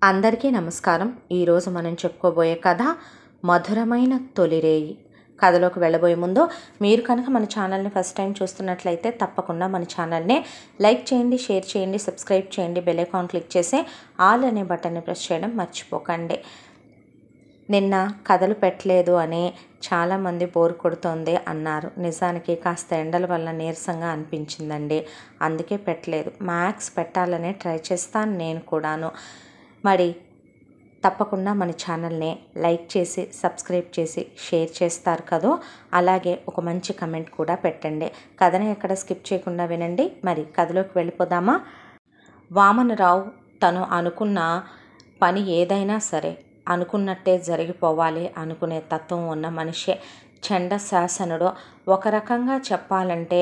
అందరికీ నమస్కారం. ఈరోజు మనం చెప్పుకోబోయే కథ మధురమైన తొలిరేయి. కథలోకి వెళ్ళబోయే ముందు మీరు కనుక మన ఛానల్ని ఫస్ట్ టైం చూస్తున్నట్లయితే తప్పకుండా మన ఛానల్ని లైక్ చేయండి, షేర్ చేయండి, సబ్స్క్రైబ్ చేయండి, బెల్ ఐకాన్ క్లిక్ చేసి ఆల్ అనే బటన్ని ప్రెస్ చేయడం మర్చిపోకండి. నిన్న కథలు పెట్టలేదు అని చాలామంది బోర్ కొడుతోంది అన్నారు. నిజానికి కాస్త ఎండల వల్ల నీరసంగా అనిపించిందండి, అందుకే పెట్టలేదు. మ్యాక్స్ పెట్టాలని ట్రై చేస్తాను నేను కూడాను. మరి తప్పకుండా మన ఛానల్ని లైక్ చేసి సబ్స్క్రైబ్ చేసి షేర్ చేస్తారు కదా. అలాగే ఒక మంచి కమెంట్ కూడా పెట్టండి. కథని ఎక్కడ స్కిప్ చేయకుండా వినండి. మరి కథలోకి వెళ్ళిపోదామా? వామనరావు తను అనుకున్న పని ఏదైనా సరే అనుకున్నట్టే జరిగిపోవాలి అనుకునే తత్వం ఉన్న మనిషే. చండశాసనుడు. ఒక రకంగా చెప్పాలంటే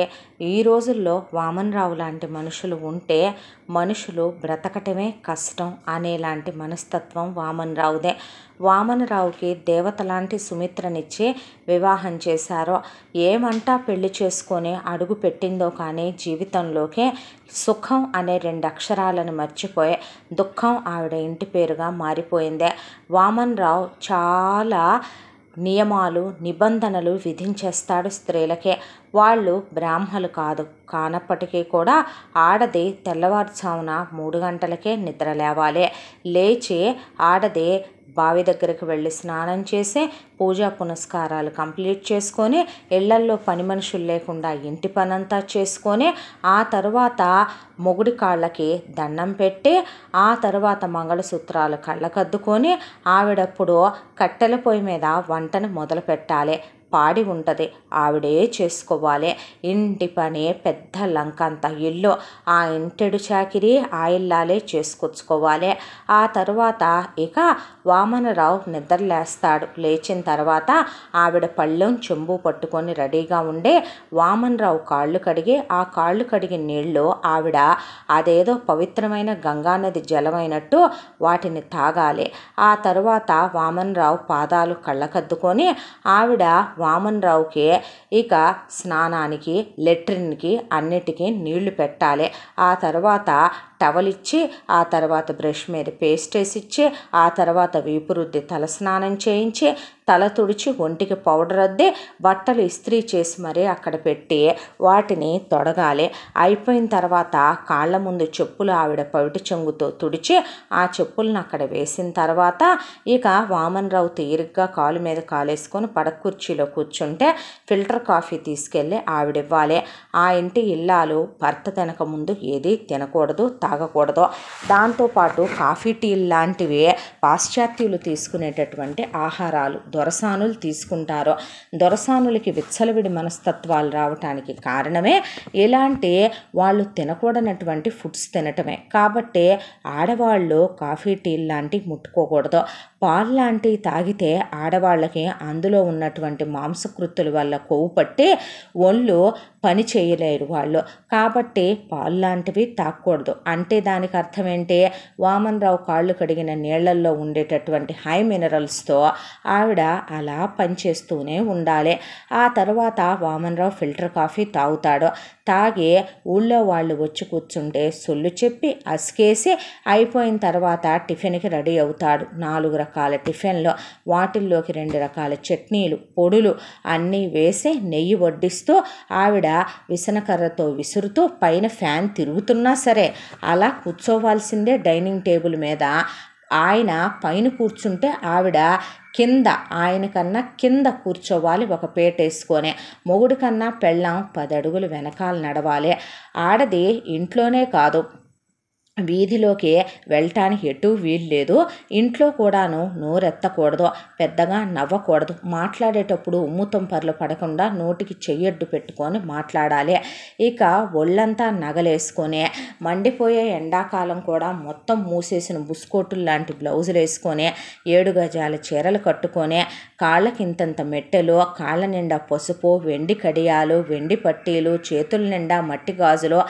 ఈ రోజుల్లో వామనరావు లాంటి మనుషులు ఉంటే మనుషులు బ్రతకటమే కష్టం అనేలాంటి మనస్తత్వం వామనరావుదే. వామనరావుకి దేవత లాంటి సుమిత్రనిచ్చి వివాహం చేశారో, ఏమంటా పెళ్లి చేసుకొని అడుగు పెట్టిందో కానీ జీవితంలోకి సుఖం అనే 2 అక్షరాలను మర్చిపోయే దుఃఖం ఆవిడ ఇంటి పేరుగా మారిపోయిందే. వామనరావు చాలా నియమాలు నిబంధనలు విధించేస్తాడు స్త్రీలకే. వాళ్ళు బ్రాహ్మలు కాదు కానప్పటికీ కూడా ఆడది తెల్లవారుజామున 3 గంటలకే నిద్ర లేవాలి. లేచి ఆడది బావి దగ్గరికి వెళ్ళి స్నానం చేసి పూజా పునస్కారాలు కంప్లీట్ చేసుకొని ఇళ్లల్లో పని మనుషులు లేకుండా ఇంటి పనంతా చేసుకొని ఆ తర్వాత మొగుడి కాళ్ళకి దండం పెట్టి ఆ తర్వాత మంగళసూత్రాలు కళ్ళకద్దుకొని ఆవిడప్పుడు కట్టెల పొయ్యి మీద వంటను మొదలు పెట్టాలి. పాడి ఉంటుంది, ఆవిడే చేసుకోవాలి. ఇంటి పని పెద్ద లంకంత ఇల్లు, ఆ ఇంటెడు చాకిరి ఆ ఇల్లాలే చేసుకొచ్చుకోవాలి. ఆ తర్వాత ఇక వామనరావు నిద్రలేస్తాడు. లేచిన తర్వాత ఆవిడ పళ్ళెం చెంబు పట్టుకొని రెడీగా ఉండే వామనరావు కాళ్ళు కడిగి ఆ కాళ్ళు కడిగిన నీళ్ళు ఆవిడ అదేదో పవిత్రమైన గంగానది జలమైనట్టు వాటిని తాగాలి. ఆ తర్వాత వామనరావు పాదాలు కళ్ళకద్దుకొని ఆవిడ వామనరావుకి ఇక స్నానానికి లెట్రిన్కి అన్నిటికీ నీళ్లు పెట్టాలి. ఆ తర్వాత టవల్ ఇచ్చి ఆ తర్వాత బ్రష్ మీద పేస్ట్ వేసి ఇచ్చి ఆ తర్వాత వీపు రుద్ది తల స్నానం చేయించి తల తుడిచి ఒంటికి పౌడర్ అద్ది బట్టలు ఇస్త్రీ చేసి మరీ అక్కడ పెట్టి వాటిని తొడగాలి. అయిపోయిన తర్వాత కాళ్ళ ముందు చెప్పులు ఆవిడ పవిటి చెంగుతో తుడిచి ఆ చెప్పులను అక్కడ వేసిన తర్వాత ఇక వామనరావు తీరిగ్గా కాలు మీద కాలేసుకొని పడక కుర్చీలో కూర్చుంటే ఫిల్టర్ కాఫీ తీసుకెళ్ళి ఆవిడివ్వాలి. ఆ ఇంటి ఇల్లాలు భర్త తినక ముందు ఏది తినకూడదు, తాగకూడదు. దాంతోపాటు కాఫీ టీ లాంటివి పాశ్చాత్యులు తీసుకునేటటువంటి ఆహారాలు దొరసానులు తీసుకుంటారు. దొరసానులకి విచ్చలవిడి మనస్తత్వాలు రావటానికి కారణమే ఇలాంటి వాళ్ళు తినకూడనటువంటి ఫుడ్స్ తినటమే. కాబట్టి ఆడవాళ్ళు కాఫీ టీ లాంటివి ముట్టుకోకూడదు. పాలు లాంటివి తాగితే ఆడవాళ్ళకి అందులో ఉన్నటువంటి మాంసకృత్తుల వల్ల కొవ్వు పట్టి ఒళ్ళు పని చేయలేరు వాళ్ళు. కాబట్టి పాలు లాంటివి తాగకూడదు. అంటే దానికి అర్థం ఏంటి? వామనరావు కాళ్ళు కడిగిన నీళ్లల్లో ఉండేటటువంటి హై మినరల్స్తో ఆవిడ అలా పనిచేస్తూనే ఉండాలి. ఆ తర్వాత వామనరావు ఫిల్టర్ కాఫీ తాగుతాడు. తాగి ఊళ్ళో వాళ్ళు వచ్చి కూర్చుంటే సొల్లు చెప్పి అసికేసి అయిపోయిన తర్వాత టిఫిన్కి రెడీ అవుతాడు. 4 రకాల టిఫిన్లు, వాటిల్లోకి 2 రకాల చట్నీలు పొడులు అన్నీ వేసి నెయ్యి వడ్డిస్తూ ఆవిడ విసనకర్రతో విసురుతూ పైన ఫ్యాన్ తిరుగుతున్నా సరే అలా కూర్చోవాల్సిందే డైనింగ్ టేబుల్ మీద. ఆయన పైన కూర్చుంటే ఆవిడ కింద ఆయన కన్నా కింద కూర్చోవాలి ఒక పీట వేసుకొని. మొగుడి కన్నా పెళ్ళాం 10 అడుగులు వెనకాల నడవాలి. ఆడది ఇంట్లోనే కాదు వీధిలోకి వెళ్ళటానికి ఎటు వీలు లేదు. ఇంట్లో కూడాను నోరెత్తకూడదు, పెద్దగా నవ్వకూడదు. మాట్లాడేటప్పుడు ఉమ్ముతుంపర్లు పడకుండా నోటికి చెయ్యడ్డు పెట్టుకొని మాట్లాడాలి. ఇక ఒళ్ళంతా నగలేసుకొని మండిపోయే ఎండాకాలం కూడా మొత్తం మూసేసిన బుస్కోటులు లాంటి బ్లౌజులు వేసుకొని 7 గజాల చీరలు కట్టుకొని కాళ్ళకింతంత మెట్టెలు, కాళ్ళ నిండా పసుపు, వెండి కడియాలు, వెండి పట్టీలు, చేతుల నిండా మట్టి గాజులు,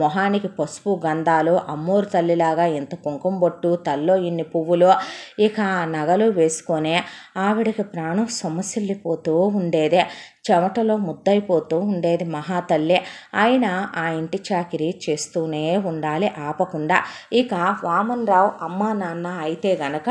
మొహానికి పసుపు గంధాలు, అమ్మోరు తల్లిలాగా ఇంత కుంకుమ బొట్టు, తల్లో ఇన్ని పువ్వులు, ఇక నగలు వేసుకొని ఆవిడకి ప్రాణం సొమ్మసిల్లిపోతూ ఉండేదే. చెమటలో ముద్దైపోతూ ఉండేది మహాతల్లి. అయినా ఆ ఇంటి చాకిరీ చేస్తూనే ఉండాలి ఆపకుండా. ఇక వామనరావు అమ్మా నాన్న అయితే గనక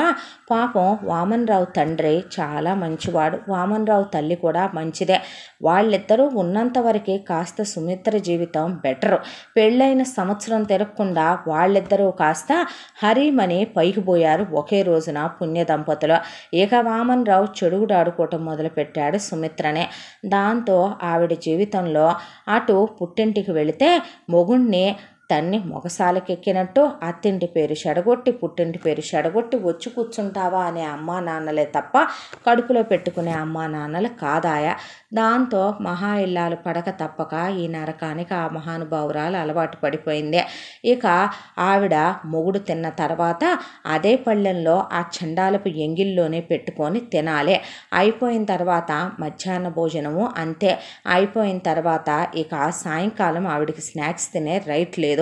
పాపం వామనరావు తండ్రి చాలా మంచివాడు, వామనరావు తల్లి కూడా మంచిదే. వాళ్ళిద్దరూ ఉన్నంత వరకే కాస్త సుమిత్ర జీవితం బెటరు. పెళ్ళైన సంవత్సరం తిరగకుండా వాళ్ళిద్దరూ కాస్త హరిమని పైకి పోయారు ఒకే రోజున పుణ్య దంపతులు. ఇక వామనరావు చెడుగుడాడుకోవటం మొదలుపెట్టాడు సుమిత్రనే. దాంతో ఆవిడ జీవితంలో అటు పుట్టింటికి వెళితే మొగుణ్ణి తన్ని మొగసాలకెక్కినట్టు అత్తింటి పేరు చెడగొట్టి పుట్టింటి పేరు చెడగొట్టి వచ్చి కూర్చుంటావా అనే అమ్మా నాన్నలే తప్ప కడుపులో పెట్టుకునే అమ్మా నాన్నలు కాదాయ. దాంతో మహా ఇల్లాలు పడక తప్పక ఈ నరకానికి ఆ మహానుభావురాలు అలవాటు పడిపోయింది. ఇక ఆవిడ మొగుడు తిన్న తర్వాత అదే పళ్ళెంలో ఆ చండాలపు ఎంగిల్లోనే పెట్టుకొని తినాలి. అయిపోయిన తర్వాత మధ్యాహ్న భోజనము అంతే. అయిపోయిన తర్వాత ఇక సాయంకాలం ఆవిడికి స్నాక్స్ తినే రైట్ లేదు.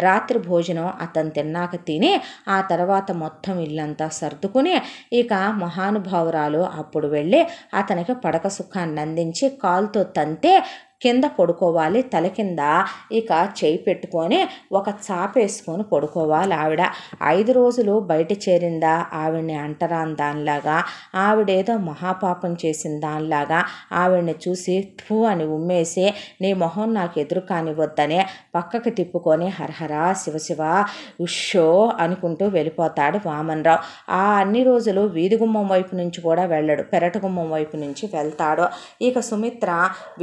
రాత్రి భోజనం అతను తిన్నాక తిని ఆ తర్వాత మొత్తం ఇల్లంతా సర్దుకుని ఇక మహానుభావురాలు అప్పుడు వెళ్ళి అతనికి పడక సుఖాన్ని అందించి కాలుతో తంతే కింద పడుకోవాలి. తల కింద ఇక చేయి పెట్టుకొని ఒక చాపేసుకొని పడుకోవాలి ఆవిడ. 5 రోజులు బయట చేరిందా ఆవిడ్ని అంటరాని దానిలాగా, ఆవిడేదో మహాపాపం చేసిన దానిలాగా ఆవిడ్ని చూసి ఫూ అని ఉమ్మేసి నీ మొహం నాకు ఎదురు కానివద్దని పక్కకి తిప్పుకొని హరహరా శివశివ ఉషో అనుకుంటూ వెళ్ళిపోతాడు వామనరావు. ఆ అన్ని రోజులు వీధి గుమ్మం వైపు నుంచి కూడా వెళ్ళడు, పెరట గుమ్మం వైపు నుంచి వెళ్తాడు. ఇక సుమిత్ర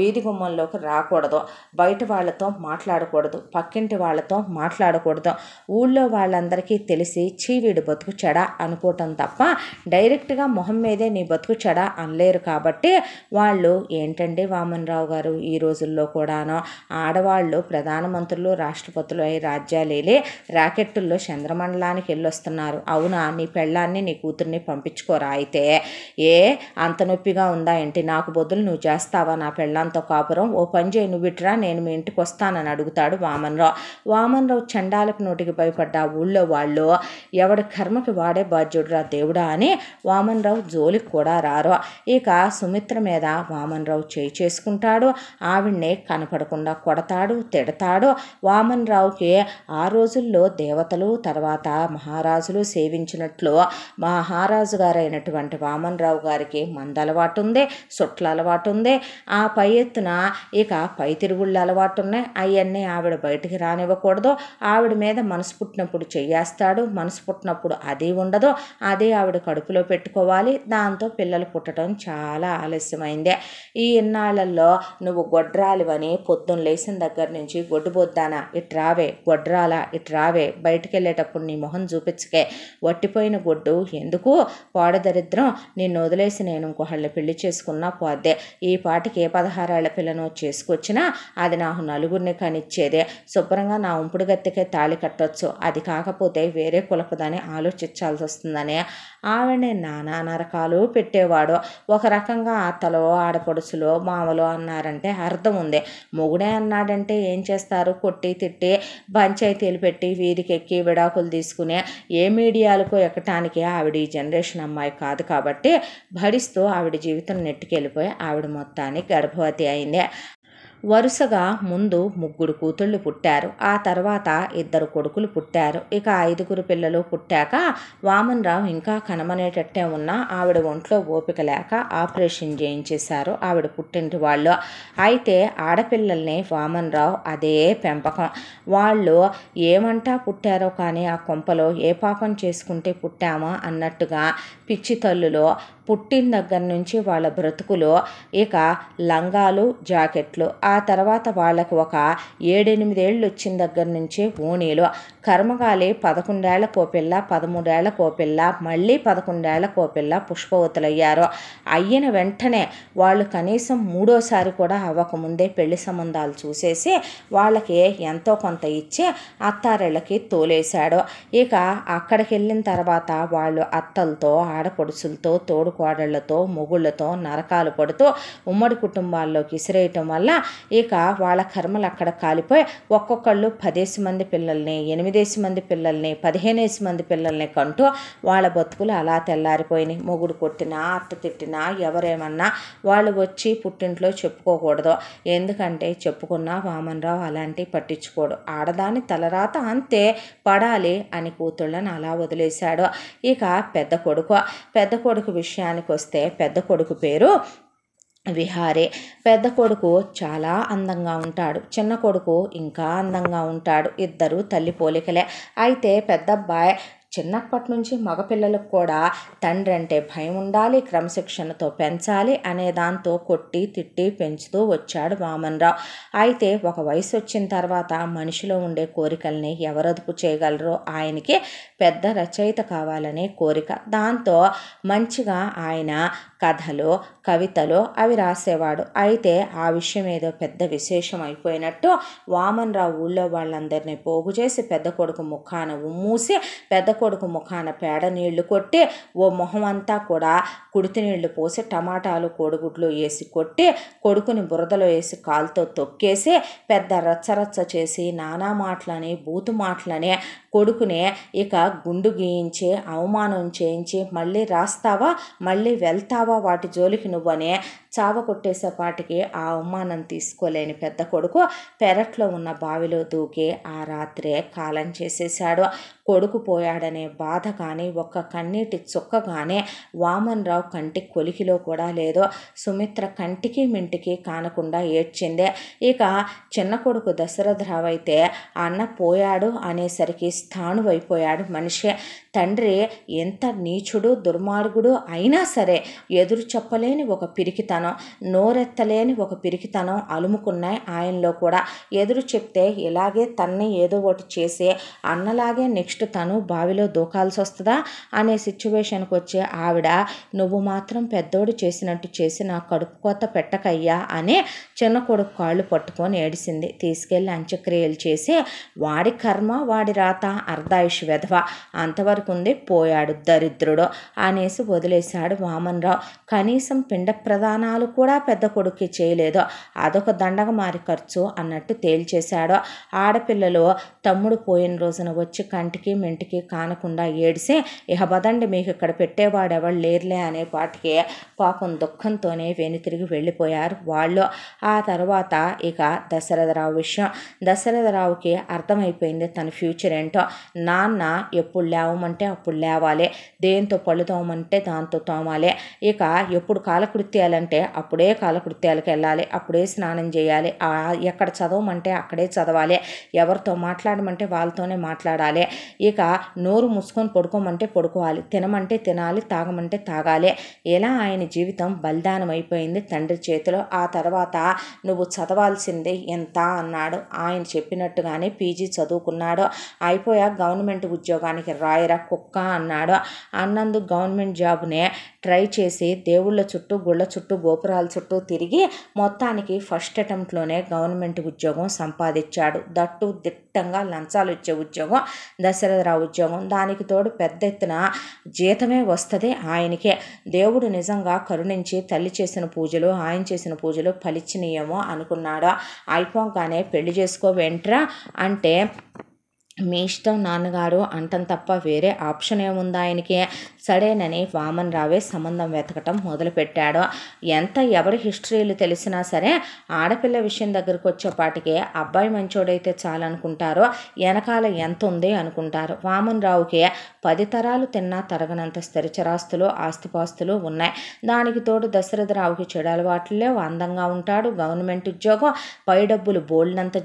వీధి గుమ్మంలో రాకూడదు, బయట వాళ్ళతో మాట్లాడకూడదు, పక్కింటి వాళ్ళతో మాట్లాడకూడదు. ఊళ్ళో వాళ్ళందరికీ తెలిసి చీవీడు బతుకు చెడ అనుకోవటం తప్ప డైరెక్ట్గా మొహం మీదే నీ బతుకు చెడ అనలేరు. కాబట్టి వాళ్ళు ఏంటండి వామనరావు గారు ఈ రోజుల్లో కూడాను ఆడవాళ్ళు ప్రధానమంత్రులు రాష్ట్రపతులు అయి రాజ్యాలేలే రాకెట్టుల్లో చంద్రమండలానికి వెళ్ళొస్తున్నారు. అవునా, నీ పెళ్ళాన్ని నీ కూతుర్ని పంపించుకోరా అయితే? ఏ అంత నొప్పిగా ఉందా ఏంటి? నాకు బదులు నువ్వు చేస్తావా నా పెళ్ళాంతో కాపురం? ఓ పని చేయి, నువ్వు ఇట్రా, నేను మీ ఇంటికి వస్తానని అడుగుతాడు వామనరావు. వామనరావు చండాలపు నోటికి భయపడ్డా ఊళ్ళో వాళ్ళు ఎవడి కర్మకి వాడే బాధ్యుడురా దేవుడా అని వామనరావు జోలికి కూడా రారు. ఇక సుమిత్ర మీద వామనరావు చేయి చేసుకుంటాడు, ఆవిడ్ని కనపడకుండా కొడతాడు, తిడతాడు. వామనరావుకి ఆ రోజుల్లో దేవతలు తర్వాత మహారాజులు సేవించినట్లు మహారాజు గారైనటువంటి వామనరావు గారికి మందలవాటు ఉంది, సుట్ల అలవాటు ఉంది. ఆ పై ఎత్తున ఇక పై తిరుగుళ్ళు అలవాటు ఉన్నాయి. అవన్నీ ఆవిడ బయటికి రానివ్వకూడదు. ఆవిడ మీద మనసు పుట్టినప్పుడు చెయ్యేస్తాడు, మనసు పుట్టినప్పుడు అది ఉండదు, అదే ఆవిడ కడుపులో పెట్టుకోవాలి. దాంతో పిల్లలు పుట్టడం చాలా ఆలస్యమైంది. ఈ ఇన్నాళ్లలో నువ్వు గొడ్రాలివని పొద్దున్న లేచిన దగ్గర నుంచి గొడ్డుబొద్దానా ఇట్రావే, గొడ్రాలా ఇట్రావే, బయటికి వెళ్ళేటప్పుడు నీ మొహం చూపించకే, వట్టిపోయిన గొడ్డు ఎందుకు, పాడదరిద్రం, నిన్ను వదిలేసి నేను ఇంకొకళ్ళని పెళ్లి చేసుకున్నా పోద్దే, ఈ పాటికి ఏ 16 ఏళ్ల పిల్లను చేసుకొచ్చినా అది నాకు నలుగురిని కనిచ్చేదే, శుభ్రంగా నా ఉంపుడు గత్తెకే తాళి కట్టొచ్చు, అది కాకపోతే వేరే కులపదని ఆలోచించాల్సి వస్తుందని ఆవిడని నానా నరకాలు పెట్టేవాడు. ఒక రకంగా అత్తలో ఆడపడుచులో మామలో అన్నారంటే అర్థం ఉంది. మొగుడే అన్నాడంటే ఏం చేస్తారు, కొట్టి తిట్టి పంచాయతీలు పెట్టి వీధికెక్కి విడాకులు తీసుకునే ఏ మీడియాలకు ఎక్కటానికి ఆవిడ ఈ జనరేషన్ అమ్మాయి కాదు. కాబట్టి భరిస్తూ ఆవిడ జీవితం నెట్టుకెళ్ళిపోయి ఆవిడ మొత్తానికి గర్భవతి అయింది. వరుసగా ముందు 3 కూతుళ్ళు పుట్టారు, ఆ తర్వాత 2 కొడుకులు పుట్టారు. ఇక 5 పిల్లలు పుట్టాక వామనరావు ఇంకా కనమనేటట్టే ఉన్నా ఆవిడ ఒంట్లో ఓపిక లేక ఆపరేషన్ చేయించేశారు ఆవిడ పుట్టింటి వాళ్ళు. అయితే ఆడపిల్లల్ని వామనరావు అదే పెంపకం. వాళ్ళు ఏమంటా పుట్టారో కానీ ఆ కొంపలో ఏ పాపం చేసుకుంటే పుట్టామో అన్నట్టుగా పిచ్చి తల్లులో పుట్టిన దగ్గర నుంచి వాళ్ళ బ్రతుకులు ఇక లంగాలు జాకెట్లు, ఆ తర్వాత వాళ్ళకు ఒక 7-8 ఏళ్ళు వచ్చిన దగ్గర నుంచి ఓణీలు, కర్మగాలి 11 ఏళ్లకో పిల్ల, 13 ఏళ్లకో పిల్ల, మళ్ళీ 11 ఏళ్లకో పిల్ల పుష్పవతులయ్యారు. అయిన వెంటనే వాళ్ళు కనీసం 3వసారి కూడా అవ్వకముందే పెళ్లి సంబంధాలు చూసేసి వాళ్ళకి ఎంతో కొంత ఇచ్చి అత్తారిళ్ళకి తోలేశాడు. ఇక అక్కడికి వెళ్ళిన తర్వాత వాళ్ళు అత్తలతో ఆడపడుచులతో తోడు కోడళ్లతో మొగుళ్ళతో నరకాలు పడుతూ ఉమ్మడి కుటుంబాల్లోకి ఇసిరేయటం వల్ల ఇక వాళ్ళ కర్మలు అక్కడ కాలిపోయి ఒక్కొక్కళ్ళు 10 మంది పిల్లల్ని 8 మంది పిల్లల్ని 15 మంది పిల్లల్ని కంటూ వాళ్ళ బతుకులు అలా తెల్లారిపోయినాయి. మొగుడు కొట్టినా అత్త తిట్టినా ఎవరేమన్నా వాళ్ళు వచ్చి పుట్టింట్లో చెప్పుకోకూడదు. ఎందుకంటే చెప్పుకున్నా వామనరావు అలాంటివి పట్టించుకోడు. ఆడదాని తలరాత అంతే పడాలి అని కూతుళ్ళని అలా వదిలేశాడు. ఇక పెద్ద కొడుకు విషయానికి వస్తే పెద్ద కొడుకు పేరు విహారీ. పెద్ద కొడుకు చాలా అందంగా ఉంటాడు, చిన్న కొడుకు ఇంకా అందంగా ఉంటాడు. ఇద్దరు తల్లి పోలికలే. అయితే పెద్దబ్బాయి చిన్నప్పటి నుంచి మగపిల్లలకు కూడా తండ్రి అంటే భయం ఉండాలి, క్రమశిక్షణతో పెంచాలి అనే దాంతో కొట్టి తిట్టి పెంచుతూ వచ్చాడు వామనరావు. అయితే ఒక వయసు వచ్చిన తర్వాత మనిషిలో ఉండే కోరికల్ని ఎవరదుపు చేయగలరో ఆయనకి పెద్ద రచయిత కావాలనే కోరిక. దాంతో మంచిగా ఆయన కథలు కవితలు అవి రాసేవాడు. అయితే ఆ విషయం ఏదో పెద్ద విశేషం అయిపోయినట్టు వామనరావు ఊళ్ళో వాళ్ళందరినీ పోగు చేసి పెద్ద కొడుకు ముఖాన ఉమ్మూసి పెద్ద కొడుకు ముఖాన పేడ నీళ్లు కొట్టి ఓ మొహం అంతా కూడా కుడితి నీళ్లు పోసి టమాటాలు కోడిగుడ్లు వేసి కొట్టి కొడుకుని బురదలో వేసి కాలుతో తొక్కేసి పెద్ద రచ్చరచ్చ చేసి నానా మాటలని బూతు మాటలని కొడుకుని ఇక గుండు గీయించి అవమానం చేయించి మళ్ళీ రాస్తావా మళ్ళీ వెళ్తావా వాటి జోలికి నువ్వనే చావ కొట్టేసేపాటికి ఆ అవమానం తీసుకోలేని పెద్ద కొడుకు పెరట్లో ఉన్న బావిలో దూకి ఆ రాత్రే కాలం చేసేశాడు. కొడుకు పోయాడనే బాధ కానీ ఒక్క కన్నీటి చుక్క కానీ వామనరావు కంటి కొలికిలో కూడా లేదు. సుమిత్ర కంటికి మింటికి కానకుండా ఏడ్చిందే. ఇక చిన్న కొడుకు దశరథరావు అయితే అన్న పోయాడు అనేసరికి స్థాణువైపోయాడు మనిషి. తండ్రి ఎంత నీచుడు దుర్మార్గుడు అయినా సరే ఎదురు చెప్పలేని ఒక పిరికితనం, నోరెత్తలేని ఒక పిరికితనం అలుముకున్నాయి ఆయనలో కూడా. ఎదురు చెప్తే ఇలాగే తన్ని ఏదో ఒకటి చేసి అన్నలాగే నెక్స్ట్ తను బావిలో దూకాల్సి వస్తుందా అనే సిచ్యువేషన్కి వచ్చే ఆవిడ నువ్వు మాత్రం పెద్దోడు చేసినట్టు చేసి నా కడుపు కోత పెట్టకయ్యా అని చిన్న కొడుకు కాళ్ళు పట్టుకొని ఏడిసింది. తీసుకెళ్ళి అంత్యక్రియలు చేసి వాడి కర్మ వాడి రాత అర్ధాయుష్ వెధవ అంతవరకు ఉంది, పోయాడు దరిద్రుడు అనేసి వదిలేశాడు వామనరావు. కనీసం పిండ ప్రదానాలు కూడా పెద్ద కొడుక్కి చేయలేదు. అదొక దండగ మారి ఖర్చు అన్నట్టు తేల్చేశాడు. ఆడపిల్లలు తమ్ముడు పోయిన రోజున వచ్చి కంటికి మెంటికి కానకుండా ఏడిసి ఇహ బదండి మీకు ఇక్కడ పెట్టేవాడెవడు లేర్లే అనే పాటికి పాపం దుఃఖంతోనే వెనుతిరిగి వెళ్ళిపోయారు వాళ్ళు. ఆ తర్వాత ఇక దశరథరావు విషయం. దశరథరావుకి అర్థమైపోయింది తన ఫ్యూచర్ ఏంటో. నాన్న ఎప్పుడు లేవమంటే అప్పుడు లేవాలి, దేంతో పళ్ళు తోమంటే దాంతో తోమాలి, ఇక ఎప్పుడు కాలకృత్యాలంటే అప్పుడే కాలకృత్యాలకు వెళ్ళాలి, అప్పుడే స్నానం చేయాలి, ఎక్కడ చదవమంటే అక్కడే చదవాలి, ఎవరితో మాట్లాడమంటే వాళ్ళతోనే మాట్లాడాలి, ఇక నోరు మూసుకొని పడుకోమంటే పడుకోవాలి, తినమంటే తినాలి, తాగమంటే తాగాలి. ఇలా ఆయన జీవితం బలిదానం అయిపోయింది తండ్రి చేతిలో. ఆ తర్వాత నువ్వు చదవాల్సిందే ఎంత అన్నాడు. ఆయన చెప్పినట్టుగానే పీజీ చదువుకున్నాడు. అయిపోయా గవర్నమెంట్ ఉద్యోగానికి రాయరా కుక్క అన్నాడు. అన్నందుకు గవర్నమెంట్ జాబ్నే ట్రై చేసి దేవుళ్ళ చుట్టూ గుళ్ళ చుట్టూ గోపురాల చుట్టూ తిరిగి మొత్తానికి ఫస్ట్ అటెంప్ట్లోనే గవర్నమెంట్ ఉద్యోగం సంపాదించాడు. దట్టు దిట్టంగా లంచాలు ఇచ్చే ఉద్యోగం దశరథరావు ఉద్యోగం. దానికి తోడు పెద్ద ఎత్తున జీతమే వస్తుంది ఆయనకే. దేవుడు నిజంగా కరుణించి తల్లి చేసిన పూజలు ఆయన చేసిన పూజలు ఫలించినయేమో అనుకున్నాడు. అయిపోగానే పెళ్లి చేసుకోవేంట్రా అంటే మీ ఇష్టం నాన్నగారు అంటం తప్ప వేరే ఆప్షన్ ఏముంది ఆయనకి. సరేనని వామనరావే సంబంధం వెతకటం మొదలుపెట్టాడు. ఎంత ఎవరి హిస్టరీలు తెలిసినా సరే ఆడపిల్ల విషయం దగ్గరకు వచ్చేపాటికి అబ్బాయి మంచోడైతే చాలనుకుంటారో వెనకాల ఎంత ఉంది అనుకుంటారు. వామనరావుకి 10 తరాలు తిన్నా తరగనంత స్థిరచరాస్తులు ఆస్తిపాస్తులు ఉన్నాయి. దానికి తోడు దశరథరావుకి చెడు అలవాట్లు లేవు, అందంగా ఉంటాడు, గవర్నమెంట్ ఉద్యోగం, పై డబ్బులు బోల్డ్నంత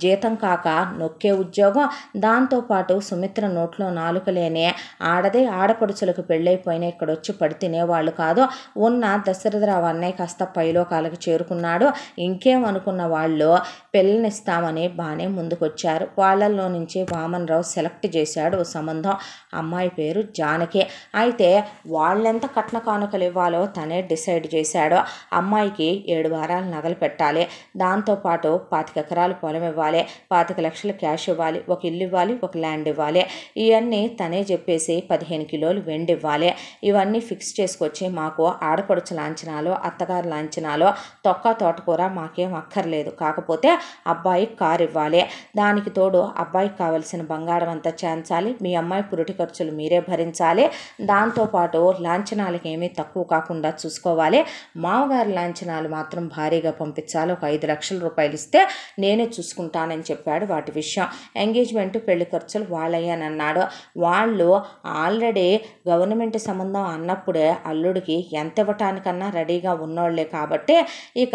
జీతం కాక నొక్కే ఉద్యోగం. దాంతోపాటు సుమిత్ర నోట్లో నాలుక లేని ఆడదే ఆడపడుచులకు పెళ్ళైపోయినా ఇక్కడ వచ్చి పడి తినేవాళ్ళు కాదు. ఉన్న దశరథరావు అన్నయ్య కాస్త పైలోకాలకు చేరుకున్నాడు. ఇంకేమనుకున్న వాళ్ళు పిల్లనిస్తామని బాగానే ముందుకొచ్చారు. వాళ్ళల్లో నుంచి వామనరావు సెలెక్ట్ చేశాడు సంబంధం. అమ్మాయి పేరు జానకి. అయితే వాళ్ళెంత కట్న కానుకలు ఇవ్వాలో తనే డిసైడ్ చేశాడు. అమ్మాయికి 7 వారాలు నగలు పెట్టాలి, దాంతోపాటు 25 ఎకరాలు పొలం ఇవ్వాలి, 25 లక్షల క్యాష్ క్యాష్ ఇవ్వాలి, ఒక ఇల్లు ఇవ్వాలి, ఒక ల్యాండ్ ఇవ్వాలి, ఇవన్నీ తనే చెప్పేసి 15 కిలోలు వెండి ఇవ్వాలి. ఇవన్నీ ఫిక్స్ చేసుకొచ్చి మాకు ఆడపడుచు లాంఛనాలు, అత్తగారు లాంఛనాలు, తొక్క తోటకూర మాకేం అక్కర్లేదు, కాకపోతే అబ్బాయికి కారు ఇవ్వాలి, దానికి తోడు అబ్బాయికి కావలసిన బంగారం అంతా చేయించాలి, మీ అమ్మాయి పురిటి ఖర్చులు మీరే భరించాలి, దాంతోపాటు లాంఛనాలకి ఏమీ తక్కువ కాకుండా చూసుకోవాలి, మామగారి లాంఛనాలు మాత్రం భారీగా పంపించాలి, ఒక 5 లక్షల రూపాయలు ఇస్తే నేనే చూసుకుంటానని చెప్పాడు. వాటి విషయం ఎంగేజ్మెంట్ పెళ్లి ఖర్చులు వాళ్ళయ్యానన్నాడు. వాళ్ళు ఆల్రెడీ గవర్నమెంట్ సంబంధం అన్నప్పుడే అల్లుడికి ఎంత ఇవ్వటానికన్నా రెడీగా ఉన్నోళ్లే కాబట్టి ఇక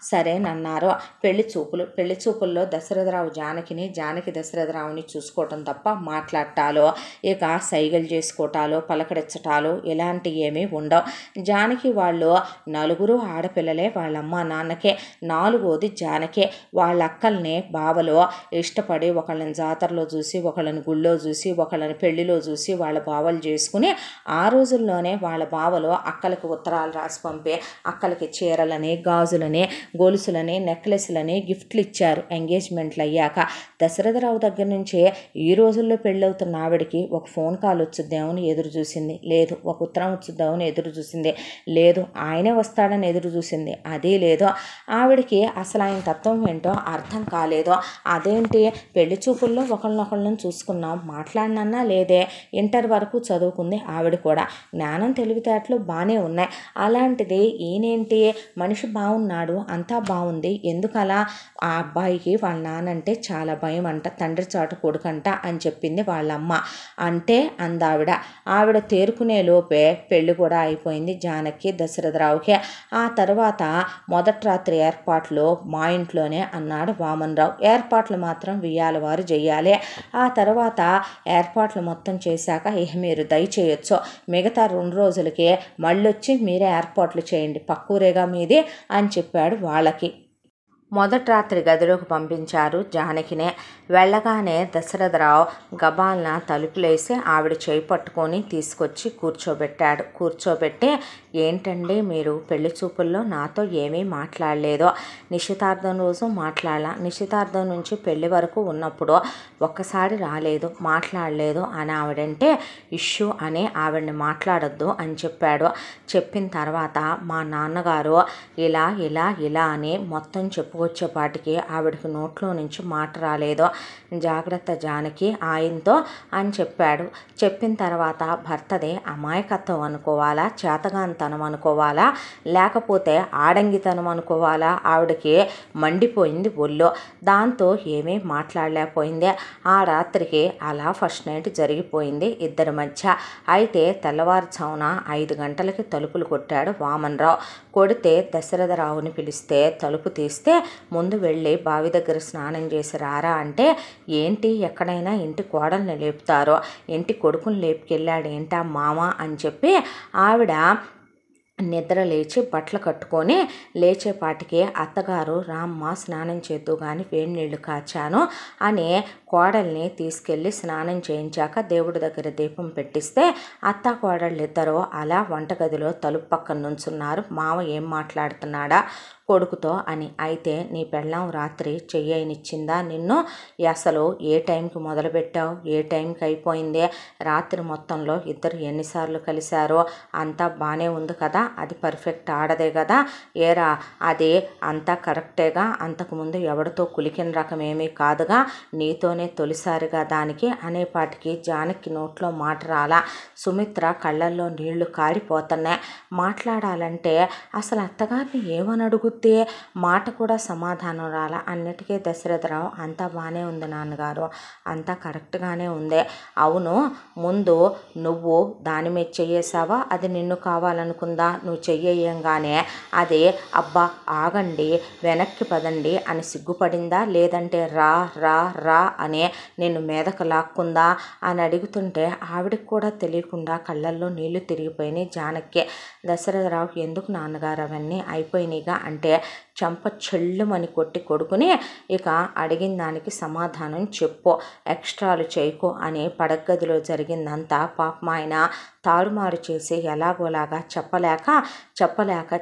సరేనన్నారు. పెళ్లి చూపుల్లో దశరథరావు జానకిని, జానకి దశరథరావుని చూసుకోవటం తప్ప మాట్లాడటాలు, ఇక సైగలు చేసుకోవటాలు, పలకరించటాలు ఇలాంటివి ఏమీ ఉండవు. జానకి వాళ్ళు 4 ఆడపిల్లలే, వాళ్ళ అమ్మ నాన్నకే, 4వది జానకే. వాళ్ళ అక్కల్ని బావలో ఇష్టపడి ఒకళ్ళని జాతరలో చూసి, ఒకళ్ళని గుళ్ళో చూసి, ఒకళ్ళని పెళ్లిలో చూసి వాళ్ళ బావలు చేసుకుని ఆ రోజుల్లోనే వాళ్ళ బావలో అక్కలకి ఉత్తరాలు రాసి పంపి అక్కలకి చీరలని, గాజులని, గొలుసులని, నెక్లెస్లని గిఫ్ట్లు ఇచ్చారు. ఎంగేజ్మెంట్లు అయ్యాక దశరథరావు దగ్గర నుంచే ఈ రోజుల్లో పెళ్ళవుతున్న ఆవిడికి ఒక ఫోన్ కాల్ వచ్చుద్దామని ఎదురు చూసింది లేదు, ఒక ఉత్తరం వచ్చుద్దామని ఎదురు చూసింది లేదు, ఆయనే వస్తాడని ఎదురు చూసింది అదే లేదు. ఆవిడికి అసలు ఆయన తత్వం ఏంటో అర్థం కాలేదు. అదేంటి పెళ్లి చూపుల్లో ఒకళ్ళనొకళ్ళని చూసుకున్నాం, మాట్లాడినన్నా లేదే, ఇంటర్ వరకు చదువుకుంది ఆవిడ కూడా, జ్ఞానం తెలివితేటలు బాగానే ఉన్నాయి, అలాంటిది ఈయనేంటి మనిషి బాగున్నాడు, అంతా బాగుంది, ఎందుకలా? ఆ అబ్బాయికి వాళ్ళ నానంటే చాలా భయం అంట, తండ్రి చాటు కొడుకంట అని చెప్పింది వాళ్ళమ్మ. అంటే అందావిడ. ఆవిడ తేరుకునే లోపే పెళ్లి కూడా అయిపోయింది జానకి దశరథరావుకి. ఆ తర్వాత మొదటి రాత్రి ఏర్పాట్లు మా ఇంట్లోనే అన్నాడు వామనరావు. ఏర్పాట్లు మాత్రం వియ్యాల వారు చెయ్యాలి. ఆ తర్వాత ఏర్పాట్లు మొత్తం చేశాక ఇక మీరు దయచేయొచ్చు, మిగతా 2 రోజులకి మళ్ళొచ్చి మీరే ఏర్పాట్లు చేయండి, పక్కూరేగా మీది అని చెప్పాడు వాళ్ళకి. మొదటి రాత్రి గదిలోకి పంపించారు జానకినే. వెళ్ళగానే దశరథరావు గబాల్న తలుపులేసి ఆవిడ చేయి పట్టుకొని తీసుకొచ్చి కూర్చోబెట్టి ఏంటండి మీరు పెళ్లి చూపుల్లో నాతో ఏమీ మాట్లాడలేదు, నిశ్చితార్థం రోజు మాట్లాడాల, నిశ్చితార్థం నుంచి పెళ్లి వరకు ఉన్నప్పుడు ఒక్కసారి రాలేదు, మాట్లాడలేదు అని ఆవిడంటే ఇష్యూ అని ఆవిడని మాట్లాడొద్దు అని చెప్పాడు. చెప్పిన తర్వాత మా నాన్నగారు ఇలా ఇలా ఇలా అని మొత్తం వచ్చేపాటికి ఆవిడకి నోట్లో నుంచి మాట రాలేదు. జాగ్రత్త జానకి ఆయనతో అని చెప్పాడు. చెప్పిన తర్వాత భర్తదే అమాయకత్వం అనుకోవాలా, చేతగానితనం అనుకోవాలా, లేకపోతే ఆడంగితనం అనుకోవాలా? ఆవిడకి మండిపోయింది ఒళ్ళో. దాంతో ఏమీ మాట్లాడలేకపోయింది. ఆ రాత్రికి అలా ఫస్ట్ నైట్ జరిగిపోయింది ఇద్దరి మధ్య. అయితే తెల్లవారుజామున 5 గంటలకి తలుపులు కొట్టాడు వామనరావు. కొడితే దశరథరావుని పిలిస్తే తలుపు తీస్తే ముందు వెళ్ళి బావి దగ్గర స్నానం చేసి రారా అంటే ఏంటి ఎక్కడైనా ఇంటి కోడల్ని లేపుతారో, ఇంటి కొడుకుని లేపుకెళ్ళాడు ఏంటా మామ అని చెప్పి ఆవిడ నిద్ర లేచి బట్టలు కట్టుకొని లేచేపాటికి అత్తగారు రామ్మ స్నానం చేద్దు కానీ వేడి నీళ్లు కాచాను అని కోడల్ని తీసుకెళ్ళి స్నానం చేయించాక దేవుడి దగ్గర దీపం పెట్టిస్తే అత్త కోడళ్ళు ఇద్దరు అలా వంటగదిలో తలుపు పక్కన నుంచున్నారు. మామ ఏం మాట్లాడుతున్నాడా కొడుకుతో అని. అయితే నీ పెళ్ళాం రాత్రి చెయ్యనిచ్చిందా నిన్ను? అసలు ఏ టైంకి మొదలుపెట్టావు, ఏ టైంకి అయిపోయింది, రాత్రి మొత్తంలో ఇద్దరు ఎన్నిసార్లు కలిశారో అంతా బాగానే ఉంది కదా, అది పర్ఫెక్ట్ ఆడదే కదా, ఏరా అది అంతా కరెక్టేగా, అంతకుముందు ఎవరితో కులికిన రకం ఏమీ కాదుగా, నీతోనే తొలిసారిగా దానికి అనేపాటికి జానకి నోట్లో మాట రాలా. సుమిత్ర కళ్ళల్లో నీళ్లు కారిపోతున్నాయి. మాట్లాడాలంటే అసలు అత్తగారిని ఏమని అడుగుద్ది, మాట కూడా సమాధానం రాలా. అన్నిటికీ దశరథరావు అంతా బాగానే ఉంది నాన్నగారు, అంతా కరెక్ట్గానే ఉంది. అవును ముందు నువ్వు దాని మీద చెయ్యేసావా, అది నిన్ను కావాలనుకుందా? నువ్వు చెయ్యంగానే అది అబ్బా ఆగండి వెనక్కి పదండి అని సిగ్గుపడిందా, లేదంటే రా రా రా అని నిన్ను మీదకు లాక్కుందా అని అడుగుతుంటే ఆవిడకి కూడా తెలియకుండా కళ్ళల్లో నీళ్లు తిరిగిపోయినాయి జానకి. దశరథరావుకి ఎందుకు నాన్నగారు అవన్నీ అయిపోయినాయిగా అంటే చెంప చెల్లుమని కొట్టి కొడుకుని ఇక అడిగిన దానికి సమాధానం చెప్పు, ఎక్స్ట్రాలు చేయకు అని పడగదిలో జరిగిందంతా పాపం ఆయన తారుమారు చేసి ఎలాగోలాగా చెప్పలేక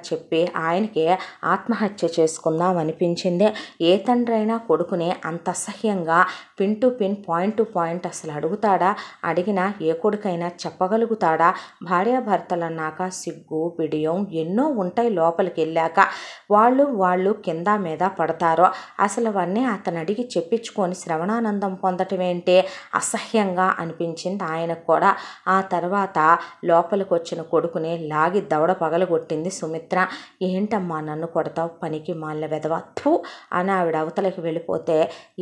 చెప్పి ఆయనకి ఆత్మహత్య చేసుకుందాం అనిపించింది. ఏ తండ్రి అయినా కొడుకుని అంత అసహ్యంగా pin to pin, point to point అసలు అడుగుతాడా? అడిగినా ఏ కొడుకైనా చెప్పగలుగుతాడా? భార్యాభర్తలన్నాక సిగ్గు బిడియం ఎన్నో ఉంటాయి. లోపలికి వెళ్ళాక వాళ్ళు కింద మీద పడతారో అసలు అవన్నీ అతను అడిగి చెప్పించుకొని శ్రవణానందం పొందటం ఏంటి? అసహ్యంగా అనిపించింది ఆయనకు కూడా. ఆ తర్వాత లోపలికి వచ్చిన కొడుకుని లాగి దవడ పగలగొట్టింది సుమిత్ర. ఏంటమ్మా నన్ను కొడతావు, పనికి మాలిన వెధవ, థూ అని ఆవిడ అవతలకి వెళ్ళిపోతే,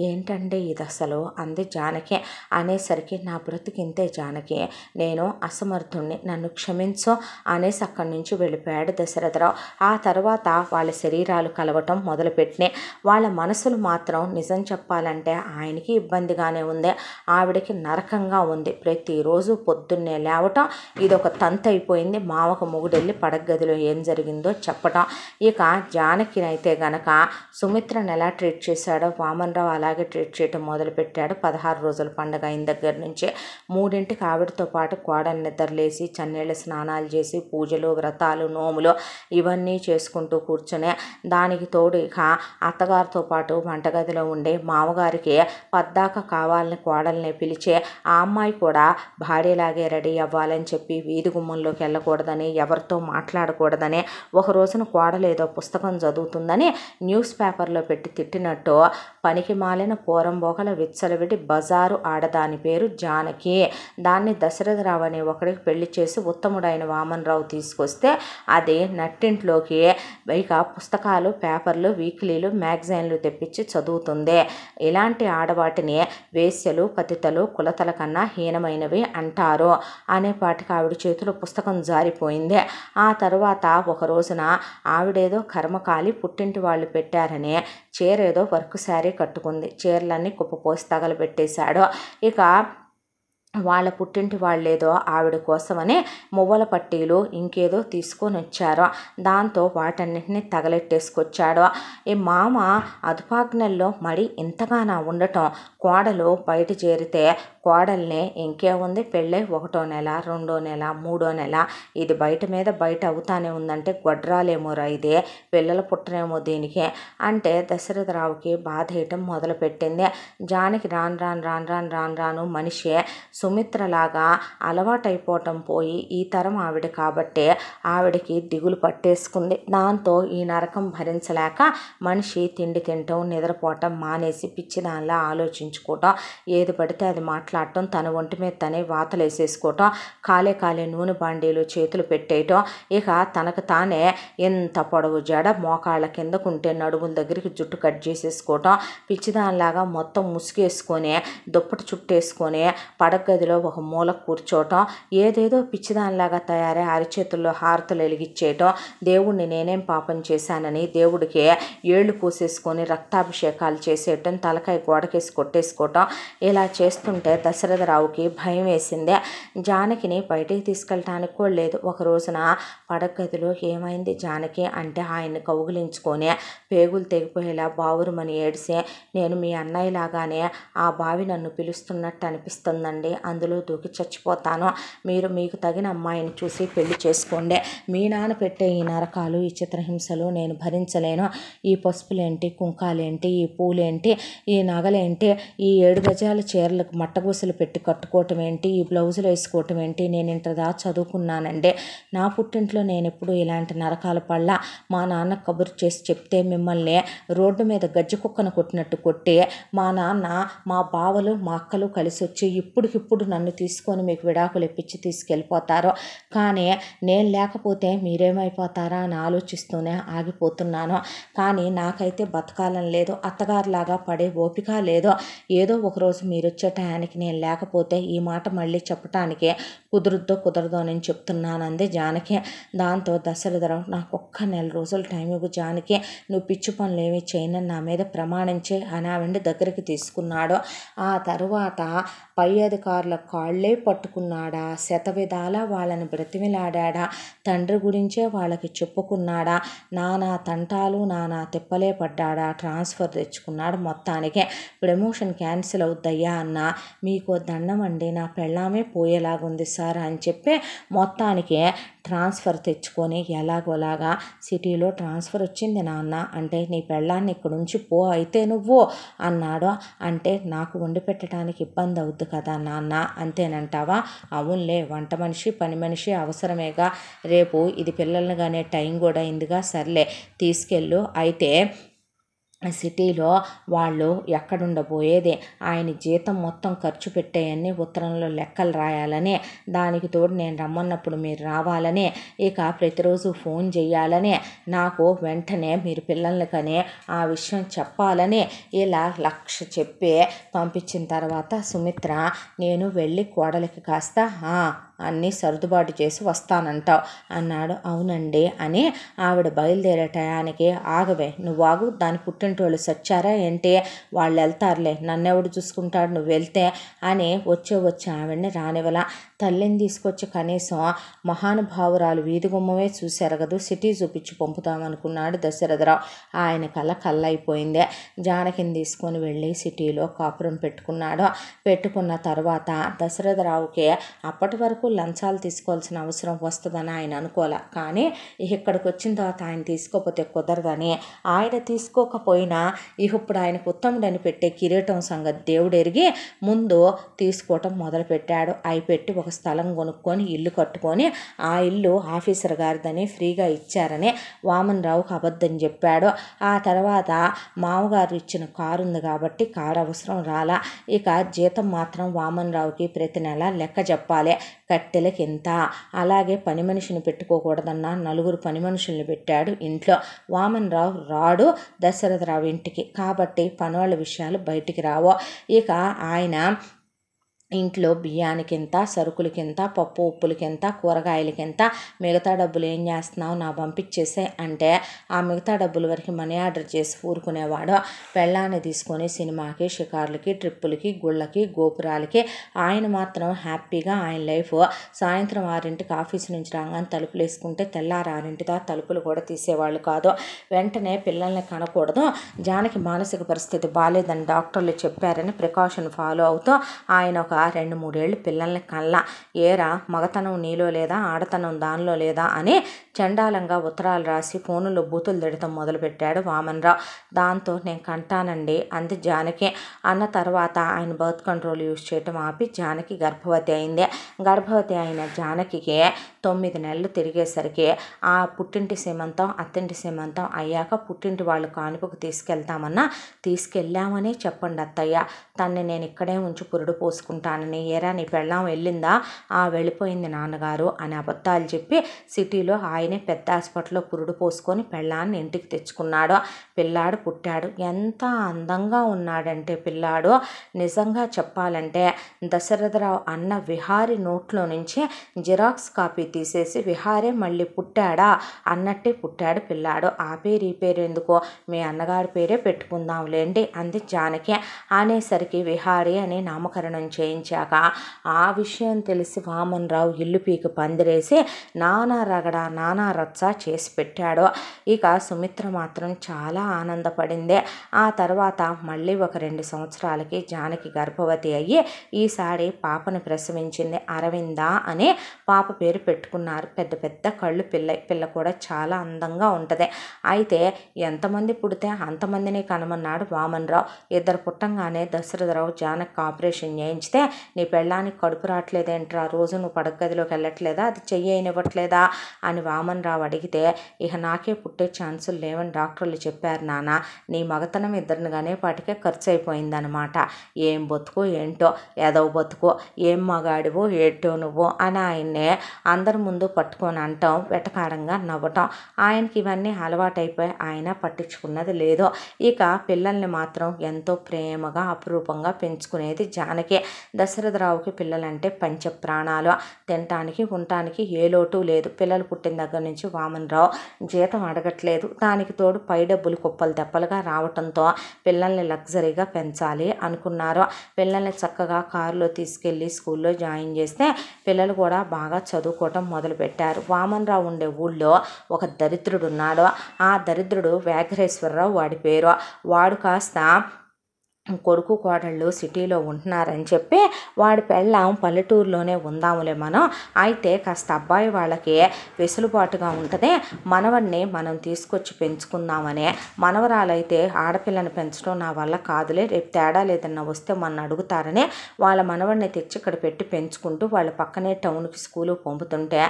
ఏంటండి ఇది అసలు అంది జానకి. అనేసరికి నా బ్రతికింతే జానకి, నేను అసమర్థుణ్ణి, నన్ను క్షమించు అనేసి అక్కడి నుంచి వెళ్ళిపోయాడు దశరథరావు. ఆ తర్వాత వాళ్ళ శరీరాలు కలవటం మొదలుపెట్టినాయి. వాళ్ళ మనసులు మాత్రం నిజం చెప్పాలంటే ఆయనకి ఇబ్బందిగానే ఉంది, ఆవిడకి నరకంగా ఉంది. ప్రతిరోజు పొద్దున్నే లేవటం ఇదొక తంతు అయిపోయింది. మామకు మొగుడెళ్ళి పడగదిలో ఏం జరిగిందో చెప్పటం. ఇక జానకినైతే గనక సుమిత్రను ఎలా ట్రీట్ చేశాడో వామనరావు అలాగే ట్రీట్ చేయటం మొదలుపెట్టాడు. 16 రోజుల పండుగ అయిన దగ్గర నుంచి 3ంటికి ఆవిడతో పాటు కోడలు నిద్రలేసి చన్నీళ్ళ స్నానాలు చేసి పూజలు వ్రతాలు నోములు ఇవన్నీ చేసుకుంటూ కూర్చునే. దానికి తోడు ఇక అత్తగారితో పాటు వంటగదిలో ఉండే మామగారికి పద్దాక కావాలని కోడల్ని పిలిచే ఆ అమ్మాయి కూడా భార్యలాగే రెడీ అవ్వాలని చెప్పి వీధి గుమ్మంలోకి వెళ్ళకూడదని, ఎవరితో మాట్లాడకూడదని, ఒక రోజున కోడలు ఏదో పుస్తకం చదువుతుందని న్యూస్ పేపర్లో పెట్టి తిట్టినట్టు పనికి మాలిన పోరంబోకల విచ్చలవిడి బజారు ఆడదాని పేరు జానకి. దాన్ని దశరథరావు అనే ఒకడికి పెళ్లి చేసి ఉత్తముడైన వామనరావు తీసుకొస్తే అది నట్టింట్లోకి ఇక పుస్తకాలు పేపర్లు వీక్లీలు మ్యాగజైన్లు తెప్పించి చదువుతుంది. ఇలాంటి ఆడవాటిని వేశ్యలు పతితలు కులతల కన్నా హీనమైనవి అంటారు అనేపాటికి ఆవిడ చేతిలో పుస్తకం జారిపోయింది. ఆ తర్వాత ఒక రోజున ఆవిడేదో కర్మకాలి పుట్టింటి వాళ్ళు పెట్టారని చీరేదో వర్క్ శారీ కట్టుకుంది. చీరలన్నీ కుప్పపోసి తగలబెట్టేశాడు. ఇక వాళ్ళ పుట్టింటి వాళ్ళేదో ఆవిడ కోసమని మువ్వల పట్టీలు ఇంకేదో తీసుకొని వచ్చారు. దాంతో వాటన్నింటినీ తగలెట్టేసుకొచ్చాడు. ఈ మామ అదుపాజ్ఞల్లో మడి ఇంతగానా ఉండటం. కోడలు బయట చేరితే కోడల్ని ఇంకేముంది, పెళ్ళై 1వ నెల 2వ నెల 3వ నెల ఇది బయట మీద బయట అవుతానే ఉందంటే గొడ్రాలేమో ఇదే, పిల్లలు పుట్టనేమో దీనికి అంటే దశరథరావుకి బాధ వేయటం మొదలుపెట్టింది. జానకి రాను మనిషి సుమిత్రలాగా అలవాటైపోవటం పోయి ఈ తరం ఆవిడ కాబట్టి ఆవిడకి దిగులు పట్టేసుకుంది. దాంతో ఈ నరకం భరించలేక మనిషి తిండి తినటం నిద్రపోవటం మానేసి పిచ్చిదానిలా ఆలోచించుకోవటం, ఏది పడితే అది మాట్లాడటం, తన ఒంటి మీద తనే వాతలు వేసేసుకోవటం, కాలే నూనె బాండీలు చేతులు పెట్టేయటం, ఇక తనకు తానే ఎంత పొడవు జడ మోకాళ్ళ కిందకుంటే నడుముల దగ్గరికి జుట్టు కట్ చేసేసుకోవటం, పిచ్చిదానిలాగా మొత్తం ముసుగేసుకొని దుప్పటి చుట్టేసుకొని పడగదిలో ఒక మూల కూర్చోవటం, ఏదేదో పిచ్చిదానిలాగా తయారై అరిచేతుల్లో హారతులు వెలిగించేయటం, దేవుణ్ణి నేనేం పాపం చేశానని దేవుడికి ఏళ్ళు పూసేసుకొని రక్తాభిషేకాలు చేసేయటం, తలకాయ గోడకేసి కొట్టేసుకోవటం, ఇలా చేస్తుంటే దశరథరావుకి భయం వేసిందే. జానకిని బయటికి తీసుకెళ్ళటానికి కూడా లేదు. ఒక రోజున పడగదిలో ఏమైంది జానకి అంటే ఆయన్ని కౌగిలించుకొని పేగులు తెగిపోయేలా బావురుమని ఏడిసి, నేను మీ అన్నయ్యలాగానే ఆ బావి నన్ను పిలుస్తున్నట్టు అనిపిస్తుందండి, అందులో దూకి చచ్చిపోతాను, మీరు మీకు తగిన అమ్మాయిని చూసి పెళ్లి చేసుకోండి, మీ నాన్న పెట్టే ఈ నరకాలు ఈ చిత్రహింసలు నేను భరించలేను, ఈ పసుపులేంటి కుంకాలేంటి ఈ పూలేంటి ఈ నగలేంటి ఈ 7 గజాల చీరలకు మట్టగూసలు పెట్టి కట్టుకోవటం ఏంటి, ఈ బ్లౌజులు వేసుకోవటం ఏంటి, నేను ఇంతదా చదువుకున్నానండి, నా పుట్టింట్లో నేను ఎప్పుడు ఇలాంటి నరకాల పళ్ళ, మా నాన్న కబురు చేసి చెప్తే మిమ్మల్ని రోడ్డు మీద గజ్జి కుక్కను కొట్టినట్టు కొట్టి మా నాన్న మా బావలు మా అక్కలు కలిసి వచ్చి ఇప్పుడికిప్పుడు నన్ను తీసుకొని మీకు విడాకులు ఇప్పించి తీసుకెళ్ళిపోతారు, కానీ నేను లేకపోతే మీరేమైపోతారా అని ఆలోచిస్తూనే ఆగిపోతున్నాను, కానీ నాకైతే బతకాలని లేదు, అత్తగారిలాగా పడే ఓపిక లేదు, ఏదో ఒకరోజు మీరు వచ్చే టయానికి నేను లేకపోతే ఈ మాట మళ్ళీ చెప్పటానికి కుదరదో నేను చెప్తున్నానంది జానకి. దాంతో దశరథరావు నాకు ఒక్క నెల రోజులు టైం ఇవ్వు జానకి, నువ్వు పిచ్చి పనులు ఏమీ చేయనని నా మీద ప్రమాణించే అని ఆవిడ దగ్గరికి తీసుకున్నాడు. ఆ తరువాత పై అధికారుల కాళ్ళే పట్టుకున్నాడా, శతవిధాలా వాళ్ళని బ్రతిమిలాడా, తండ్రి గురించే వాళ్ళకి చెప్పుకున్నాడా, నానా తంటాలు నానా తిప్పలే పడ్డాడా, ట్రాన్స్ఫర్ తెచ్చుకున్నాడు, మొత్తానికి ప్రమోషన్ క్యాన్సిల్ అవుద్దయ్యా అన్న మీకు దండం అండి, నా పెళ్ళామే పోయేలాగుంది సార్ అని చెప్పి మొత్తానికి ట్రాన్స్ఫర్ తెచ్చుకొని ఎలాగోలాగా సిటీలో ట్రాన్స్ఫర్ వచ్చింది నాన్న అంటే నీ పెళ్ళాన్ని ఇక్కడ నుంచి పో అయితే నువ్వు అన్నాడు. అంటే నాకు వండి పెట్టడానికి ఇబ్బంది అవుద్ది కదా నాన్న అంతేనంటావా? అవునులే, వంట మనిషి పని మనిషి అవసరమేగా, రేపు ఇది పిల్లల్ని కానీ టైం కూడా అయిందిగా, సర్లే తీసుకెళ్ళు. అయితే సిటీలో వాళ్ళు ఎక్కడుండబోయేది, ఆయన జీతం మొత్తం ఖర్చు పెట్టేయన్ని ఉత్తరంలో లెక్కలు రాయాలని, దానికి తోడు నేను రమ్మన్నప్పుడు మీరు రావాలని, ఇక ప్రతిరోజు ఫోన్ చేయాలని, నాకు వెంటనే మీరు పిల్లల్ని కానీ ఆ విషయం చెప్పాలని ఇలా 1,00,000 చెప్పి పంపించిన తర్వాత సుమిత్ర, నేను వెళ్ళి కోడలికి కాస్త అన్నీ సర్దుబాటు చేసి వస్తానంటావు అన్నాడు. అవునండి అని ఆవిడ బయలుదేరే టయానికి, ఆగవే నువ్వు ఆగు, దాని పుట్టింటోళ్ళు సచ్చారా ఏంటి, వాళ్ళు వెళ్తారులే, నన్నెవడు చూసుకుంటాడు నువ్వు వెళ్తే అని వచ్చి ఆవిడని రానివల. తల్లిని తీసుకొచ్చి కనీసం మహానుభావురాలు వీధి గుమ్మమే చూశారు కదా, సిటీ చూపించి పంపుతామనుకున్నాడు దశరథరావు. ఆయన కళ్ళైపోయింది. జానకిని తీసుకొని వెళ్ళి సిటీలో కాపురం పెట్టుకున్నాడు. పెట్టుకున్న తర్వాత దశరథరావుకి అప్పటి వరకు లంచాలు తీసుకోవాల్సిన అవసరం వస్తుందని ఆయన అనుకోలే. కానీ ఇక్కడికి వచ్చిన తర్వాత ఆయన తీసుకోకపోతే కుదరదని, ఆయన తీసుకోకపోయినా ఇప్పుడు ఆయనకు ఉత్తముడని పెట్టే కిరీటం సంగతి దేవుడు ఎరిగి ముందు తీసుకోవటం మొదలుపెట్టాడు. అవి పెట్టి ఒక స్థలం కొనుక్కొని ఇల్లు కట్టుకొని ఆ ఇల్లు ఆఫీసర్ గారిదని ఫ్రీగా ఇచ్చారని వామనరావుకు అబద్ధం చెప్పాడు. ఆ తర్వాత మామగారు ఇచ్చిన కారు ఉంది కాబట్టి కారు అవసరం రాలా. ఇక జీతం మాత్రం వామనరావుకి ప్రతి నెల లెక్క చెప్పాలి, కట్టెలకి ఎంత. అలాగే పని మనిషిని పెట్టుకోకూడదన్న 4 పని మనుషుల్ని పెట్టాడు ఇంట్లో. వామనరావు రాడు దశరథరావు ఇంటికి, కాబట్టి పనుల విషయాలు బయటికి రావు. ఇక ఆయన ఇంట్లో బియ్యానికింత, సరుకులకింత, పప్పు ఉప్పులకింత, కూరగాయలకింత, మిగతా డబ్బులు ఏం చేస్తున్నావు నా పంపించేసే అంటే ఆ మిగతా డబ్బుల వరకు మనీ ఆర్డర్ చేసి ఊరుకునేవాడు. పెళ్ళాన్ని తీసుకొని సినిమాకి, షికార్లకి, ట్రిప్పులకి, గుళ్ళకి, గోపురాలకి ఆయన మాత్రం హ్యాపీగా ఆయన లైఫ్. సాయంత్రం 6ంటికి ఆఫీసు నుంచి రాగానే తలుపులు వేసుకుంటే తెల్లారి 6ంటిదా తలుపులు కూడా తీసేవాళ్ళు కాదు. వెంటనే పిల్లల్ని కనకూడదు, జానకి మానసిక పరిస్థితి బాగాలేదని డాక్టర్లు చెప్పారని ప్రికాషన్ ఫాలో అవుతూ ఆయన ఒక 2-3 ఏళ్ళు పిల్లల్ని కల్లా. ఏరా మగతనం నీలో లేదా, ఆడతనం దానిలో లేదా అని చండాలంగా ఉత్తరాలు రాసి ఫోనులో బూతులు తిడతాం మొదలుపెట్టాడు వామనరావు. దాంతో నేను కంటానండి అంది జానకి. అన్న తర్వాత ఆయన బర్త్ కంట్రోల్ యూజ్ చేయటం ఆపి జానకి గర్భవతి అయింది. గర్భవతి అయిన జానకికి 9 నెలలు తిరిగేసరికి ఆ పుట్టింటి సీమంతం అత్తింటి సీమంతం అయ్యాక పుట్టింటి వాళ్ళు కానుకకు తీసుకెళ్తామన్నా తీసుకెళ్ళామని చెప్పండి అత్తయ్య, తన్ని నేను ఇక్కడే ఉంచి పురుడు పోసుకుంటానని. ఏరా నీ పెళ్ళాం వెళ్ళిందా? వెళ్ళిపోయింది నాన్నగారు అని అబద్ధాలు చెప్పి సిటీలో ఆయనే పెద్ద హాస్పిటల్లో పురుడు పోసుకొని పెళ్ళాన్ని ఇంటికి తెచ్చుకున్నాడు. పిల్లాడు పుట్టాడు. ఎంత అందంగా ఉన్నాడంటే పిల్లాడు, నిజంగా చెప్పాలంటే దశరథరావు అన్న విహారీ నోట్లో నుంచి జిరాక్స్ కాపీ తీసేసి విహారే మళ్ళీ పుట్టాడా అన్నట్టే పుట్టాడు పిల్లాడు. ఆ పేరు ఈ పేరు ఎందుకో మీ అన్నగారి పేరే పెట్టుకుందాంలేండి అంది జానకి. అనేసరికి విహారీ అని నామకరణం చేయించాక ఆ విషయం తెలిసి వామనరావు ఇల్లు పీకి పందిరేసి నానా రగడ నానా రచ్చ చేసి పెట్టాడు. ఇక సుమిత్ర మాత్రం చాలా ఆనందపడింది. ఆ తర్వాత మళ్ళీ ఒక 2 సంవత్సరాలకి జానకి గర్భవతి అయ్యి ఈసారి పాపను ప్రసవించింది. అరవింద అని పాప పేరు పెట్టుకున్నారు. పెద్ద పెద్ద కళ్ళు, పిల్ల కూడా చాలా అందంగా ఉంటుంది. అయితే ఎంతమంది పుడితే అంతమందిని కనమన్నాడు వామనరావు. 2 పుట్టంగానే దశరథరావు జానకి ఆపరేషన్ చేయించితే నీ పెళ్ళానికి కడుపు రావట్లేదేంట్రా, రోజు నువ్వు పడగదిలోకి వెళ్ళట్లేదా, అది చెయ్యనివ్వట్లేదా అని వామనరావు అడిగితే, ఇక నాకే పుట్టే ఛాన్సులు లేవని డాక్టర్లు చెప్పారు నాన్న, నీ మగతనం 2 గనేపాటికే ఖర్చు అయిపోయిందనమాట. ఏం బతుకు ఏంటో, ఎదవ బతుకు, ఏం మగాడివో ఏంటో నువ్వు అని ఆయన్నే అందరి ముందు పట్టుకొని అంటాం, వెటకారంగా నవ్వటం. ఆయనకి ఇవన్నీ అలవాటైపోయి ఆయన పట్టించుకున్నది లేదు. ఇక పిల్లల్ని మాత్రం ఎంతో ప్రేమగా అపురూపంగా పెంచుకునేది జానకి. దశరథరావుకి పిల్లలంటే పంచ ప్రాణాలు. తినటానికి ఉండటానికి ఏ లోటు లేదు. పిల్లలు పుట్టిన దగ్గర నుంచి వామనరావు జీతం అడగట్లేదు. దానికి తోడు పై డబ్బులు కుప్పలు తెప్పలుగా రావటంతో పిల్లల్ని లగ్జరీగా పెంచాలి అనుకున్నారు. పిల్లల్ని చక్కగా కారులో తీసుకెళ్ళి స్కూల్లో జాయిన్ చేస్తే పిల్లలు కూడా బాగా చదువుకోవటం మొదలుపెట్టారు. వామనరావు ఉండే ఊళ్ళో ఒక దరిద్రుడు ఉన్నాడు. ఆ దరిద్రుడు వ్యాఘ్రేశ్వరరావు వాడి పేరు. వాడు కాస్త కొడుకు కోడళ్ళు సిటీలో ఉంటున్నారని చెప్పి వాడి పెళ్ళాం పల్లెటూరులోనే ఉందాములే మనం, అయితే కాస్త అబ్బాయి వాళ్ళకి వెసులుబాటుగా ఉంటుంది, మనవడిని మనం తీసుకొచ్చి పెంచుకుందామనే, మనవరాలైతే ఆడపిల్లని పెంచడం నా వల్ల కాదులే, రేపు తేడా లేదన్నా వస్తే మన అడుగుతారని వాళ్ళ మనవడిని తెచ్చి ఇక్కడ పెట్టి పెంచుకుంటూ వాళ్ళ పక్కనే టౌన్కి స్కూలు పంపుతుంటే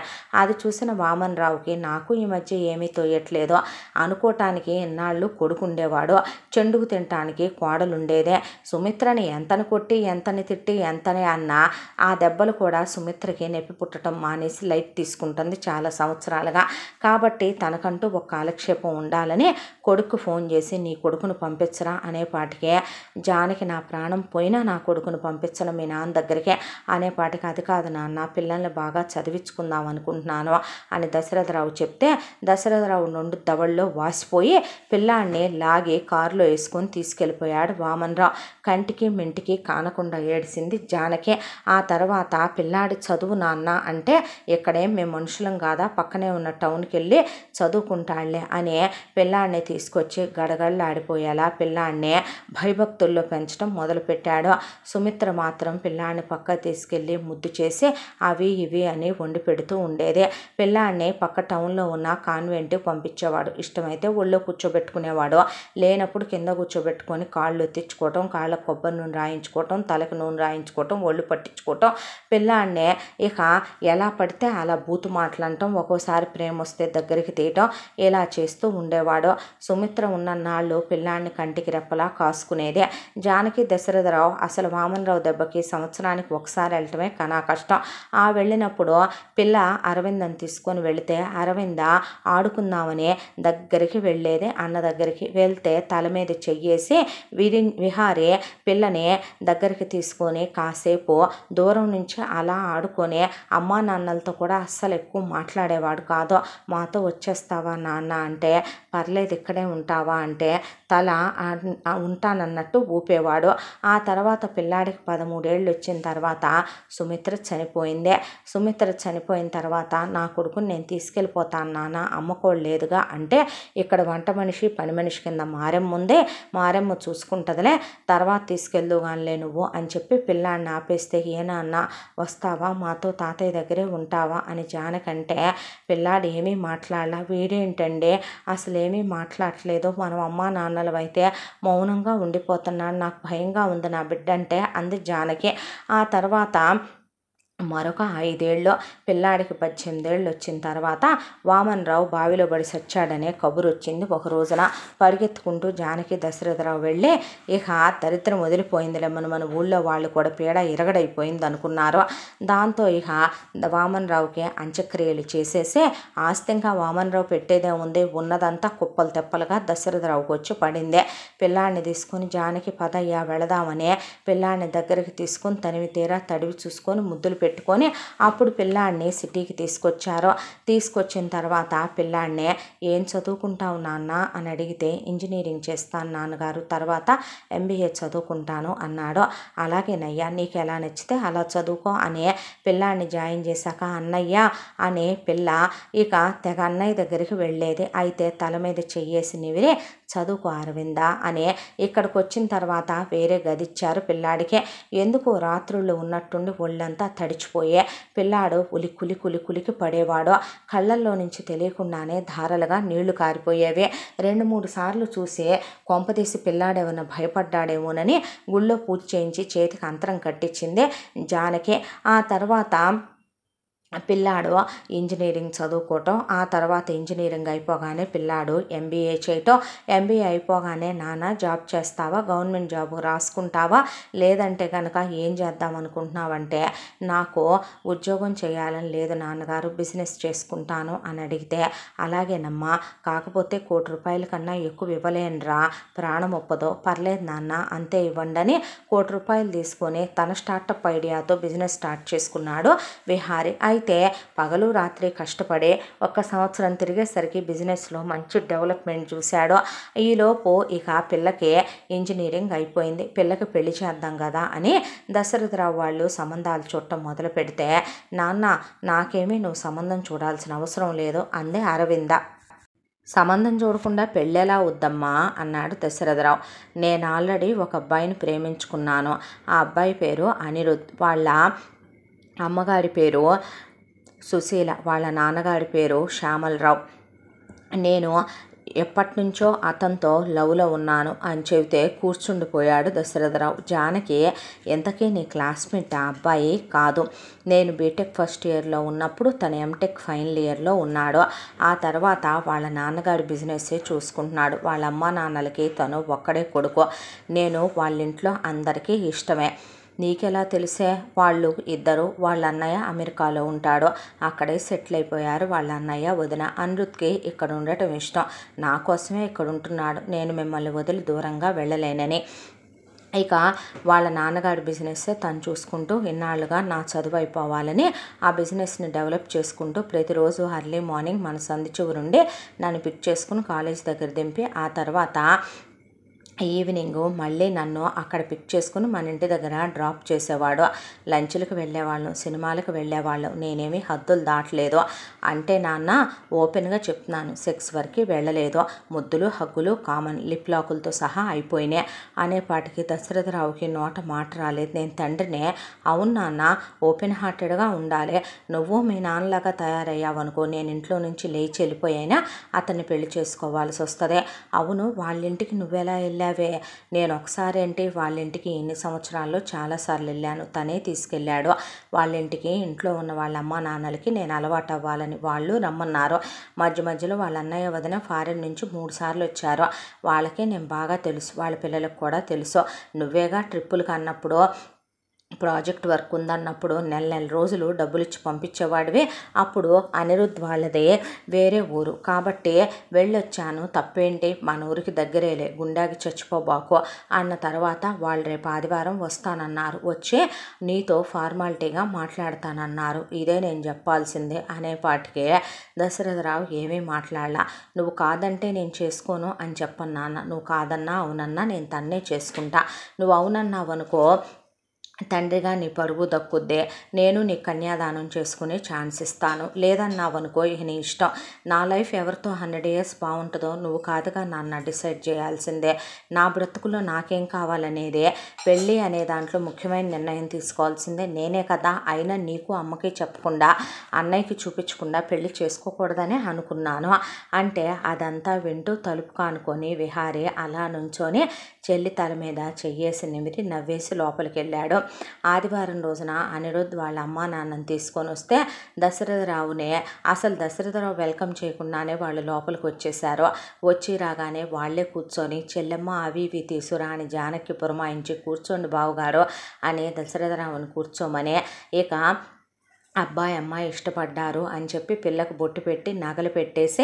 అది చూసిన వామన్ రావుకి నాకు ఈ మధ్య ఏమీ తోయట్లేదో, అనుకోవటానికి ఇన్నాళ్ళు కొడుకు ఉండేవాడు, చెండుకు తినటానికి కోడలుండేది, సుమిత్రని ఎంతని కొట్టి ఎంతని తిట్టి ఎంతని అన్నా ఆ దెబ్బలు కూడా సుమిత్రకి నొప్పి పుట్టడం మానేసి లైట్ తీసుకుంటుంది చాలా సంవత్సరాలుగా. కాబట్టి తనకంటూ ఒక కాలక్షేపం ఉండాలని కొడుకు ఫోన్ చేసి నీ కొడుకును పంపించరా అనేపాటికే జానకి నా ప్రాణం పోయినా నా కొడుకును పంపించను మీ నాన్న దగ్గరికే అనేపాటికి అది కాదు నాన్న, పిల్లల్ని బాగా చదివించుకుందాం అనుకుంటున్నాను అని దశరథరావు చెప్తే దశరథరావు నుండి దవళ్ళలో వాసిపోయి పిల్లాడిని లాగి కారులో వేసుకొని తీసుకెళ్ళిపోయాడు వామన్ రావు. కంటికి మింటికి కానకుండా ఏడిసింది జానకి. ఆ తర్వాత పిల్లాడి చదువు నాన్న అంటే ఇక్కడేం మేము మనుషులం కాదా, పక్కనే ఉన్న టౌన్కి వెళ్ళి చదువుకుంటాళ్లే అని పిల్లాడిని తీసుకొచ్చి గడగడలాడిపోయేలా పిల్లాడిని భయభక్తుల్లో పెంచడం మొదలుపెట్టాడు. సుమిత్ర మాత్రం పిల్లాడిని పక్క తీసుకెళ్ళి ముద్దు చేసి అవి ఇవి అని వండి పెడుతూ ఉండేది. పిల్లాడిని పక్క టౌన్లో ఉన్న కాన్వెంట్కి పంపించేవాడు, ఇష్టమైతే ఒళ్ళో కూర్చోబెట్టుకునేవాడు, లేనప్పుడు కింద కూర్చోబెట్టుకొని కాళ్ళు ఎత్తించుకోవటం, కాళ్ళ కొబ్బరి నూనె రాయించుకోవటం, తలకు నూనె రాయించుకోవటం, ఒళ్ళు పట్టించుకోవటం, పిల్లాడిని ఇక ఎలా పడితే అలా బూతు మాటలంటాం, ఒక్కోసారి ప్రేమ వస్తే దగ్గరికి తీయటం, ఇలా చేస్తూ ఉండేవాడు. సుమిత్ర ఉన్న నాళ్ళు పిల్లాడిని కంటికి రెప్పలా కాసుకునేదే. జానకి దశరథరావు అసలు వామనరావు దెబ్బకి సంవత్సరానికి ఒకసారి వెళ్ళటమే కనా కష్టం. ఆ వెళ్ళినప్పుడు పిల్ల అరవిందని తీసుకొని వెళితే అరవింద ఆడుకుందామని దగ్గరికి వెళ్ళేది, అన్న దగ్గరికి వెళ్తే తల మీద చెయ్యేసి విహారీ పిల్లని దగ్గరికి తీసుకొని కాసేపు దూరం నుంచి అలా ఆడుకొని అమ్మా నాన్నలతో కూడా అస్సలు ఎక్కువ మాట్లాడేవాడు కాదు. మాతో వచ్చేస్తావా నాన్న అంటే పర్లేదు ఇక్కడే ఉంటావా అంటే తల ఉంటానన్నట్టు ఊపేవాడు. ఆ తర్వాత పిల్లాడికి 13 ఏళ్ళు వచ్చిన తర్వాత సుమిత్ర చనిపోయింది. సుమిత్ర చనిపోయిన తర్వాత నా కొడుకుని నేను తీసుకెళ్ళిపోతాను నాన్న, అమ్మకోడు లేదుగా అంటే ఇక్కడ వంట మనిషి పని మనిషి కింద మారెమ్మ ఉంది, మారెమ్మ చూసుకుంటుందిలే, తర్వాత తీసుకెళ్దు కానిలే నువ్వు అని చెప్పి పిల్లాడిని ఆపేస్తే ఏనా అన్న వస్తావా మాతో తాతయ్య దగ్గరే ఉంటావా అని జానకంటే పిల్లాడు ఏమీ మాట్లాడలా. వీడేంటండి అసలు ఏమీ మాట్లాడట్లేదు, మనం అమ్మా నాన్నలు అయితే మౌనంగా ఉండిపోతున్నాడు, నాకు భయంగా ఉంది నా బిడ్డ అంటే అంది జానకి. ఆ తర్వాత మరొక 5 ఏళ్ళు పిల్లాడికి 18 ఏళ్ళు వచ్చిన తర్వాత వామన్ రావు బావిలో పడి సచ్చాడనే కబురు వచ్చింది. ఒక రోజున పరిగెత్తుకుంటూ జానకి దశరథరావు వెళ్ళి ఇక దరిద్రం వదిలిపోయిందిలే, మన ఊళ్ళో వాళ్ళు కూడా పీడ ఇరగడైపోయింది అనుకున్నారు. దాంతో ఇక వామన్ రావుకి అంత్యక్రియలు చేసేసి ఆస్తి ఇంకా వామన్ రావు పెట్టేదే ఉంది, ఉన్నదంతా కుప్పలు తెప్పలుగా దశరథరావుకి వచ్చి పడింది. పిల్లాడిని తీసుకొని జానకి పదయ్యా వెళదామని పిల్లాడిని దగ్గరికి తీసుకొని తనివి తీరా తడివి చూసుకొని ముద్దులు పెట్టుకొని అప్పుడు పిల్లాడిని సిటీకి తీసుకొచ్చారు. తీసుకొచ్చిన తర్వాత పిల్లాడిని ఏం చదువుకుంటావు నాన్న అని అడిగితే ఇంజనీరింగ్ చేస్తాను నాన్నగారు, తర్వాత MBA చదువుకుంటాను అన్నాడు. అలాగేనయ్యా నీకు ఎలా నచ్చితే అలా చదువుకో అని పిల్లాడిని జాయిన్ చేశాక అన్నయ్య అనే పిల్ల ఇక తెగ అన్నయ్య దగ్గరికి వెళ్ళేది. అయితే తల మీద చెయ్యేసి నివిరి చదువుకో అరవింద అని ఇక్కడికి వచ్చిన తర్వాత వేరే గదిచ్చారు పిల్లాడికి. ఎందుకో రాత్రుళ్ళు ఉన్నట్టుండి ఒళ్ళంతా తడిచిపోయే పిల్లాడు కులికి పడేవాడు. కళ్ళల్లో నుంచి తెలియకుండానే ధారలుగా నీళ్లు కారిపోయేవి. 2-3 సార్లు చూసి కొంపదీసి పిల్లాడేమన్నా భయపడ్డాడేమోనని గుళ్ళో పూజ చేయించి చేతికి అంతరం కట్టించింది జానకి. ఆ తర్వాత పిల్లాడు ఇంజనీరింగ్ చదువుకోవటం, ఆ తర్వాత ఇంజనీరింగ్ అయిపోగానే పిల్లాడు MBA చేయటం, MBA అయిపోగానే నాన్న జాబ్ చేస్తావా, గవర్నమెంట్ జాబ్ రాసుకుంటావా, లేదంటే కనుక ఏం చేద్దాం అనుకుంటున్నావంటే నాకు ఉద్యోగం చేయాలని లేదు నాన్నగారు, బిజినెస్ చేసుకుంటాను అని అడిగితే అలాగేనమ్మా, కాకపోతే ₹1,00,00,000 కన్నా ఎక్కువ ఇవ్వలేనురా, ప్రాణం ఒప్పదో, పర్లేదు నాన్న అంతే ఇవ్వండి అని ₹1,00,00,000 తీసుకొని తన స్టార్టప్ ఐడియాతో బిజినెస్ స్టార్ట్ చేసుకున్నాడు విహారీ. అయితే పగలు రాత్రి కష్టపడి 1 సంవత్సరం తిరిగేసరికి బిజినెస్లో మంచి డెవలప్మెంట్ చూశాడు. ఈలోపు ఇక పిల్లకి ఇంజనీరింగ్ అయిపోయింది, పిల్లకి పెళ్లి చేద్దాం కదా అని దశరథరావు వాళ్ళు సంబంధాలు చూడటం మొదలు పెడితే నాన్న నాకేమీ నువ్వు సంబంధం చూడాల్సిన అవసరం లేదు అంది అరవింద. సంబంధం చూడకుండా పెళ్ళెలా వద్దమ్మా అన్నాడు దశరథరావు. నేను ఆల్రెడీ ఒక అబ్బాయిని ప్రేమించుకున్నాను. ఆ అబ్బాయి పేరు అనిరుద్. వాళ్ళ అమ్మగారి పేరు సుశీల, వాళ్ళ నాన్నగారి పేరు శ్యామలరావు. నేను ఎప్పటినుంచో అతనితో లవ్లో ఉన్నాను అని చెబితే కూర్చుండిపోయాడు దశరథరావు. జానకి, ఎంతకీ నీ క్లాస్మేట్ ఆ అబ్బాయి? కాదు, నేను బీటెక్ ఫస్ట్ ఇయర్లో ఉన్నప్పుడు తను ఎంటెక్ ఫైనల్ ఇయర్లో ఉన్నాడు. ఆ తర్వాత వాళ్ళ నాన్నగారి బిజినెస్సే చూసుకుంటున్నాడు. వాళ్ళ అమ్మా నాన్నలకి తను ఒక్కడే కొడుకు. నేను వాళ్ళ ఇంట్లో అందరికీ ఇష్టమే. నీకెలా తెలిసే? వాళ్ళు ఇద్దరు, వాళ్ళ అన్నయ్య అమెరికాలో ఉంటాడు, అక్కడే సెటిల్ అయిపోయారు. వాళ్ళ అన్నయ్య వదిన. అనిరుద్కి ఇక్కడ ఉండటం ఇష్టం, నా కోసమే ఇక్కడ ఉంటున్నాడు. నేను మిమ్మల్ని వదిలి దూరంగా వెళ్ళలేనని. ఇక వాళ్ళ నాన్నగారి బిజినెస్ తను చూసుకుంటూ ఇన్నాళ్ళుగా నా చదువు అయిపోవాలని ఆ బిజినెస్ని డెవలప్ చేసుకుంటూ ప్రతిరోజు ఎర్లీ మార్నింగ్ మన సంధి చివరుండి నన్ను పిక్ చేసుకుని కాలేజ్ దగ్గర దింపి ఆ తర్వాత ఈవినింగ్ మళ్ళీ నన్ను అక్కడ పిక్ చేసుకుని మన ఇంటి దగ్గర డ్రాప్ చేసేవాడు. లంచ్లకు వెళ్ళేవాళ్ళం, సినిమాలకు వెళ్ళేవాళ్ళం. నేనేమి హద్దులు దాటలేదు. అంటే నాన్న, ఓపెన్గా చెప్తున్నాను, సెక్స్ వరకు వెళ్ళలేదు. ముద్దులు హగ్గులు కామన్, లిప్ లాకులతో సహా అయిపోయినాయి. అనేపాటికి దశరథరావుకి నోట మాట రాలేదు. నేను తండ్రినే. అవును నాన్న, ఓపెన్ హార్టెడ్గా ఉండాలి. నువ్వు మీ నాన్నలాగా తయారయ్యావనుకో, నేను ఇంట్లో నుంచి లేచి వెళ్ళిపోయినా అతన్ని పెళ్లి చేసుకోవాల్సి వస్తుంది. అవును, వాళ్ళ ఇంటికి నువ్వెలా వెళ్ళావే? నేను ఒకసారి ఏంటి, వాళ్ళ ఇంటికి ఇన్ని సంవత్సరాల్లో చాలాసార్లు వెళ్ళాను. తనే తీసుకెళ్ళాడు వాళ్ళ ఇంటికి. ఇంట్లో ఉన్న వాళ్ళ అమ్మ నాన్నలకి నేను అలవాటు అవ్వాలని వాళ్ళు రమ్మన్నారు. మధ్య మధ్యలో వాళ్ళ అన్నయ్య వదిన ఫారెన్ నుంచి 3 సార్లు వచ్చారు. వాళ్ళకి నేను బాగా తెలుసు, వాళ్ళ పిల్లలకు కూడా తెలుసు. నువ్వేగా ట్రిప్పులకు అన్నప్పుడు, ప్రాజెక్ట్ వర్క్ ఉందన్నప్పుడు నెల రోజులు డబ్బులు ఇచ్చి పంపించేవాడివి. అప్పుడు అనిరుద్ వాళ్ళదే వేరే ఊరు కాబట్టి వెళ్ళొచ్చాను, తప్పేంటి, మన ఊరికి దగ్గరేలే, గుండాకి చచ్చిపోబాకు అన్న తర్వాత వాళ్ళు రేపు ఆదివారం వస్తానన్నారు. వచ్చి నీతో ఫార్మాలిటీగా మాట్లాడతానన్నారు. ఇదే నేను చెప్పాల్సిందే అనేపాటికే దశరథరావు ఏమీ మాట్లాడలా. నువ్వు కాదంటే నేను చేసుకోను అని చెప్పను నాన్న. నువ్వు కాదన్నా అవునన్నా నేను తన్నే చేసుకుంటా. నువ్వు అవునన్నావు అనుకో, తండ్రిగా నీ పరువు దక్కుద్దే. నేను నీ కన్యాదానం చేసుకునే ఛాన్స్ ఇస్తాను. లేదన్నావనుకో, ఇక నీ ఇష్టం. నా లైఫ్ ఎవరితో 100 years బాగుంటుందో నువ్వు కాదుగా నాన్న డిసైడ్ చేయాల్సిందే. నా బ్రతుకులో నాకేం కావాలనేదే. పెళ్ళి అనే దాంట్లో ముఖ్యమైన నిర్ణయం తీసుకోవాల్సిందే నేనే కదా. అయినా నీకు అమ్మకి చెప్పకుండా, అన్నయ్యకి చూపించకుండా పెళ్లి చేసుకోకూడదనే అనుకున్నాను అంటే అదంతా వింటూ తలుపు కానుకొని విహారీ అలా నుంచొని చెల్లి తల మీద చెయ్యేసి నిమిరి నవ్వేసి లోపలికి వెళ్ళాడు. ఆదివారం రోజున అనిరుద్ వాళ్ళ అమ్మా నాన్నని తీసుకొని వస్తే దశరథరావునే అసలు దశరథరావు వెల్కమ్ చేయకుండానే వాళ్ళు లోపలికి వచ్చేసారు. వచ్చి రాగానే వాళ్లే కూర్చొని చెల్లెమ్మ అవి ఇవి తీసురా అని జానకి పురమాయించి కూర్చోండి బావుగారు అని దశరథరావుని కూర్చోమని, ఇక అబ్బాయి అమ్మాయి ఇష్టపడ్డారు అని చెప్పి పిల్లకు బొట్టు పెట్టి నగలు పెట్టేసి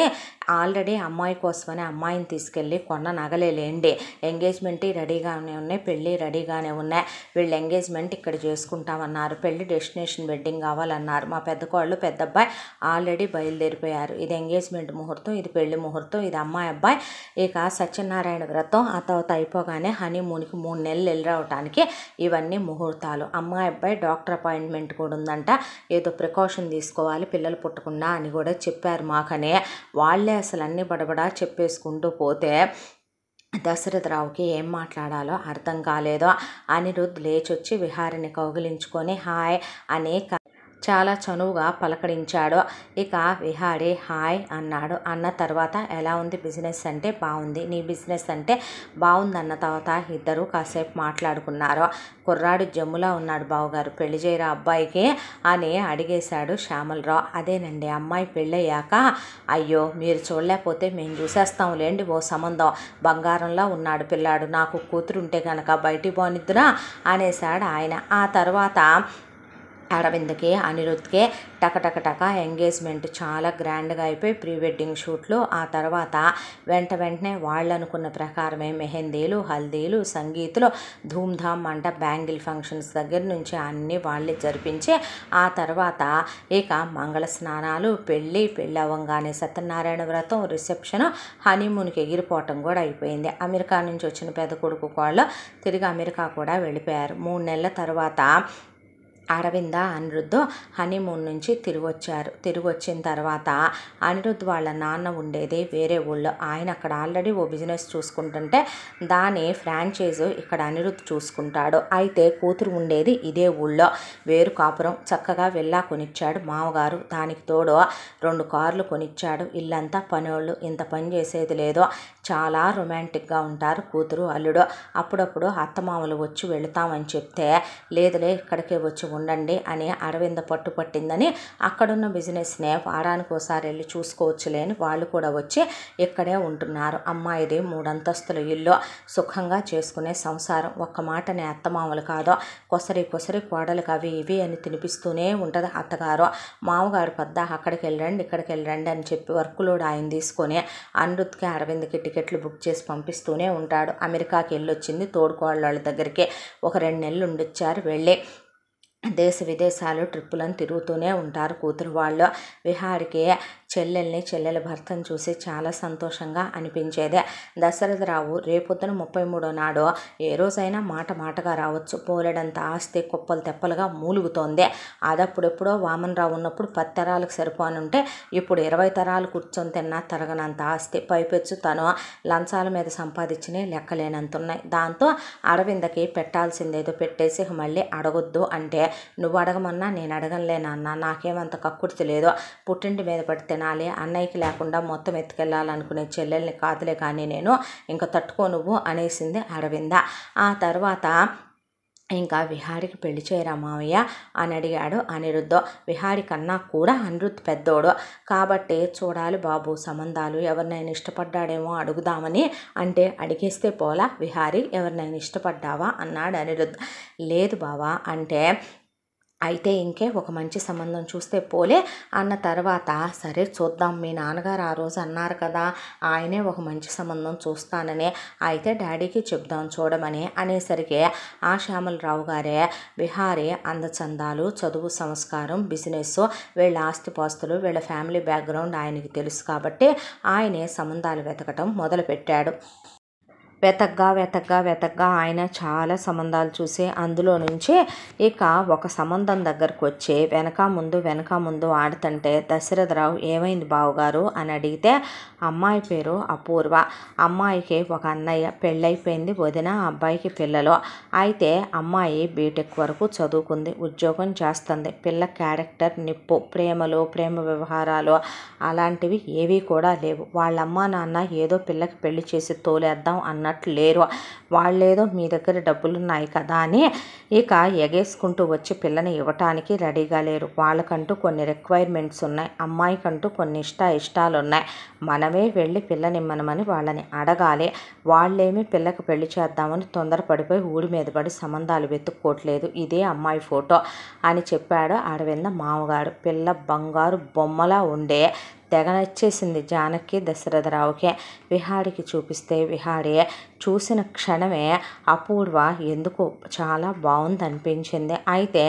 ఆల్రెడీ అమ్మాయి కోసమని అమ్మాయిని తీసుకెళ్ళి కొన్న నగలేండి, ఎంగేజ్మెంట్ రెడీగానే ఉన్నాయి, పెళ్ళి రెడీగానే ఉన్నాయి. వీళ్ళు ఎంగేజ్మెంట్ ఇక్కడ చేసుకుంటామన్నారు, పెళ్ళి డెస్టినేషన్ వెడ్డింగ్ కావాలన్నారు. మా పెద్ద కోళ్ళు పెద్ద అబ్బాయి ఆల్రెడీ బయలుదేరిపోయారు. ఇది ఎంగేజ్మెంట్ ముహూర్తం, ఇది పెళ్లి ముహూర్తం, ఇది అమ్మాయి అబ్బాయి. ఇక సత్యనారాయణ వ్రతం ఆ తర్వాత అయిపోగానే హనీమూన్కి 3 నెలలు వెళ్ళి రావడానికి ఇవన్నీ ముహూర్తాలు. అమ్మాయి అబ్బాయి డాక్టర్ అపాయింట్మెంట్ కూడా ఉందంట, ఏదో ప్రికాషన్ తీసుకోవాలి పిల్లలు పుట్టకుండా అని కూడా చెప్పారు మాకనే. వాళ్ళే అసలు అన్నీ బడబడా చెప్పేసుకుంటూ పోతే దశరథరావుకి ఏం మాట్లాడాలో అర్థం కాలేదో. అనిరుద్ లేచొచ్చి విహారిని కౌగిలించుకొని హాయ్ అని చాలా చనువుగా పలకరించాడు. ఇక విహారీ హాయ్ అన్నాడు. అన్న తర్వాత ఎలా ఉంది బిజినెస్ అంటే బాగుంది, నీ బిజినెస్ అంటే బాగుంది అన్న తర్వాత ఇద్దరు కాసేపు మాట్లాడుకున్నారు. కుర్రాడు జమ్ములా ఉన్నాడు బావగారు, పెళ్లి చేయరా అబ్బాయికి అని అడిగేశాడు శ్యామలరావు. అదేనండి, అమ్మాయి పెళ్ళయ్యాక అయ్యో మీరు చూడలేకపోతే మేము చూసేస్తాంలేండి ఓ సంబంధం, బంగారంలా ఉన్నాడు పిల్లాడు, నాకు కూతురుంటే కనుక బయటికి పోనిద్దురా అనేశాడు ఆయన. ఆ తర్వాత అరవింద్కి అనిరుద్కే టకటకటక ఎంగేజ్మెంట్ చాలా గ్రాండ్గా అయిపోయి ప్రీ వెడ్డింగ్ షూట్లు. ఆ తర్వాత వెంటనే వాళ్ళు అనుకున్న ప్రకారమే మెహందీలు, హల్దీలు, సంగీతులు, ధూమ్ధామ్ అంట బ్యాంగిల్ ఫంక్షన్స్ దగ్గర నుంచి అన్నీ వాళ్ళే జరిపించి ఆ తర్వాత ఇక మంగళ స్నానాలు, పెళ్ళి అవ్వంగానే సత్యనారాయణ వ్రతం, రిసెప్షన్, హనీమూన్కి ఎగిరిపోవటం కూడా అయిపోయింది. అమెరికా నుంచి వచ్చిన పెద్ద కొడుకు వాళ్ళు తిరిగి అమెరికా కూడా వెళ్ళిపోయారు. 3 నెలల తర్వాత అరవింద అనిరుద్ధ్ హనీమూన్ నుంచి తిరిగి వచ్చిన తర్వాత అనిరుద్ధ్ వాళ్ళ నాన్న ఉండేది వేరే ఊళ్ళో. ఆయన అక్కడ ఆల్రెడీ ఓ బిజినెస్ చూసుకుంటుంటే దాని ఫ్రాంచైజ్ ఇక్కడ అనిరుద్ధ్ చూసుకుంటాడు. అయితే కూతురు ఉండేది ఇదే ఊళ్ళో. వేరు కాపురం, చక్కగా వెళ్ళా కొనిచ్చాడు మామగారు. దానికి తోడు 2 కార్లు కొనిచ్చాడు. ఇల్లంతా పనోళ్ళు, ఇంత పని చేసేది లేదో. చాలా రొమాంటిక్గా ఉంటారు కూతురు అల్లుడు. అప్పుడప్పుడు అత్తమామలు వచ్చి వెళుతామని చెప్తే లేదులే ఇక్కడికే వచ్చి ఉండండి అని అరవింద పట్టుపట్టిందని అక్కడున్న బిజినెస్నే వారానికి ఒకసారి వెళ్ళి చూసుకోవచ్చులేని వాళ్ళు కూడా వచ్చి ఇక్కడే ఉంటున్నారు. అమ్మాయిది 3 అంతస్తుల ఇల్లు, సుఖంగా చేసుకునే సంసారం. ఒక్క మాటనే అత్తమామలు కాదో కొసరి కోడలకు అవి ఇవి అని తినిపిస్తూనే ఉంటుంది అత్తగారు. మామగారు పెద్ద అక్కడికి వెళ్ళండి ఇక్కడికి వెళ్ళండి అని చెప్పి వర్క్లోడ్ ఆయన తీసుకొని అనిరుద్ధ్కి అరవింద్కి టికెట్లు బుక్ చేసి పంపిస్తూనే ఉంటాడు. అమెరికాకి వెళ్ళొచ్చింది తోడుకోళ్ళ దగ్గరికి. ఒక 2 నెలలు ఉండొచ్చారు. వెళ్ళి దేశ విదేశాలు ట్రిప్పులను తిరుగుతూనే ఉంటారు కూతురు వాళ్ళు. విహారికి చెల్లెల భర్తను చూసి చాలా సంతోషంగా అనిపించేది. దశరథరావు రేపొద్దున 33వ నాడు ఏ రోజైనా మాటగా రావచ్చు. పోలేడంత ఆస్తి కుప్పలు తెప్పలుగా మూలుగుతోంది. అదప్పుడెప్పుడో వామనరావు ఉన్నప్పుడు 10 తరాలకు సరిపోనుంటే ఇప్పుడు 20 తరాలు కూర్చొని తిన్నా తరగనంత ఆస్తి. పైపెచ్చు తను లంచాల మీద సంపాదించినే లెక్కలేనంతున్నాయి. దాంతో అరవిందకి పెట్టాల్సిందేదో పెట్టేసి మళ్ళీ అడగొద్దు అంటే నువ్వు అడగమన్నా నేను అడగలేనన్నా, నాకేమంత కక్కుర్తి లేదో. పుట్టింటి మీద పడి తినాలి, అన్నయ్యకి లేకుండా మొత్తం ఎత్తుకెళ్ళాలనుకునే చెల్లెల్ని కాదులే కానీ నేను ఇంకా తట్టుకో నువ్వు అనేసింది అరవింద. ఆ తర్వాత ఇంకా విహారికి పెళ్లి చేయరా మావయ్య అని అడిగాడు అనిరుద్ధ్. విహారి కన్నా కూడా అనిరుద్ధ్ పెద్దోడు కాబట్టి చూడాలి బాబు సంబంధాలు. ఎవరినైనా ఇష్టపడ్డాడేమో అడుగుదామని అంటే అడిగేస్తే పోలా విహారి, ఎవరినైనా ఇష్టపడ్డావా అన్నాడు అనిరుద్ధ్. లేదు బావా అంటే అయితే ఇంకే ఒక మంచి సంబంధం చూస్తే పోలే అన్న తర్వాత సరే చూద్దాం, మీ నాన్నగారు ఆ రోజు అన్నారు కదా ఆయనే ఒక మంచి సంబంధం చూస్తానని, అయితే డాడీకి చెప్దాం చూడమని అనేసరికి ఆ శ్యామలరావు గారే విహారీ అందచందాలు, చదువు, సంస్కారం, బిజినెస్, వీళ్ళ ఆస్తిపాస్తులు, వీళ్ళ ఫ్యామిలీ బ్యాక్గ్రౌండ్ ఆయనకి తెలుసు కాబట్టి ఆయనే సంబంధాలు వెతకటం మొదలుపెట్టాడు. వెతగ్గా ఆయన చాలా సంబంధాలు చూసి అందులో నుంచి ఇక ఒక సంబంధం దగ్గరకు వచ్చి వెనక ముందు ఆడుతుంటే దశరథరావు ఏమైంది బావగారు అని అడిగితే అమ్మాయి పేరు అపూర్వ, అమ్మాయికి ఒక అన్నయ్య, పెళ్ళైపోయింది, వదిన, అబ్బాయికి పిల్లలు. అయితే అమ్మాయి బీటెక్ వరకు చదువుకుంది, ఉద్యోగం చేస్తుంది. పిల్ల క్యారెక్టర్ నిప్పు, ప్రేమ వ్యవహారాలు అలాంటివి ఏవీ కూడా లేవు. వాళ్ళమ్మ నాన్న ఏదో పిల్లకి పెళ్లి చేసి తోలేద్దాం అన్నట్టు లేరు. వాళ్ళేదో మీ దగ్గర డబ్బులున్నాయి కదా అని ఇక ఎగేసుకుంటూ వచ్చి పిల్లని ఇవ్వటానికి రెడీగా లేరు. వాళ్ళకంటూ కొన్ని రిక్వైర్మెంట్స్ ఉన్నాయి, అమ్మాయికంటూ కొన్ని ఇష్టాలు ఉన్నాయి. మనమే వెళ్ళి పిల్లనిమ్మనమని వాళ్ళని అడగాలి. వాళ్ళేమి పిల్లకి పెళ్లి చేద్దామని తొందరపడిపోయి ఊడి మీద పడి సంబంధాలు వెతుక్కోవట్లేదు. ఇదే అమ్మాయి ఫోటో అని చెప్పాడు అరవింద మామగారు. పిల్ల బంగారు బొమ్మలా ఉండే తెగ నచ్చేసింది జానకి దశరథరావుకి. విహారికి చూపిస్తే విహారి చూసిన క్షణమే అపూర్వ ఎందుకు చాలా బాగుంది అనిపించింది. అయితే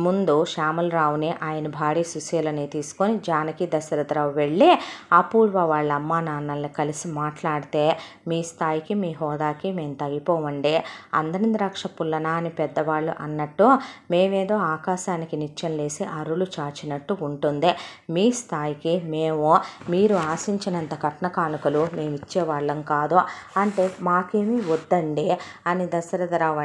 ముందు శ్యామలరావుని ఆయన భార్య సుశీలని తీసుకొని జానకి దశరథరావు వెళ్ళి అపూర్వ వాళ్ళ అమ్మా నాన్నల్ని కలిసి మాట్లాడితే మీ స్థాయికి మీ హోదాకి మేము తగిపోవండి, అందరి ద్రాక్ష పుల్లనా అని పెద్దవాళ్ళు అన్నట్టు మేమేదో ఆకాశానికి నిత్యం లేసి అరులు చాచినట్టు ఉంటుంది. మీ స్థాయికి మీరు ఆశించినంత కట్న కానుకలు మేము ఇచ్చేవాళ్ళం కాదు అంటే మాకేమీ వద్దండి అని దశరథరావు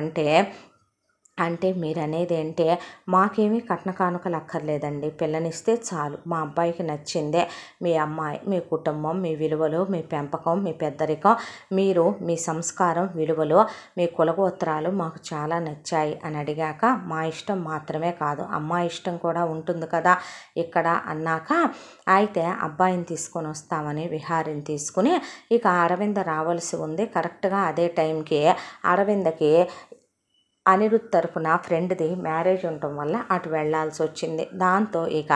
అంటే మీరు అనేది అంటే మాకేమీ కట్న కానుకలు అక్కర్లేదండి, పిల్లనిస్తే చాలు, మా అబ్బాయికి నచ్చిందే, మీ అమ్మాయి, మీ కుటుంబం, మీ విలువలు, మీ పెంపకం, మీ పెద్దరికం, మీరు మీ సంస్కారం, విలువలు, మీ కులగోత్రాలు మాకు చాలా నచ్చాయి అని అడిగాక మా ఇష్టం మాత్రమే కాదు అమ్మాయి ఇష్టం కూడా ఉంటుంది కదా ఇక్కడ అన్నాక అయితే అబ్బాయిని తీసుకొని వస్తామని విహారిని తీసుకుని ఇక అరవింద రావాల్సి ఉంది. కరెక్ట్గా అదే టైంకి అరవిందకి అనిరుద్ధ్ తరఫున ఫ్రెండ్ది మ్యారేజ్ ఉండటం వల్ల అటు వెళ్ళాల్సి వచ్చింది. దాంతో ఇక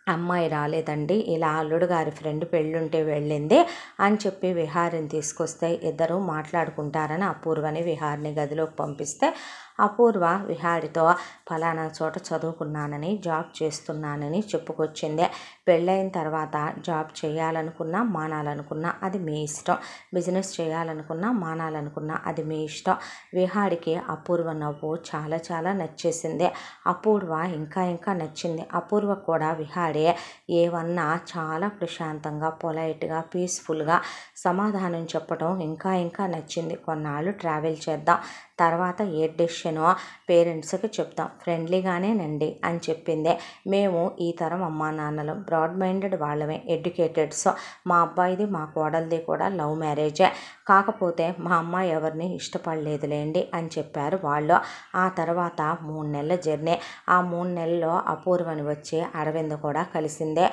అమ్మాయి రాలేదండి, ఇలా అల్లుడు గారి ఫ్రెండ్ పెళ్ళుంటే వెళ్ళింది అని చెప్పి విహారిని తీసుకొస్తే ఇద్దరు మాట్లాడుకుంటారని అపూర్వని విహారిని గదిలోకి పంపిస్తే అపూర్వ విహారితో ఫలానా చోట చదువుకున్నానని, జాబ్ చేస్తున్నానని చెప్పుకొచ్చింది. పెళ్ళైన తర్వాత జాబ్ చేయాలనుకున్నా మానాలనుకున్నా అది మీ ఇష్టం, బిజినెస్ చేయాలనుకున్నా మానాలనుకున్నా అది మీ ఇష్టం. విహారికి అపూర్వ నవ్వు చాలా చాలా నచ్చేసింది. అపూర్వ ఇంకా ఇంకా నచ్చింది. అపూర్వ కూడా విహారి ఏమన్నా చాలా ప్రశాంతంగా, పొలైట్గా, పీస్ఫుల్గా సమాధానం చెప్పడం ఇంకా ఇంకా నచ్చింది. కొన్నాళ్ళు ట్రావెల్ చేద్దాం, తర్వాత ఏ డెసిషనో పేరెంట్స్కి చెప్తాం, ఫ్రెండ్లీగానేనండి అని చెప్పింది. మేము ఈ తరం అమ్మా నాన్నలం, బ్రాడ్ మైండెడ్ వాళ్ళమే, ఎడ్యుకేటెడ్స్. మా అబ్బాయిది మా కోడలిది కూడా లవ్ మ్యారేజే, కాకపోతే మా అమ్మాయి ఎవరిని ఇష్టపడలేదులేండి అని చెప్పారు వాళ్ళు. ఆ తర్వాత 3 నెలల జర్నీ. ఆ 3 నెలల్లో అపూర్వని వచ్చి అరవింద్ కూడా కలిసిందే.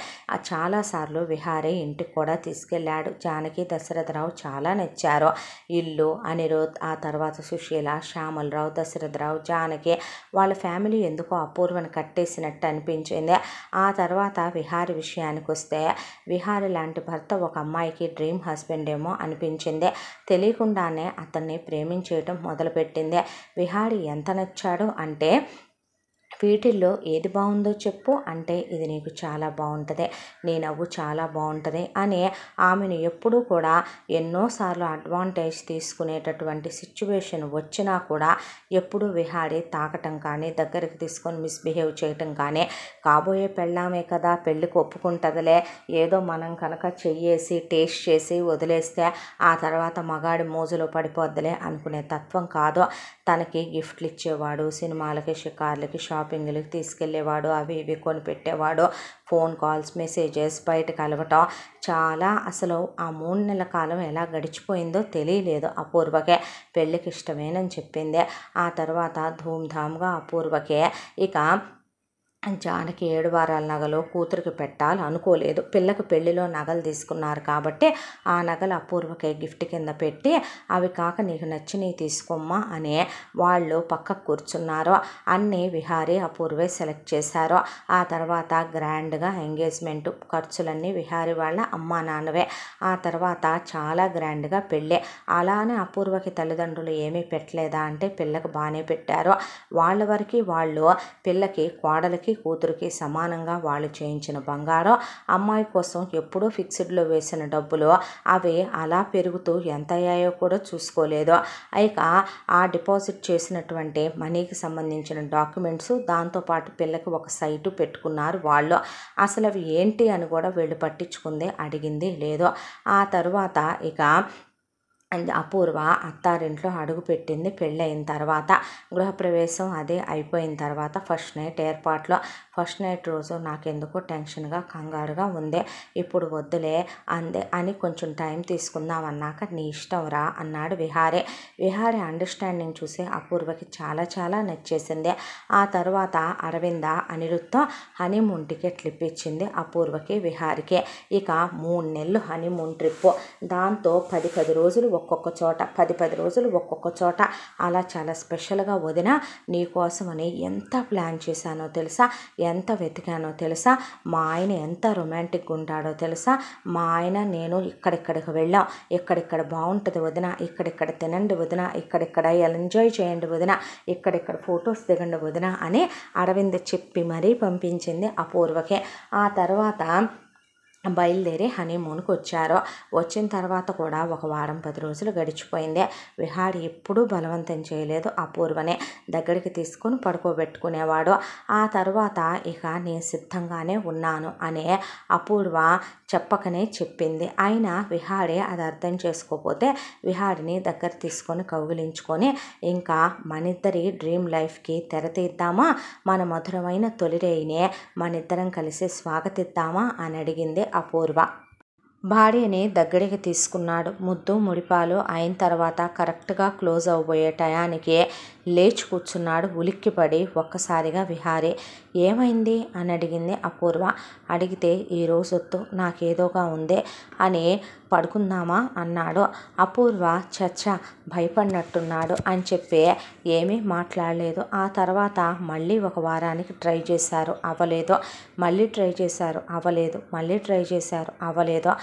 చాలాసార్లు విహారీ ఇంటికి కూడా తీసుకెళ్ళాడు. జానకి, దశరథరావు చాలా నచ్చారు. ఇల్లు, అనిరుద్, ఆ తర్వాత సుశీల, శ్యామలరావు, దశరథరావు, జానకి వాళ్ళ ఫ్యామిలీ ఎందుకో అపూర్వని కట్టేసినట్టు అనిపించింది. ఆ తర్వాత విహారి విషయానికి వస్తే విహారి లాంటి భర్త ఒక అమ్మాయికి డ్రీమ్ హస్బెండ్ ఏమో అనిపించింది. తెలియకుండానే అతన్ని ప్రేమించేయటం మొదలుపెట్టింది. విహారి ఎంత నచ్చాడు అంటే, వీటిల్లో ఏది బాగుందో చెప్పు అంటే ఇది నీకు చాలా బాగుంటుంది, నీ నవ్వు చాలా బాగుంటుంది అని ఆమెను ఎప్పుడూ కూడా ఎన్నోసార్లు అడ్వాంటేజ్ తీసుకునేటటువంటి సిచ్యువేషన్ వచ్చినా కూడా ఎప్పుడూ విహారి తాకటం కానీ, దగ్గరికి తీసుకొని మిస్బిహేవ్ చేయటం కానీ, కాబోయే పెళ్ళామే కదా పెళ్ళికి ఒప్పుకుంటుందిలే, ఏదో మనం కనుక చెయ్యేసి టేస్ట్ చేసి వదిలేస్తే ఆ తర్వాత మగాడి మోజులో పడిపోద్దులే అనుకునే తత్వం కాదు. తనకి గిఫ్ట్లు ఇచ్చేవాడు, సినిమాలకి, షికార్లకి, షాపింగ్లకి తీసుకెళ్ళేవాడు, అవి ఇవి కొనిపెట్టేవాడు. ఫోన్ కాల్స్, మెసేజెస్, బయట కలవటం చాలా. అసలు ఆ 3 నెలల కాలం ఎలా గడిచిపోయిందో తెలియలేదు. అపూర్వకే పెళ్ళికి ఇష్టమేనని చెప్పింది. ఆ తర్వాత ధూమ్ధామ్గా అపూర్వకే ఇక జానకి 7 వారాల నగలు కూతురికి పెట్టాలి అనుకోలేదు. పిల్లకి పెళ్లిలో నగలు తీసుకున్నారు కాబట్టి ఆ నగలు అపూర్వకే గిఫ్ట్ కింద పెట్టి, అవి కాక నీకు నచ్చినవి తీసుకోమ్మా అని వాళ్ళు పక్కకు కూర్చున్నారు. అన్నీ విహారీ, అపూర్వే సెలెక్ట్ చేశారు. ఆ తర్వాత గ్రాండ్గా ఎంగేజ్మెంట్, ఖర్చులన్నీ విహారీ వాళ్ళ అమ్మా నాన్నవే. ఆ తర్వాత చాలా గ్రాండ్గా పెళ్ళి. అలానే అపూర్వకి తల్లిదండ్రులు ఏమీ పెట్టలేదా అంటే పిల్లకి బాగానే పెట్టారు. వాళ్ళ వరకు వాళ్ళు పిల్లకి, కోడలికి, కూతురికి సమానంగా వాళ్ళు చేయించిన బంగారం, అమ్మాయి కోసం ఎప్పుడూ ఫిక్స్డ్లో వేసిన డబ్బులు అవి అలా పెరుగుతూ ఎంత అయ్యాయో కూడా చూసుకోలేదు. ఇక ఆ డిపాజిట్ చేసినటువంటి మనీకి సంబంధించిన డాక్యుమెంట్స్, దాంతోపాటు పిల్లకి ఒక సైటు పెట్టుకున్నారు వాళ్ళు. అసలు అవి ఏంటి అని కూడా వీళ్ళు పట్టించుకుంది, అడిగింది లేదు. ఆ తర్వాత ఇక అపూర్వ అత్తారింట్లో అడుగు పెట్టింది. పెళ్ళయిన తర్వాత గృహప్రవేశం అదే అయిపోయిన తర్వాత ఫస్ట్ నైట్ ఏర్పాట్లో. ఫస్ట్ నైట్ రోజు నాకెందుకో టెన్షన్గా, కంగారుగా ఉంది. ఇప్పుడు వద్దులే అందే అని కొంచెం టైం తీసుకుందాం అన్నాక నీ ఇష్టం రా అన్నాడు విహారీ. విహారీ అండర్స్టాండింగ్ చూసి అపూర్వకి చాలా చాలా నచ్చేసింది. ఆ తర్వాత అరవింద అనిరుద్తో హనీమూన్ టికెట్లు ఇప్పించింది అపూర్వకి, విహారీకి. ఇక 3 నెలలు హనీమూన్ ట్రిప్పు. దాంతో 10 రోజులు ఒక్కొక్క చోట, 10 రోజులు ఒక్కొక్క చోట. అలా చాలా స్పెషల్గా వదిన నీకోసమని ఎంత ప్లాన్ చేశానో తెలుసా, ఎంత వెతికానో తెలుసా, మా ఆయన ఎంత రొమాంటిక్గా ఉంటాడో తెలుసా, మా ఆయన నేను ఇక్కడిక్కడికి వెళ్ళాం, ఇక్కడిక్కడ బాగుంటుంది వదిన, ఇక్కడిక్కడ తినండి వదిన, ఇక్కడిక్కడ ఎంజాయ్ చేయండి వదిన, ఇక్కడిక్కడ ఫొటోస్ దిగండి వదిన అని అరవింద్ చెప్పి మరీ పంపించింది అపూర్వకే. ఆ తర్వాత బయలుదేరి హనీమూన్కి వచ్చారు. వచ్చిన తర్వాత కూడా 1 వారం 10 రోజులు గడిచిపోయింది. విహారీ ఎప్పుడూ బలవంతం చేయలేదు. అపూర్వనే దగ్గరికి తీసుకొని పడుకోబెట్టుకునేవాడు. ఆ తర్వాత ఇక నేను సిద్ధంగానే ఉన్నాను అనే అపూర్వ చెప్పకనే చెప్పింది. అయినా విహారీ అది అర్థం చేసుకోకపోతే విహారీని దగ్గర తీసుకొని కౌగిలించుకొని ఇంకా మనిద్దరి డ్రీమ్ లైఫ్కి తెరతీద్దామా, మన మధురమైన తొలిరేయినే మనిద్దరం కలిసి స్వాగతిద్దామా అని అడిగింది అపూర్వ. భార్యని దగ్గరికి తీసుకున్నాడు. ముద్దు ముడిపాలు అయిన తర్వాత కరెక్ట్గా క్లోజ్ అవబోయే టయానికి లేచి కూర్చున్నాడు. ఉలిక్కిపడి ఒక్కసారిగా విహారీ. ఏమైంది అని అడిగింది అపూర్వ. అడిగితే ఈరోజు వద్దు, నాకేదోగా ఉంది అని పడుకుందామా అన్నాడు. అపూర్వ చచ్చ భయపడినట్టున్నాడు అని చెప్పి ఏమీ మాట్లాడలేదు. ఆ తర్వాత మళ్ళీ 1 వారానికి ట్రై చేశారు, అవ్వలేదు. మళ్ళీ ట్రై చేశారు, అవ్వలేదు. మళ్ళీ ట్రై చేశారు, అవ్వలేదు.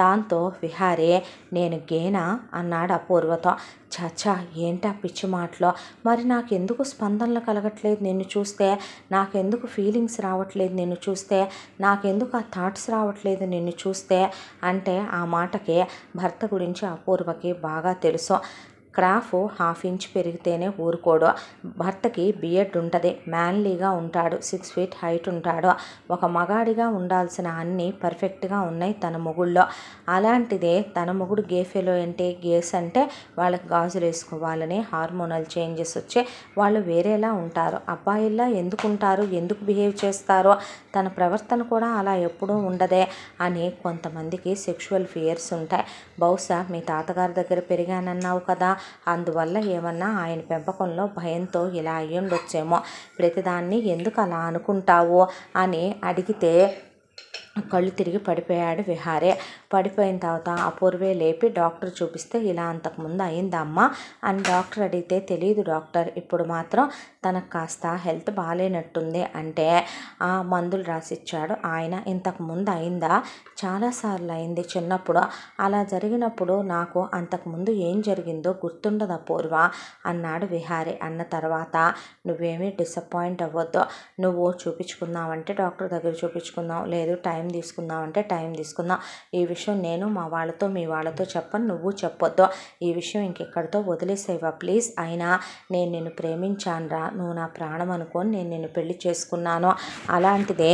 దాంతో విహారీ నేను గేనా అన్నాడు అపూర్వతో. చాచా ఏంటా పిచ్చి మాటలో, మరి నాకెందుకు స్పందనలు కలగట్లేదు నిన్ను చూస్తే, నాకెందుకు ఫీలింగ్స్ రావట్లేదు నిన్ను చూస్తే, నాకెందుకు ఆ థాట్స్ రావట్లేదు నిన్ను చూస్తే అంటే ఆ మాటకి భర్త గురించి అపూర్వకి బాగా తెలుసు. క్రాఫ్ 1/2 ఇంచ్ పెరిగితేనే ఊరుకోడు. భర్తకి బియర్డ్ ఉంటుంది, మ్యాన్లీగా ఉంటాడు, 6 ఫీట్ హైట్ ఉంటాడు. ఒక మగాడిగా ఉండాల్సిన అన్నీ పర్ఫెక్ట్గా ఉన్నాయి తన మొగుళ్ళో. అలాంటిదే తన మొగుడు గేఫెలో ఏంటి, గేస్ అంటే వాళ్ళకి గాజులు వేసుకోవాలని హార్మోనల్ చేంజెస్ వచ్చి వాళ్ళు వేరేలా ఉంటారు. అబ్బాయిల్లా ఎందుకు ఉంటారు, ఎందుకు బిహేవ్ చేస్తారో, తన ప్రవర్తన కూడా అలా ఎప్పుడూ ఉండదే అని కొంతమందికి సెక్షువల్ ఫియర్స్ ఉంటాయి. బహుశా మీ తాతగారి దగ్గర పెరిగానన్నావు కదా, అందువల్ల ఏమన్నా ఆయన పెంపకంలో భయంతో ఇలా అయ్యుండొచ్చేమో. ప్రతిదాన్ని ఎందుకు అలా అనుకుంటావు అని అడిగితే కళ్ళు తిరిగి పడిపోయాడు విహారే. పడిపోయిన తర్వాత అపూర్వే లేపి డాక్టర్ చూపిస్తే ఇలా అంతకుముందు అయిందమ్మా అని డాక్టర్ అడిగితే, తెలియదు డాక్టర్, ఇప్పుడు మాత్రం తనకు కాస్త హెల్త్ బాగాలేనట్టుంది అంటే మందులు రాసిచ్చాడు ఆయన. ఇంతకుముందు అయిందా? చాలాసార్లు అయింది చిన్నప్పుడు. అలా జరిగినప్పుడు నాకు అంతకుముందు ఏం జరిగిందో గుర్తుండదు అపూర్వ అన్నాడు విహారీ. అన్న తర్వాత నువ్వేమీ డిసప్పాయింట్ అవ్వద్దు, నువ్వు చూపించుకుందామంటే డాక్టర్ దగ్గర చూపించుకుందాం, లేదు టైం తీసుకుందామంటే టైం తీసుకుందాం. ఈ విషయం నేను మా వాళ్ళతో మీ వాళ్ళతో చెప్పను, నువ్వు చెప్పొద్దు. ఈ విషయం ఇంకెక్కడితో వదిలేసేవా ప్లీజ్. అయినా నేను నిన్ను ప్రేమించానురా, నువ్వు నా ప్రాణం అనుకొని నేను నిన్ను పెళ్లి చేసుకున్నాను. అలాంటిదే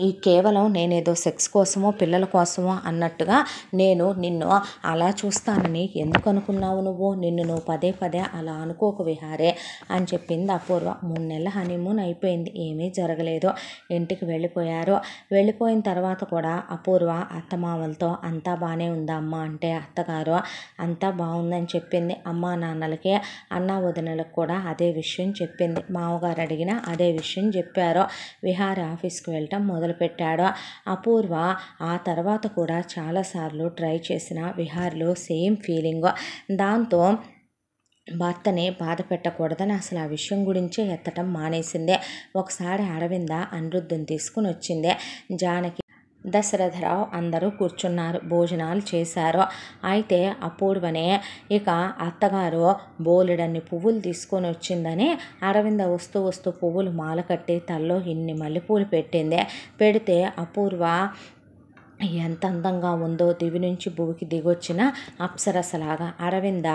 ఈ కేవలం నేనేదో సెక్స్ కోసమో పిల్లల కోసమో అన్నట్టుగా నేను నిన్ను అలా చూస్తానని ఎందుకు అనుకున్నావు నువ్వు? నిన్ను నువ్వు పదే పదే అలా అనుకోకు విహారే అని చెప్పింది అపూర్వ. 3 నెలల హనీమూన్ అయిపోయింది, ఏమీ జరగలేదు. ఇంటికి వెళ్ళిపోయారు. వెళ్ళిపోయిన తర్వాత కూడా అపూర్వ అత్తమామలతో అంతా బాగానే ఉందా అమ్మ అంటే అత్తగారు అంతా బాగుందని చెప్పింది. అమ్మా నాన్నలకి అన్నా వదినలకు కూడా అదే విషయం చెప్పింది. మామగారు అడిగినా అదే విషయం చెప్పారు. విహారీ ఆఫీస్కి వెళ్ళటం మొదలుపెట్టాడు. అపూర్వ ఆ తర్వాత కూడా చాలాసార్లు ట్రై చేసిన విహార్లో సేమ్ ఫీలింగ్. దాంతో భర్తని బాధ పెట్టకూడదని అసలు ఆ విషయం గురించే ఎత్తటం మానేసిందే. ఒకసారి అరవింద అనిరుద్ధుని తీసుకుని వచ్చిందే. జానకి, దశరథరావు అందరూ కూర్చున్నారు, భోజనాలు చేశారు. అయితే అపూర్వనే ఇక అత్తగారు బోలెడన్ని పువ్వులు తీసుకొని వచ్చిందని అరవింద వస్తూ పువ్వులు మాల కట్టి తల్లో ఇన్ని మల్లెపూలు పెట్టింది. పెడితే అపూర్వ ఎంత అందంగా ఉందో, దివి నుంచి భూమికి దిగొచ్చిన అప్సరసలాగా. అరవింద,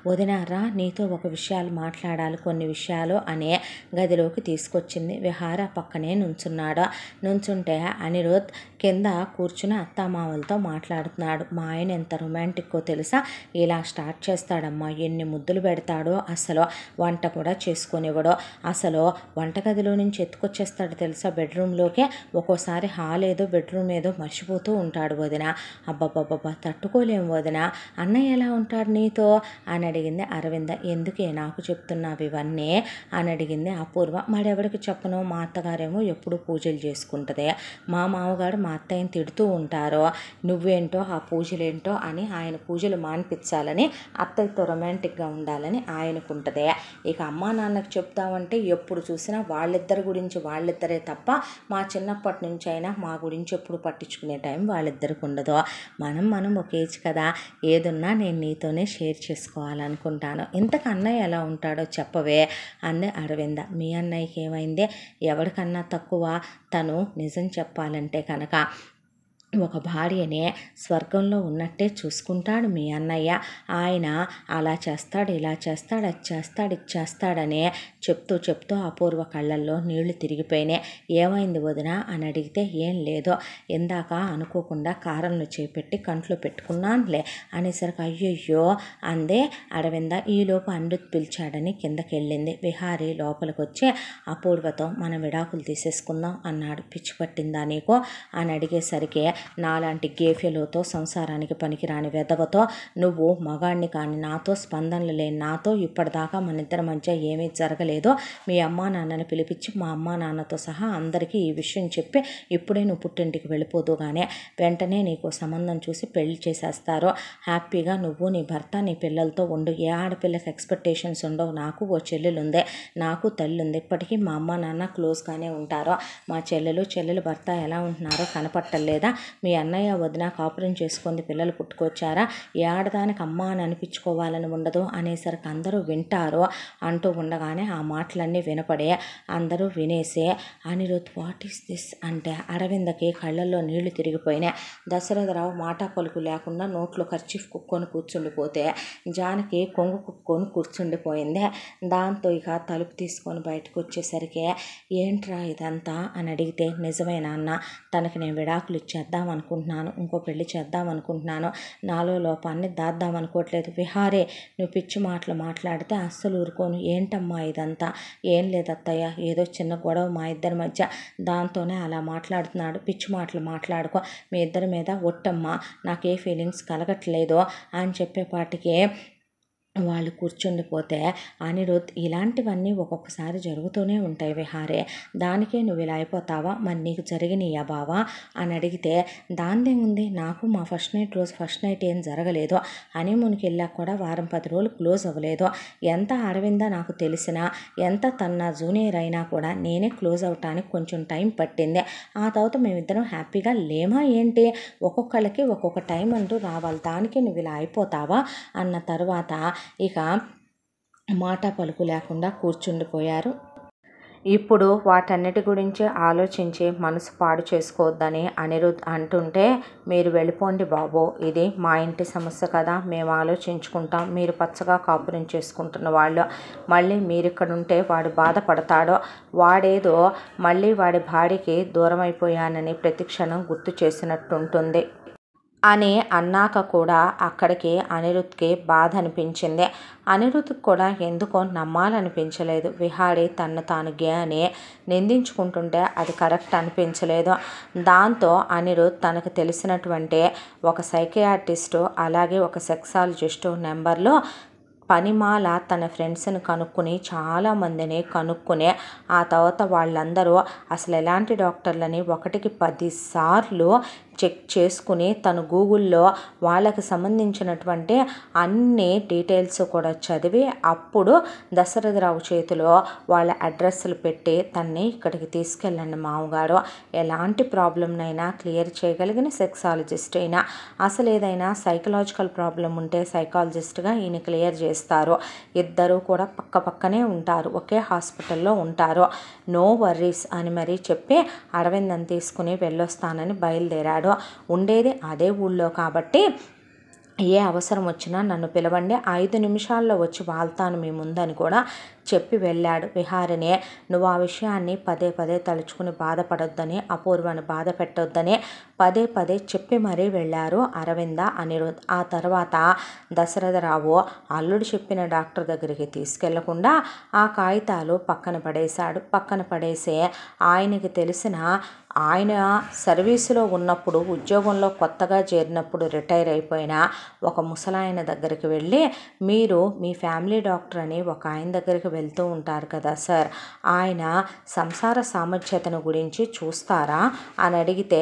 వదినారా నీతో ఒక విషయాలు మాట్లాడాలి, కొన్ని విషయాలు అనే గదిలోకి తీసుకొచ్చింది. విహార పక్కనే నుంచున్నాడు. నుంచుంటే అనిరుద్ కింద కూర్చుని అత్తామామలతో మాట్లాడుతున్నాడు. మా ఆయన ఎంత రొమాంటిక్కో తెలుసా, ఇలా స్టార్ట్ చేస్తాడమ్మా, ఎన్ని ముద్దులు పెడతాడో, అసలు వంట కూడా చేసుకొనివ్వడో, అసలు వంటగదిలో నుంచి ఎత్తుకొచ్చేస్తాడు తెలుసా బెడ్రూమ్లోకే. ఒక్కోసారి హాల్ ఏదో బెడ్రూమ్ ఏదో మర్చిపోతూ ఉంటాడు వదిన. అబ్బబ్బబ్బబ్బా తట్టుకోలేము వదిన, అన్నయ్య ఎలా ఉంటాడు నీతో అని అడిగింది అరవింద. ఎందుకే నాకు చెప్తున్నావు ఇవన్నీ అని అడిగింది అపూర్వ. మరెవరికి చెప్పను, మా అత్తగారేమో ఎప్పుడు పూజలు చేసుకుంటుంది, మా మామగారు మా అత్తయ్యని తిడుతూ ఉంటారో, నువ్వేంటో ఆ పూజలేంటో అని ఆయన పూజలు మాన్పించాలని, అత్తయ్యతో రొమాంటిక్గా ఉండాలని ఆయనకుంటుంది. ఇక అమ్మా నాన్నకు చెప్తామంటే ఎప్పుడు చూసినా వాళ్ళిద్దరి గురించి వాళ్ళిద్దరే తప్ప మా చిన్నప్పటి నుంచి అయినా మా గురించి ఎప్పుడు పట్టించుకునే టైం వాళ్ళిద్దరికి ఉండదు. మనం ఒక ఏజ్ కదా, ఏదున్నా నేను నీతోనే షేర్ చేసుకోవాలనుకుంటాను. ఇంతకు అన్నయ్య ఎలా ఉంటాడో చెప్పవే అంది అరవింద. మీ అన్నయ్యకి ఏమైందే, ఎవరికన్నా తక్కువ? తను నిజం చెప్పాలంటే కనుక ఒక భార్యనే స్వర్గంలో ఉన్నట్టే చూసుకుంటాడు మీ అన్నయ్య. ఆయన అలా చేస్తాడు, ఇలా చేస్తాడు, అది చేస్తాడు, ఇది చేస్తాడనే చెప్తూ అపూర్వ కళ్ళల్లో నీళ్లు తిరిగిపోయినాయి. ఏమైంది వదిన అని అడిగితే, ఏం లేదో, ఇందాక అనుకోకుండా కారంలో చేపెట్టి కంట్లో పెట్టుకున్నానులే అనేసరికి అయ్యయ్యో అందే అరవింద. ఈలోపు అనిరుద్ పిలిచాడని కిందకి వెళ్ళింది. విహారీ లోపలికి వచ్చి అపూర్వతో మనం విడాకులు తీసేసుకుందాం అన్నాడు. పిచ్చి పట్టిందా నీకు అని అడిగేసరికి, నాలాంటి గేఫెలోతో సంసారానికి పనికిరాని వెధవతో నువ్వు మగాడిని కానీ నాతో స్పందనలు లేని నాతో ఇప్పటిదాకా మన ఇద్దరి మధ్య ఏమీ జరగలేదో మీ అమ్మా నాన్నని పిలిపించి మా అమ్మా నాన్నతో సహా అందరికీ ఈ విషయం చెప్పి ఇప్పుడే నువ్వు పుట్టింటికి వెళ్ళిపోదు కానీ వెంటనే నీకు సంబంధం చూసి పెళ్లి చేసేస్తారు. హ్యాపీగా నువ్వు నీ భర్త నీ పిల్లలతో ఉండు. ఏ ఆడపిల్లకి ఎక్స్పెక్టేషన్స్ ఉండవు. నాకు ఓ చెల్లెలు ఉంది, నాకు తల్లి ఉంది. ఇప్పటికీ మా అమ్మ నాన్న క్లోజ్గానే ఉంటారో, మా చెల్లెలు భర్త ఎలా ఉంటున్నారో కనపట్టలేదా? మీ అన్నయ్య వదిన కాపురం చేసుకుంది, పిల్లలు పుట్టుకొచ్చారా, ఏ ఆడదానికి అమ్మ అని అనిపించుకోవాలని ఉండదు అనేసరికి అందరూ వింటారు అంటూ ఉండగానే ఆ మాటలన్నీ వినపడే అందరూ వినేసి అనిరుద్ వాట్ ఈస్ దిస్ అంటే అరవిందకి కళ్ళల్లో నీళ్లు తిరిగిపోయినాయి. దశరథరావు మాట పలుకు లేకుండా నోట్లో కర్చీఫ్ కుక్కొని కూర్చుండిపోతే జానకి కొంగు కుక్కొని కూర్చుండిపోయింది. దాంతో ఇక తలుపు తీసుకొని బయటకు వచ్చేసరికి ఏంట్రా ఇదంతా అని అడిగితే నిజమే నాన్న, తనకి నేను విడాకులు ఇచ్చేద్దాం అనుకుంటున్నాను, ఇంకో పెళ్లి చేద్దాం అనుకుంటున్నాను, నాలో లోపాన్ని దాద్దాం అనుకోవట్లేదు. విహారే నువ్వు పిచ్చి మాటలు మాట్లాడితే అస్సలు ఊరుకోను. ఏంటమ్మా ఇదంతా? ఏం లేదత్తయ్య, ఏదో చిన్న గొడవ మా ఇద్దరి మధ్య, దాంతోనే అలా మాట్లాడుతున్నాడు. పిచ్చి మాటలు మాట్లాడుకో, మీ ఇద్దరి మీద ఒట్టమ్మా, నాకే ఫీలింగ్స్ కలగట్లేదు అని చెప్పేపాటికి వాళ్ళు కూర్చుండిపోతే అనిరుద్ ఇలాంటివన్నీ ఒక్కొక్కసారి జరుగుతూనే ఉంటాయి విహారే, దానికే నువ్వు ఇలా అయిపోతావా, మరి నీకు జరిగినాయా బావా అని అడిగితే దాందే ఉంది, నాకు మా ఫస్ట్ నైట్ రోజు ఫస్ట్ నైట్ ఏం జరగలేదు, హనీమూన్కి వెళ్ళాక కూడా వారం 10 రోజులు క్లోజ్ అవ్వలేదు. ఎంత అరవింద నాకు తెలిసినా, ఎంత తన జూనియర్ అయినా కూడా నేనే క్లోజ్ అవ్వటానికి కొంచెం టైం పట్టింది. ఆ తర్వాత మేమిద్దరం హ్యాపీగా లేమా ఏంటి? ఒక్కొక్కళ్ళకి ఒక్కొక్క టైం అంటూ రావాలి, దానికి నువ్వు ఇలా అయిపోతావా అన్న తర్వాత ఇక మాట పలుకు లేకుండా కూర్చుండిపోయారు. ఇప్పుడు వాటన్నిటి గురించి ఆలోచించి మనసు పాడు చేసుకోవద్దని అనిరుద్ అంటుంటే, మీరు వెళ్ళిపోండి బాబు, ఇది మా ఇంటి సమస్య కదా, మేము ఆలోచించుకుంటాం, మీరు పచ్చగా కాపురం చేసుకుంటున్న వాళ్ళు, మళ్ళీ మీరు ఇక్కడ ఉంటే వాడు బాధపడతాడో, వాడేదో మళ్ళీ వాడి భార్యకి దూరం అయిపోయానని ప్రతి క్షణం గుర్తు చేసినట్టుంటుంది అని అన్నాక కూడా అక్కడికి అనిరుద్కి బాధ అనిపించింది. అనిరుద్కి కూడా ఎందుకో నమ్మాలనిపించలేదు. విహారీ తను తాను గే అని నిందించుకుంటుంటే అది కరెక్ట్ అనిపించలేదు. దాంతో అనిరుద్ తనకు తెలిసినటువంటి ఒక సైకియాట్రిస్టు అలాగే ఒక సెక్సాలజిస్టు నెంబర్లో పనిమాల తన ఫ్రెండ్స్ని కనుక్కుని చాలామందిని కనుక్కుని ఆ తర్వాత వాళ్ళందరూ అసలు ఎలాంటి డాక్టర్లని 1కి 10 సార్లు చెక్ చేసుకుని తను గూగుల్లో వాళ్ళకి సంబంధించినటువంటి అన్ని డీటెయిల్స్ కూడా చదివి అప్పుడు దశరథరావు చేతిలో వాళ్ళ అడ్రస్లు పెట్టి తన్ని ఇక్కడికి తీసుకెళ్ళండి మామగారు, ఎలాంటి ప్రాబ్లంనైనా క్లియర్ చేయగలిగిన సెక్సాలజిస్ట్ అయినా, అసలు ఏదైనా సైకలాజికల్ ప్రాబ్లం ఉంటే సైకాలజిస్ట్గా ఈయన క్లియర్ చేస్తారు. ఇద్దరు కూడా పక్క పక్కనే ఉంటారు, ఒకే హాస్పిటల్లో ఉంటారు, నో వర్రీస్ అని మరీ చెప్పి అరవిందని తీసుకుని వెళ్ళొస్తానని బయలుదేరాడు. ఉండేది అదే ఊళ్ళో కాబట్టి ఏ అవసరం వచ్చినా నన్ను పిలవండి, 5 నిమిషాల్లో వచ్చి వాళ్తాను మీ ముందని కూడా చెప్పి వెళ్ళాడు. విహారిని నువ్వు ఆ విషయాన్ని పదే పదే తలుచుకుని బాధపడొద్దని, అపూర్వని బాధ పెట్టొద్దని పదే పదే చెప్పి మరీ వెళ్ళారు అరవింద అనిరుద్. ఆ తర్వాత దశరథరావు అల్లుడు చెప్పిన డాక్టర్ దగ్గరికి తీసుకెళ్లకుండా ఆ కాగితాలు పక్కన పడేశాడు. పక్కన పడేసి ఆయనకి తెలిసిన ఆయన సర్వీసులో ఉన్నప్పుడు ఉద్యోగంలో కొత్తగా చేరినప్పుడు రిటైర్ అయిపోయిన ఒక ముసలాయన దగ్గరికి వెళ్ళి, మీరు మీ ఫ్యామిలీ డాక్టర్ అని ఒక ఆయన దగ్గరికి వెళ్తూ ఉంటారు కదా సార్, ఆయన సంసార సామర్థ్యతను గురించి చూస్తారా అని అడిగితే,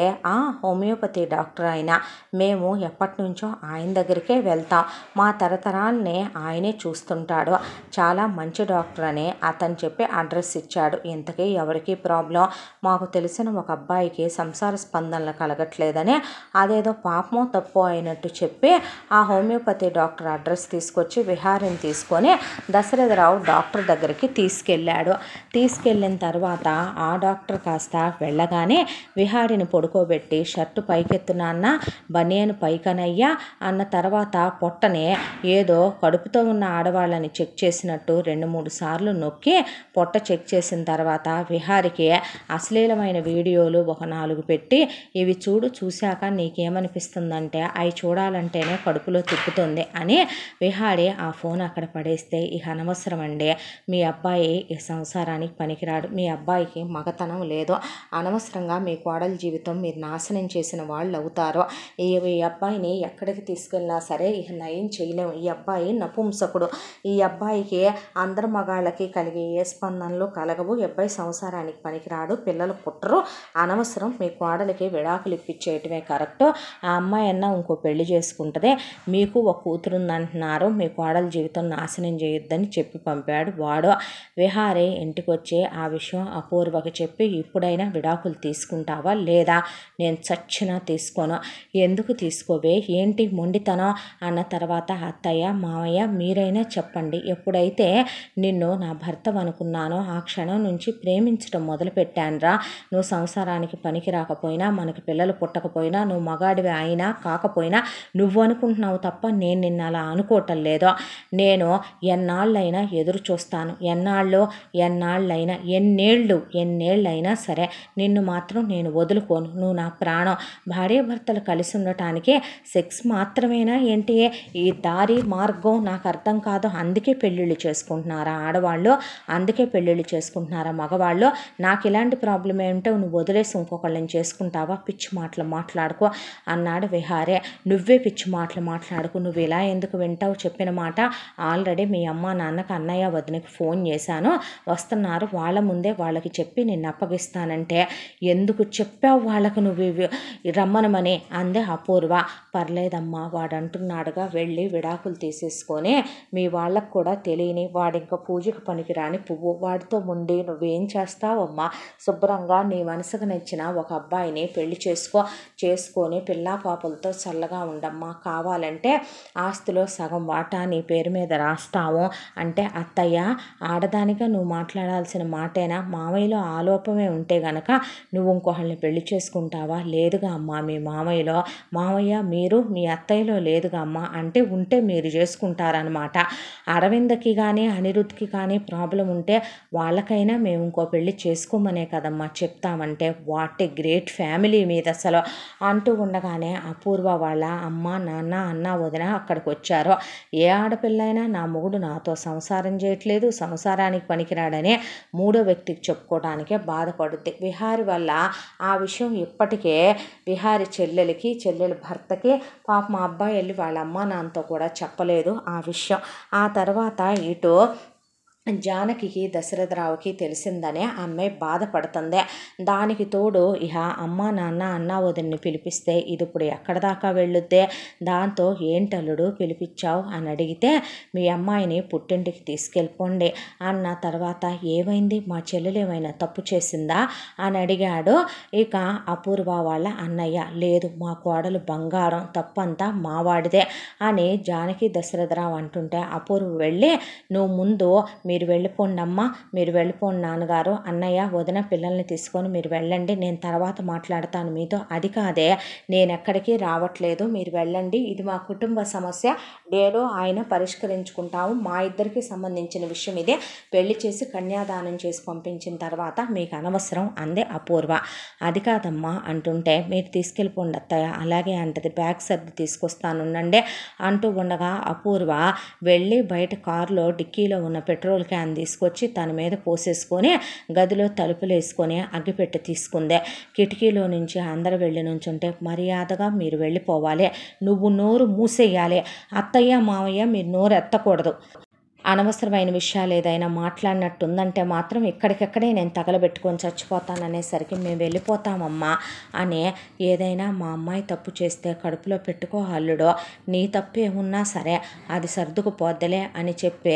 హోమియోపతి డాక్టర్ ఆయన, మేము ఎప్పటి నుంచో ఆయన దగ్గరికే వెళ్తాం, మా తరతరాలని ఆయనే చూస్తుంటాడు, చాలా మంచి డాక్టర్ అని అతను చెప్పి అడ్రస్ ఇచ్చాడు. ఇంతకీ ఎవరికి ప్రాబ్లం, మాకు తెలిసిన ఒక అబ్బాయికి సంసార స్పందనలు కలగట్లేదని అదేదో పాపమో తప్పో అయినట్టు చెప్పి ఆ హోమియోపతి డాక్టర్ అడ్రస్ తీసుకొచ్చి విహారిని తీసుకొని దశరథరావు డాక్టర్ దగ్గరికి తీసుకెళ్ళాడు. తీసుకెళ్ళిన తర్వాత ఆ డాక్టర్ కాస్త వెళ్ళగానే విహారిని పడుకోబెట్టి షర్టు పైకెత్తునాన్న, బనియను పైకనయ్యా అన్న తర్వాత పొట్టనే ఏదో కడుపుతో ఉన్న ఆడవాళ్ళని చెక్ చేసినట్టు 2-3 సార్లు నొక్కి పొట్ట చెక్ చేసిన తర్వాత విహారికి అశ్లీలమైన వీడియోలు ఒక 4 పెట్టి, ఇవి చూశాక నీకేమనిపిస్తుందంటే అవి చూడాలంటేనే కడుపులో తిప్పుతుంది అని విహారి ఆ ఫోన్ అక్కడ పడేస్తే, ఇక అనవసరం అండి, మీ అబ్బాయి ఈ సంసారానికి పనికిరాడు, మీ అబ్బాయికి మగతనం లేదు, అనవసరంగా మీ కోడలి జీవితం మీరు నాశనం చేసిన వాళ్ళు అవుతారో, ఈ అబ్బాయిని ఎక్కడికి తీసుకెళ్ళినా సరే ఇక నయం చేయలేము, ఈ అబ్బాయి నపుంసకుడు, ఈ అబ్బాయికి అందరు మగాళ్ళకి కలిగే ఏ స్పందనలు కలగవు, ఈ అబ్బాయి సంసారానికి పనికిరాడు, పిల్లలు పుట్టరు, అనవసరం, మీ కోడలికి విడాకులు ఇప్పించేయటమే కరెక్ట్, ఆ అమ్మాయి అన్న ఇంకో పెళ్లి చేసుకుంటుంది, మీకు ఒక కూతురుందంటున్నారు, మీ కోడలి జీవితం నాశనం చేయొద్దని చెప్పి పంపాడు వాడు. విహారీ ఇంటికొచ్చి ఆ విషయం అపూర్వకి చెప్పి ఇప్పుడైనా విడాకులు తీసుకుంటావా లేదా? నేను చచ్చినా తీసుకోను. ఎందుకు తీసుకోవే, ఏంటి మొండితనం అన్న తర్వాత అత్తయ్య మామయ్య మీరైనా చెప్పండి. ఎప్పుడైతే నిన్ను నా భర్త అనుకున్నానో ఆ క్షణం నుంచి ప్రేమించడం మొదలుపెట్టానురా. నువ్వు సంసారానికి పనికి రాకపోయినా, మనకి పిల్లలు పుట్టకపోయినా, నువ్వు మగాడివి అయినా కాకపోయినా నువ్వు అనుకుంటున్నావు తప్ప నేను నిన్ను అలా అనుకోవటం లేదో. నేను ఎన్నాళ్ళైనా ఎదురు చూస్తాను. ఎన్నాళ్ళైనా ఎన్నేళ్ళైనా సరే నిన్ను మాత్రం నేను వదులుకోను. నువ్వు నా ప్రాణం. భార్యాభర్తలు కలిసి ఉండటానికి సెక్స్ మాత్రమేనా ఏంటి? ఈ దారి మార్గం నాకు అర్థం కాదు. అందుకే పెళ్ళిళ్ళు చేసుకుంటున్నారా ఆడవాళ్ళు? అందుకే పెళ్ళిళ్ళు చేసుకుంటున్నారా మగవాళ్ళు? నాకు ఇలాంటి ప్రాబ్లం ఏమిటో నువ్వు వదిలేసి ఇంకొకళ్ళని చేసుకుంటావా? పిచ్చి మాటలు మాట్లాడుకో అన్నాడు విహారీ. నువ్వే పిచ్చి మాటలు మాట్లాడుకో. నువ్వు ఇలా ఎందుకు వింటావు? చెప్పిన మాట ఆల్రెడీ మీ అమ్మ నాన్నకు అన్నయ్య వదినకి ఫోన్ చేశాను, వస్తున్నారు. వాళ్ళ ముందే వాళ్ళకి చెప్పి నిన్ను అప్పగిస్తానంటే ఎందుకు చెప్పావు వాళ్ళకు నువ్వు రమ్మనమని అందే అపూర్వ. పర్లేదమ్మా వాడు అంటున్నాడుగా, వెళ్ళి విడాకులు తీసేసుకొని మీ వాళ్ళకు కూడా తెలియని వాడింక పూజకు పనికిరాని పువ్వు, వాడితో ముండి నువ్వేం చేస్తావమ్మా? శుభ్రంగా నీ మనసుకు నచ్చిన ఒక అబ్బాయిని పెళ్లి చేసుకొని పిల్లా పాపలతో చల్లగా ఉండమ్మా. కావాలంటే ఆస్తిలో సగం వాటా నీ పేరు మీద రాస్తాము అంటే అత్తయ్య ఆడదానిగా నువ్వు మాట్లాడాల్సిన మాటేనా? మామయ్యలో ఆలోపమే ఉంటే గనక నువ్వు ఇంకొకళ్ళని పెళ్లి చేసుకుంటావా? లేదుగా అమ్మా మీ మామయ్య మీరు మీ అత్తయ్యలో లేదుగా అమ్మ అంటే ఉంటే మీరు చేసుకుంటారనమాట. అరవిందకి కానీ అనిరుద్ధ్కి కానీ ప్రాబ్లం ఉంటే వాళ్ళకైనా మేము ఇంకో పెళ్లి చేసుకోమనే కదమ్మా చెప్తామంటే. వాట్ ఏ గ్రేట్ ఫ్యామిలీ మీద అసలు అంటూ ఉండగానే అపూర్వ వాళ్ళ అమ్మ నాన్న అన్న వదిన అక్కడికి వచ్చారు. ఏ ఆడపిల్లైనా నా మొగుడు నాతో సంసారం చేయట్లేదు, సంసారానికి పనికిరాడనే మూడో వ్యక్తికి చెప్పుకోవడానికే బాధపడుద్ది. విహారీ వల్ల ఆ విషయం ఇప్పటికే విహారీ చెల్లెలి భర్తకి పాప మా అబ్బాయి వెళ్ళి వాళ్ళ అమ్మ నాన్నతో కూడా చెప్పలేదు ఆ విషయం. ఆ తర్వాత ఇటు జానకికి దశరథరావుకి తెలిసిందనే అమ్మాయి బాధపడుతుంది. దానికి తోడు ఇహ అమ్మ నాన్న అన్న వదిన్ని పిలిపిస్తే ఇది ఇప్పుడు ఎక్కడ దాకా వెళ్ళుద్దే. దాంతో ఏంటల్లుడు పిలిపించావు అని అడిగితే మీ అమ్మాయిని పుట్టింటికి తీసుకెళ్ళిపోండి అన్న తర్వాత ఏమైంది మా చెల్లెలు ఏమైనా తప్పు చేసిందా అని అడిగాడు. ఇక అపూర్వ వాళ్ళ అన్నయ్య లేదు మా కోడలు బంగారం, తప్పంతా మావాడిదే అని జానకి దశరథరావు అంటుంటే అపూర్వ వెళ్ళి నువ్వు ముందు మీరు వెళ్ళిపోండి అమ్మ, మీరు వెళ్ళిపోండి నాన్నగారు, అన్నయ్య వదిన పిల్లల్ని తీసుకొని మీరు వెళ్ళండి, నేను తర్వాత మాట్లాడతాను మీతో. అది కాదే నేను ఎక్కడికి రావట్లేదు, మీరు వెళ్ళండి, ఇది మా కుటుంబ సమస్య, నేను ఆయన పరిష్కరించుకుంటాము, మా ఇద్దరికి సంబంధించిన విషయం ఇదే, పెళ్లి చేసి కన్యాదానం చేసి పంపించిన తర్వాత మీకు అనవసరం అందే అపూర్వ. అది కాదమ్మా అంటుంటే మీరు తీసుకెళ్ళిపోండి అత్తయ్య అలాగే అంటది. బ్యాగ్ సర్ది తీసుకొస్తానుండండి అంటూ ఉండగా అపూర్వ వెళ్ళి బయట కారులో డిక్కీలో ఉన్న పెట్రోల్ క్యాన్ తీసుకొచ్చి తన మీద పోసేసుకొని గదిలో తలుపులు వేసుకొని అగ్గిపెట్టి తీసుకుందే. కిటికీలో నుంచి అందరు వెళ్ళి నుంచుంటే మర్యాదగా మీరు వెళ్ళిపోవాలి, నువ్వు నోరు మూసేయాలి, అత్తయ్య మావయ్య మీరు నోరు ఎత్తకూడదు, అనవసరమైన విషయాలు ఏదైనా మాట్లాడినట్టుందంటే మాత్రం ఇక్కడికెక్కడే నేను తగలబెట్టుకొని చచ్చిపోతాననేసరికి మేము వెళ్ళిపోతామమ్మా అని. ఏదైనా మా అమ్మాయి తప్పు చేస్తే కడుపులో పెట్టుకో అల్లుడో, నీ తప్పు ఏమున్నా సరే అది సర్దుకుపోద్దలే అని చెప్పే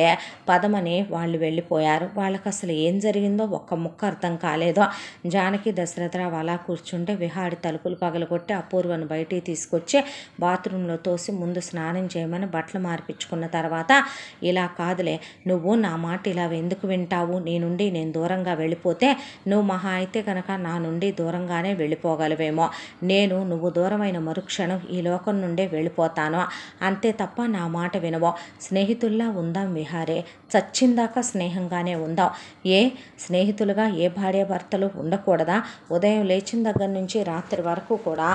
పదమని వాళ్ళు వెళ్ళిపోయారు. వాళ్ళకి అసలు ఏం జరిగిందో ఒక్క ముక్క అర్థం కాలేదో. జానకి దశరథరావు అలా కూర్చుంటే విహారీ తలుపులు పగలగొట్టి అపూర్వను బయటికి తీసుకొచ్చి బాత్రూంలో తోసి ముందు స్నానం చేయమని బట్టలు మార్పించుకున్న తర్వాత ఇలా కాదులే నువ్వు నా మాట ఇలా ఎందుకు వింటావు, నీ నుండి నేను దూరంగా వెళ్ళిపోతే నువ్వు మహా అయితే కనుక నా నుండి దూరంగానే వెళ్ళిపోగలవేమో, నేను నువ్వు దూరమైన మరుక్షణం ఈ లోకం నుండే వెళ్ళిపోతాను, అంతే తప్ప నా మాట వినవో. స్నేహితుల్లా ఉందాం విహారీ, చచ్చిందాకా స్నేహంగానే ఉందాం. ఏ స్నేహితులుగా ఏ భార్యాభర్తలు ఉండకూడదా? ఉదయం లేచిన దగ్గర నుంచి రాత్రి వరకు కూడా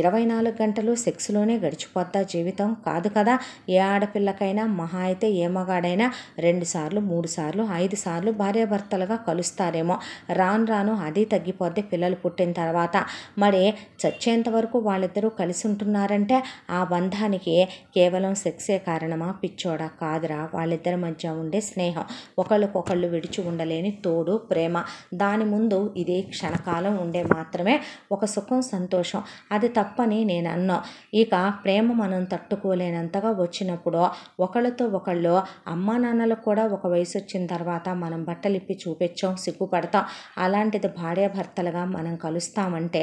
24 గంటలు సెక్స్లోనే గడిచిపోద్దా జీవితం? కాదు కదా. ఏ ఆడపిల్లకైనా మహా అయితే ఏ మగాడైనా 2 సార్లు 3 సార్లు 5 సార్లు భార్యాభర్తలుగా కలుస్తారేమో, రాను రాను అది తగ్గిపోద్ది పిల్లలు పుట్టిన తర్వాత. మరి చచ్చేంత వరకు వాళ్ళిద్దరూ కలిసి ఉంటున్నారంటే ఆ బంధానికి కేవలం సెక్సే కారణమా? పిచ్చోడా కాదురా, వాళ్ళిద్దరి మధ్య ఉండే స్నేహం, ఒకళ్ళకొకళ్ళు విడిచి ఉండలేని తోడు ప్రేమ, దాని ముందు ఇది క్షణకాలం ఉండే మాత్రమే ఒక సుఖం సంతోషం. అది తప్పని నేను అన్నా. ఇక ప్రేమ మనం తట్టుకోలేనంతగా వచ్చినప్పుడు ఒకళ్ళతో ఒకళ్ళు అమ్మ అమ్మా నాన్నలకు కూడా ఒక వయసు వచ్చిన తర్వాత మనం బట్టలు ఇప్పి చూపించాం, సిగ్గుపడతాం. అలాంటిది భార్యాభర్తలుగా మనం కలుస్తామంటే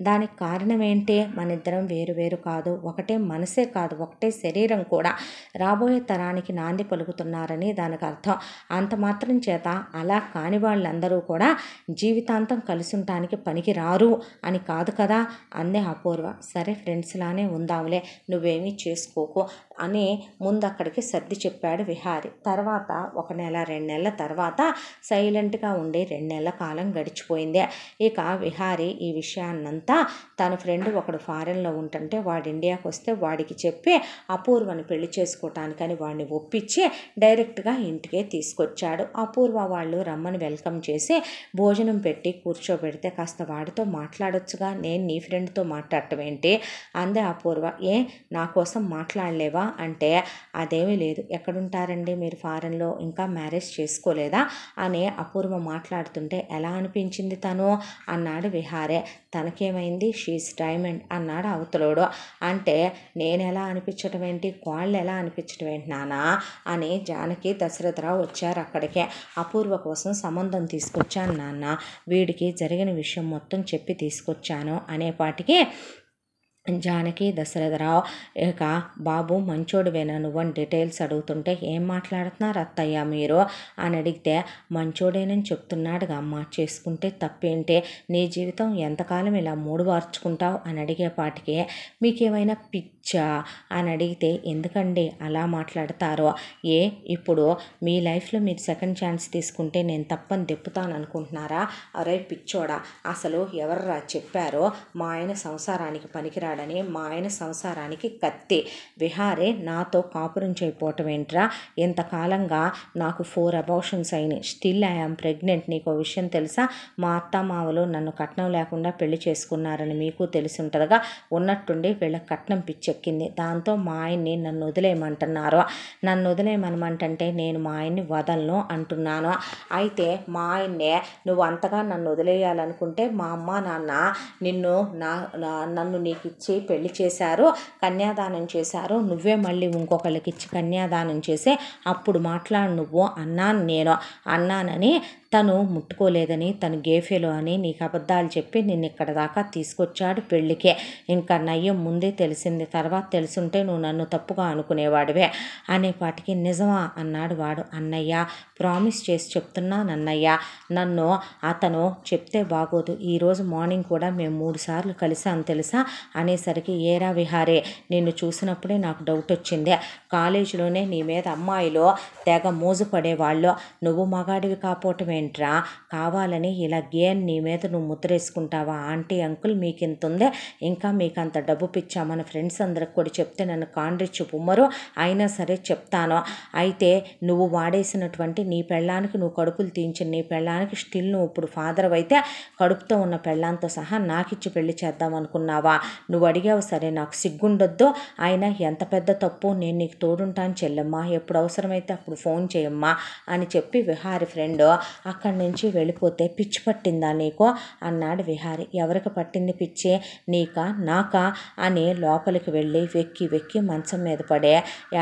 దానికి కారణం ఏంటి? మన ఇద్దరం వేరు వేరు కాదు, ఒకటే మనసే కాదు, ఒకటే శరీరం కూడా. రాబోయే తరానికి నాంది పలుకుతున్నారని దానికి అర్థం. అంత మాత్రం చేత అలా కాని వాళ్ళందరూ కూడా జీవితాంతం కలిసి ఉండటానికి పనికి రారు అని కాదు కదా అందే అపూర్వ. సరే ఫ్రెండ్స్ లానే ఉందాంలే, నువ్వేమీ చేసుకోకు అని ముందు అక్కడికి సర్ది చెప్పాడు విహారి. తర్వాత 1 నెల 2 నెలల తర్వాత సైలెంట్గా ఉండి 2 నెలల కాలం గడిచిపోయింది. ఇక విహారి ఈ విషయాన్నంతా తన ఫ్రెండ్ ఒకడు ఫారెన్లో ఉంటుంటే వాడు ఇండియాకి వస్తే వాడికి చెప్పి అపూర్వని పెళ్లి చేసుకోవటానికని వాడిని ఒప్పించి డైరెక్ట్గా ఇంటికే తీసుకొచ్చాడు. అపూర్వ వాళ్ళు రమ్మని వెల్కమ్ చేసి భోజనం పెట్టి కూర్చోబెడితే కాస్త వాడితో మాట్లాడొచ్చుగా, నేను నీ ఫ్రెండ్తో మాట్లాడటం ఏంటి అందే అపూర్వ. ఏ నా కోసం మాట్లాడలేవా అంటే అదేమీ లేదు, ఎక్కడుంటారండి మీరు ఫారెన్లో, ఇంకా మ్యారేజ్ చేసుకోలేదా అని అపూర్వ మాట్లాడుతుంటే ఎలా అనిపించింది తను అన్నాడు విహారే. తనకేమైంది, షీస్ డైమండ్ అన్నాడు అవతలోడు. అంటే నేను ఎలా అనిపించడం ఏంటి, కోళ్ళు ఎలా అనిపించడం ఏంటి నానా అని జానకి దశరథరావు వచ్చారు అక్కడికే. అపూర్వ కోసం సంబంధం తీసుకొచ్చాను నాన్న, వీడికి జరిగిన విషయం మొత్తం చెప్పి తీసుకొచ్చాను అనేపాటికి జానకి దశరథరావు ఇక బాబు మంచోడువేనా నువ్వని డీటెయిల్స్ అడుగుతుంటే ఏం మాట్లాడుతున్నారు అత్తయ్య మీరు అని అడిగితే మంచోడేనని చెప్తున్నాడుగా అమ్మ, చేసుకుంటే తప్పేంటే, నీ జీవితం ఎంతకాలం ఇలా మూడు వార్చుకుంటావు అని అడిగేపాటికి మీకేమైనా పిచ్చా అని అడిగితే ఎందుకండి అలా మాట్లాడతారో, ఇప్పుడు మీ లైఫ్లో మీరు సెకండ్ ఛాన్స్ తీసుకుంటే నేను తప్పని దెప్పుతాను అనుకుంటున్నారా? అరే పిచ్చోడా, అసలు ఎవర్రా చెప్పారో మా ఆయన సంసారానికి పనికిరా ని, మా ఆయన సంసారానికి కత్తి. విహారే నాతో కాపురం చేయకపోవటం ఏంట్రా, ఇంతకాలంగా నాకు 4 అబార్షన్స్ అయినాయి, స్టిల్ ఐఆమ్ ప్రెగ్నెంట్. నీకు విషయం తెలుసా, మా అత్త మావలు నన్ను కట్నం లేకుండా పెళ్లి చేసుకున్నారని మీకు తెలిసి ఉంటుందిగా. ఉన్నట్టుండి వీళ్ళ కట్నం పిచ్చెక్కింది, దాంతో మా ఆయన్ని నన్ను వదిలేయమంటున్నారు. నన్ను వదిలేయమనమంటే నేను మా ఆయన్ని వదలను అంటున్నాను. అయితే మా ఆయన్నే నువ్వు అంతగా నన్ను వదిలేయాలనుకుంటే మా అమ్మ నాన్న నన్ను నీకు ఇచ్చి పెళ్లి చేశారు, కన్యాదానం చేశారు, నువ్వే మళ్ళీ ఇంకొకళ్ళకి ఇచ్చి కన్యాదానం చేసే అప్పుడు మాట్లాడు నువ్వు అన్నానని తను ముట్టుకోలేదని, తను గేఫెలో అని నీకు అబద్ధాలు చెప్పి నిన్ను ఇక్కడ దాకా తీసుకొచ్చాడు పెళ్ళికే. ఇంకా నయ్యం ముందే తెలిసింది, తర్వాత తెలుసుంటే నువ్వు నన్ను తప్పుగా అనుకునేవాడివే అనేపాటికి నిజమా అన్నాడు వాడు. అన్నయ్య ప్రామిస్ చేసి చెప్తున్నానన్నయ్య, నన్ను అతను చెప్తే బాగోదు. ఈరోజు మార్నింగ్ కూడా మేము 3 సార్లు కలిసాం తెలుసా అనేసరికి ఏరా విహారే, నిన్ను చూసినప్పుడే నాకు డౌట్ వచ్చింది. కాలేజీలోనే నీ మీద అమ్మాయిలో తెగ మోజు పడేవాళ్ళు, నువ్వు మగాడివి కాపోవటం ఏంట్రా, కావాలని ఇలా గేన్ నీ మీద నువ్వు ముద్రేసుకుంటావా? ఆంటీ అంకుల్ మీకు ఇంత ఉందే, ఇంకా మీకు అంత డబ్బు పిచ్చా? మన ఫ్రెండ్స్ అందరికి కూడా చెప్తే నన్ను కాండ్రిచ్చి పుమ్మరు, అయినా సరే చెప్తాను. అయితే నువ్వు వాడేసినటువంటి నీ పెళ్ళానికి, నువ్వు కడుపులు తీయించిన నీ పెళ్ళానికి స్టిల్ నువ్వు ఇప్పుడు ఫాదర్ అయితే కడుపుతో ఉన్న పెళ్ళాంతో సహా నాకిచ్చి పెళ్లి చేద్దాం అనుకున్నావా? నువ్వు అడిగావు సరే, నాకు సిగ్గుండొద్దు. అయినా ఎంత పెద్ద తప్పు, నేను నీకు తోడుంటాను చెల్లెమ్మా, ఎప్పుడు అవసరమైతే అప్పుడు ఫోన్ చేయమ్మా అని చెప్పి విహారి ఫ్రెండ్ అక్కడి నుంచి వెళ్ళిపోతే పిచ్చి పట్టిందా నీకు అన్నాడు విహారి. ఎవరికి పట్టింది పిచ్చి, నీకా నాకా అని లోపలికి వెళ్ళి వెక్కి వెక్కి మంచం మీద పడే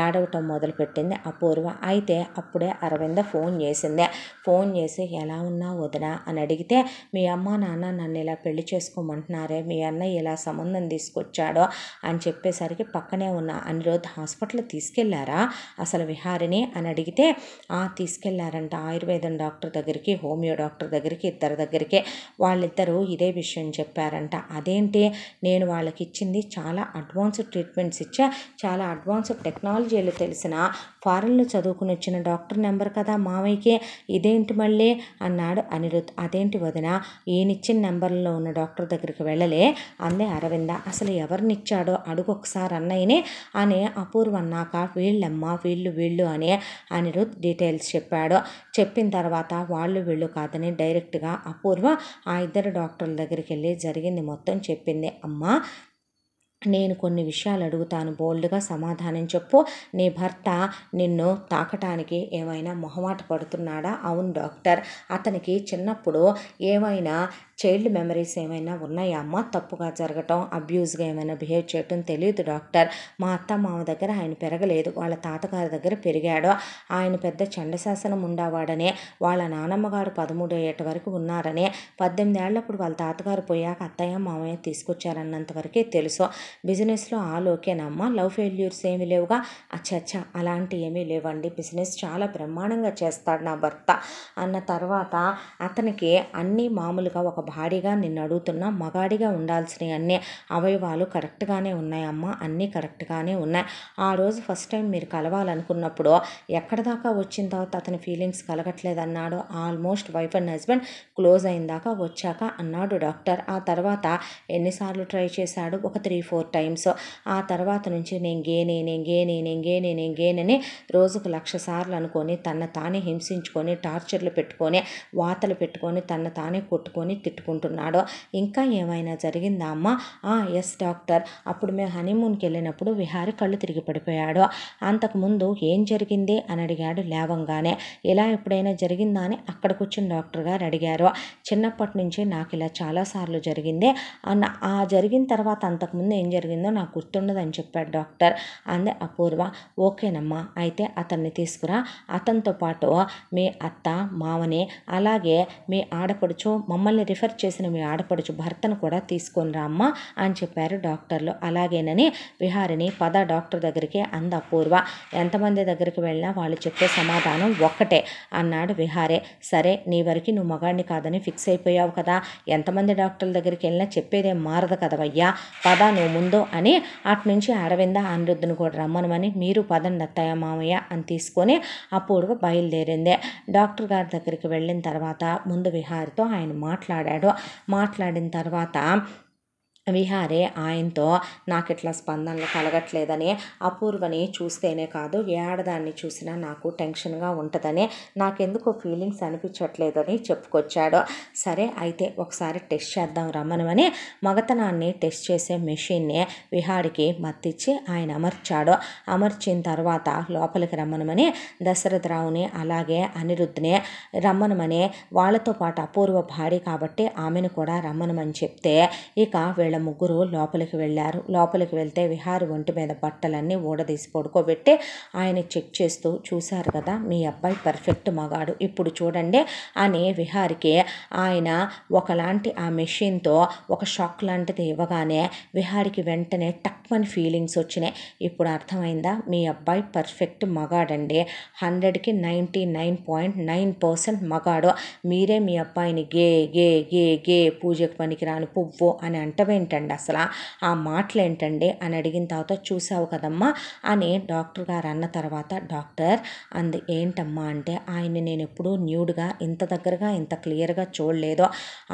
ఏడవటం మొదలుపెట్టింది అపూర్వ. అయితే అప్పుడే అరవింద ఫోన్ చేసింది. ఫోన్ చేసి ఎలా ఉన్నావు వదిన అని అడిగితే, మీ అమ్మ నాన్న నన్ను ఇలా పెళ్లి చేసుకోమంటున్నారే, మీ అన్నయ్య ఇలా సంబంధం తీసుకొచ్చాడో అని చెప్పేసరికి పక్కనే ఉన్న అనిరుద్ధ్ హాస్పిటల్ తీసుకెళ్లారా అసలు విహారిని అని అడిగితే, తీసుకెళ్లారంట ఆయుర్వేదం డాక్టర్ దగ్గరికి, హోమియో డాక్టర్ దగ్గరికి, ఇద్దరి దగ్గరికి. వాళ్ళిద్దరూ ఇదే విషయం చెప్పారంట. అదేంటి, నేను వాళ్ళకి ఇచ్చింది చాలా అడ్వాన్స్డ్ ట్రీట్మెంట్స్ ఇచ్చా, చాలా అడ్వాన్స్డ్ టెక్నాలజీలు తెలిసిన ఫారెన్లో చదువుకుని వచ్చిన డాక్టర్ నెంబర్ కదా మామయ్యకి, ఇదేంటి మళ్ళీ అన్నాడు అనిరుద్ధ్. అదేంటి వదిన, ఈయనిచ్చిన నెంబర్లో ఉన్న డాక్టర్ దగ్గరికి వెళ్ళలే అందే అరవింద. అసలు ఎవరినిచ్చాడో అడుగు ఒకసారి అన్నయ్యని అని అపూర్వ అన్నాక, వీళ్ళమ్మ వీళ్ళు అని అనిరుద్ధ్ డీటెయిల్స్ చెప్పాడు. చెప్పిన తర్వాత వాళ్ళు వీళ్ళు కాదని డైరెక్ట్గా అపూర్వ ఆ ఇద్దరు డాక్టర్ల దగ్గరికి వెళ్ళి జరిగింది మొత్తం చెప్పింది. అమ్మా, నేను కొన్ని విషయాలు అడుగుతాను, బోల్డ్గా సమాధానం చెప్పు. నీ భర్త నిన్ను తాకటానికి ఏమైనా మొహమాట పడుతున్నాడా? అవును డాక్టర్, అతనికి చిన్నప్పుడు ఏమైనా చైల్డ్ మెమరీస్ ఏమైనా ఉన్నాయా అమ్మ? తప్పుగా జరగటం, అబ్యూజ్గా ఏమైనా బిహేవ్ చేయటం తెలియదు డాక్టర్. మా అత్త మామ దగ్గర ఆయన పెరగలేదు, వాళ్ళ తాతగారి దగ్గర పెరిగాడు. ఆయన పెద్ద చండశాసనం ఉండేవాడనే, వాళ్ళ నానమ్మగారు 13 ఏట వరకు ఉన్నారనే, 18 ఏళ్ళప్పుడు వాళ్ళ తాతగారు పోయాక అత్తయ్య మామయ్య తీసుకొచ్చారన్నంత వరకే తెలుసు. బిజినెస్లో ఆల్ ఓకేనమ్మా? లవ్ ఫెయిల్యూర్స్ ఏమీ లేవుగా? అచ్చచ్చా, అలాంటి ఏమీ లేవండి. బిజినెస్ చాలా బ్రహ్మాండంగా చేస్తాడు నా భర్త అన్న తర్వాత అతనికి అన్నీ మామూలుగా ఒక భారీగా నిన్ను అడుగుతున్నా మగాడిగా ఉండాల్సినవి అన్నీ అవయవాలు కరెక్ట్గానే ఉన్నాయమ్మా, అన్నీ కరెక్ట్గానే ఉన్నాయి. ఆ రోజు ఫస్ట్ టైం మీరు కలవాలనుకున్నప్పుడు ఎక్కడ దాకా వచ్చిన తర్వాత అతని ఫీలింగ్స్ కలగట్లేదన్నాడు. Almost wife and husband close అయిన దాకా వచ్చాక అన్నాడు డాక్టర్. ఆ తర్వాత ఎన్నిసార్లు ట్రై చేశాడు? ఒక 3-4 టైమ్స్. ఆ తర్వాత నుంచి నేను గేనని రోజుకు 1,00,000 సార్లు అనుకొని తన తానే హింసించుకొని టార్చర్లు పెట్టుకొని వాతలు పెట్టుకొని తన తానే కొట్టుకొని తిట్టుకుంటున్నాడు. ఇంకా ఏమైనా జరిగిందా అమ్మ? ఎస్ డాక్టర్, అప్పుడు మేము హనీమూన్కి వెళ్ళినప్పుడు విహారి కళ్ళు తిరిగి పడిపోయాడు. అంతకుముందు ఏం జరిగింది అని అడిగాడు లేవంగానే. ఇలా ఎప్పుడైనా జరిగిందా అని అక్కడికి వచ్చిన డాక్టర్ గారు అడిగారు. చిన్నప్పటి నుంచి నాకు ఇలా చాలాసార్లు జరిగింది అన్న, ఆ జరిగిన తర్వాత అంతకుముందు ఏం జరిగిందో నాకు గుర్తుండదని చెప్పాడు డాక్టర్. అందే అపూర్వ. ఓకేనమ్మా, అయితే అతన్ని తీసుకురా, అతనితో పాటు మీ అత్త మామని అలాగే మీ ఆడపడుచు, మమ్మల్ని రిఫర్ చేసిన మీ ఆడపడుచు భర్తను కూడా తీసుకొని రా అమ్మ అని చెప్పారు డాక్టర్లు. అలాగేనని విహారిని పద డాక్టర్ దగ్గరికి అంద అపూర్వ. ఎంతమంది దగ్గరికి వెళ్ళినా వాళ్ళు చెప్పే సమాధానం ఒక్కటే అన్నాడు విహారే. సరే, నీ వరకు నువ్వు మగాడిని కాదని ఫిక్స్ అయిపోయావు కదా, ఎంతమంది డాక్టర్ల దగ్గరికి వెళ్ళినా చెప్పేదేం మారదు కదవయ్యా, పద నువ్వు ముందు అని అటునుంచి అరవింద అనిరుద్ధుని కూడా రమ్మనమని మీరు పదండి అత్తయ్య మామయ్య అని తీసుకొని అపూర్వ బయలుదేరింది. డాక్టర్ గారి దగ్గరికి వెళ్ళిన తర్వాత ముందు విహారితో ఆయన మాట్లాడిన తర్వాత విహారే ఆయనతో నాకు ఇట్లా స్పందనలు కలగట్లేదని, అపూర్వని చూస్తేనే కాదు ఏ ఆడదాన్ని చూసినా నాకు టెన్షన్గా ఉంటుందని, నాకెందుకో ఫీలింగ్స్ అనిపించట్లేదని చెప్పుకొచ్చాడు. సరే అయితే ఒకసారి టెస్ట్ చేద్దాం రమ్మనమని మగతనాన్ని టెస్ట్ చేసే మెషిన్ని విహారికి మత్తిచ్చి ఆయన అమర్చాడు. అమర్చిన తర్వాత లోపలికి రమ్మనమని దశరథరావుని అలాగే అనిరుద్ధిని రమ్మనమని, వాళ్ళతో పాటు అపూర్వ భార్య కాబట్టి ఆమెను కూడా రమ్మనమని చెప్తే ఇక వీళ్ళ ముగ్గురు లోపలికి వెళ్ళారు. లోపలికి వెళ్తే విహారి ఒంటి మీద బట్టలన్నీ ఊడదీసి పడుకోబెట్టి ఆయన చెక్ చేస్తూ, చూశారు కదా మీ అబ్బాయి పర్ఫెక్ట్ మగాడు, ఇప్పుడు చూడండి అని విహారికి ఆయన ఒకలాంటి ఆ మెషిన్తో ఒక షాక్ లాంటిది ఇవ్వగానే విహారికి వెంటనే టక్మని ఫీలింగ్స్ వచ్చినాయి. ఇప్పుడు అర్థమైందా, మీ అబ్బాయి పర్ఫెక్ట్ మగాడండి, 100కి 99.9% మగాడు, మీరే మీ అబ్బాయిని గే గే గే గే పూజకు పనికిరాని పువ్వు అని అంటవేంటండి, అసలు ఆ మాటలేంటండి అని అడిగిన తర్వాత చూసావు కదమ్మా అని డాక్టర్ గారు అన్న తర్వాత డాక్టర్ అంది. ఏంటమ్మా అంటే, ఆయన్ని నేను ఎప్పుడూ న్యూడ్గా ఇంత దగ్గరగా ఇంత క్లియర్గా చూడలేదు,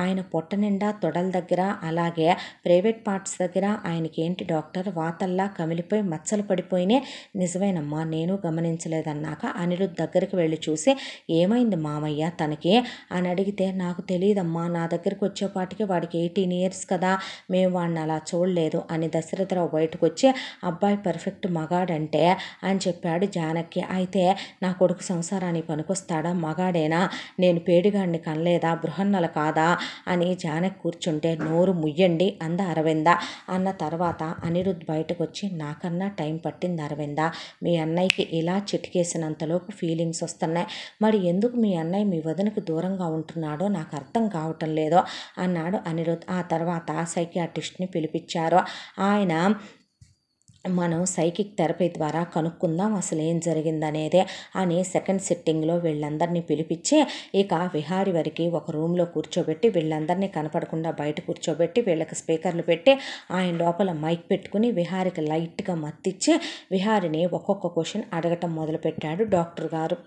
ఆయన పొట్ట నిండా తొడల దగ్గర అలాగే ప్రైవేట్ పార్ట్స్ దగ్గర ఆయనకి ఏంటి డాక్టర్ వాతల్లా కమిలిపోయి మచ్చలు పడిపోయినాయి. నిజమేనమ్మా, నేను గమనించలేదన్నాక అనిరుద్ధ్ దగ్గరికి వెళ్ళి చూసి ఏమైంది మామయ్య తనకి అని అడిగితే, నాకు తెలియదమ్మా, నా దగ్గరికి వచ్చేపాటికి వాడికి 18 years కదా, మేము వాడిని అలా చూడలేదు అని దశరథరావు బయటకు వచ్చి అబ్బాయి పర్ఫెక్ట్ మగాడంటే అని చెప్పాడు జానకి. అయితే నా కొడుకు సంసారానికి పనికొస్తాడా, మగాడేనా, నేను పేడిగాడిని కనలేదా, బృహన్నల కాదా అని జానకి కూర్చుంటే నోరు ముయ్యండి అంద అరవింద. అన్న తర్వాత అనిరుద్ధ్ బయటకు వచ్చి నాకన్నా టైం పట్టింది అరవింద, మీ అన్నయ్యకి ఇలా చిటికేసినంతలోపు ఫీలింగ్స్ వస్తున్నాయి, మరి ఎందుకు మీ అన్నయ్య మీ వదినకు దూరంగా ఉంటున్నాడో నాకు అర్థం కావటం లేదో అన్నాడు అనిరుద్ధ్. ఆ తర్వాత సైకియాట్రిస్ట్ని పిలిపించారు. ఆయన మనం సైకిక్ థెరపీ ద్వారా కనుక్కుందాం అసలు ఏం జరిగిందనేదే అని సెకండ్ సిట్టింగ్లో వీళ్ళందరినీ పిలిపించి ఇక విహారి వరకు ఒక రూమ్లో కూర్చోబెట్టి వీళ్ళందరినీ కనపడకుండా బయట కూర్చోబెట్టి వీళ్ళకి స్పీకర్లు పెట్టి ఆయన లోపల మైక్ పెట్టుకుని విహారికి లైట్గా మత్తిచ్చి విహారిని ఒక్కొక్క క్వశ్చన్ అడగటం మొదలుపెట్టాడు డాక్టర్ గారు.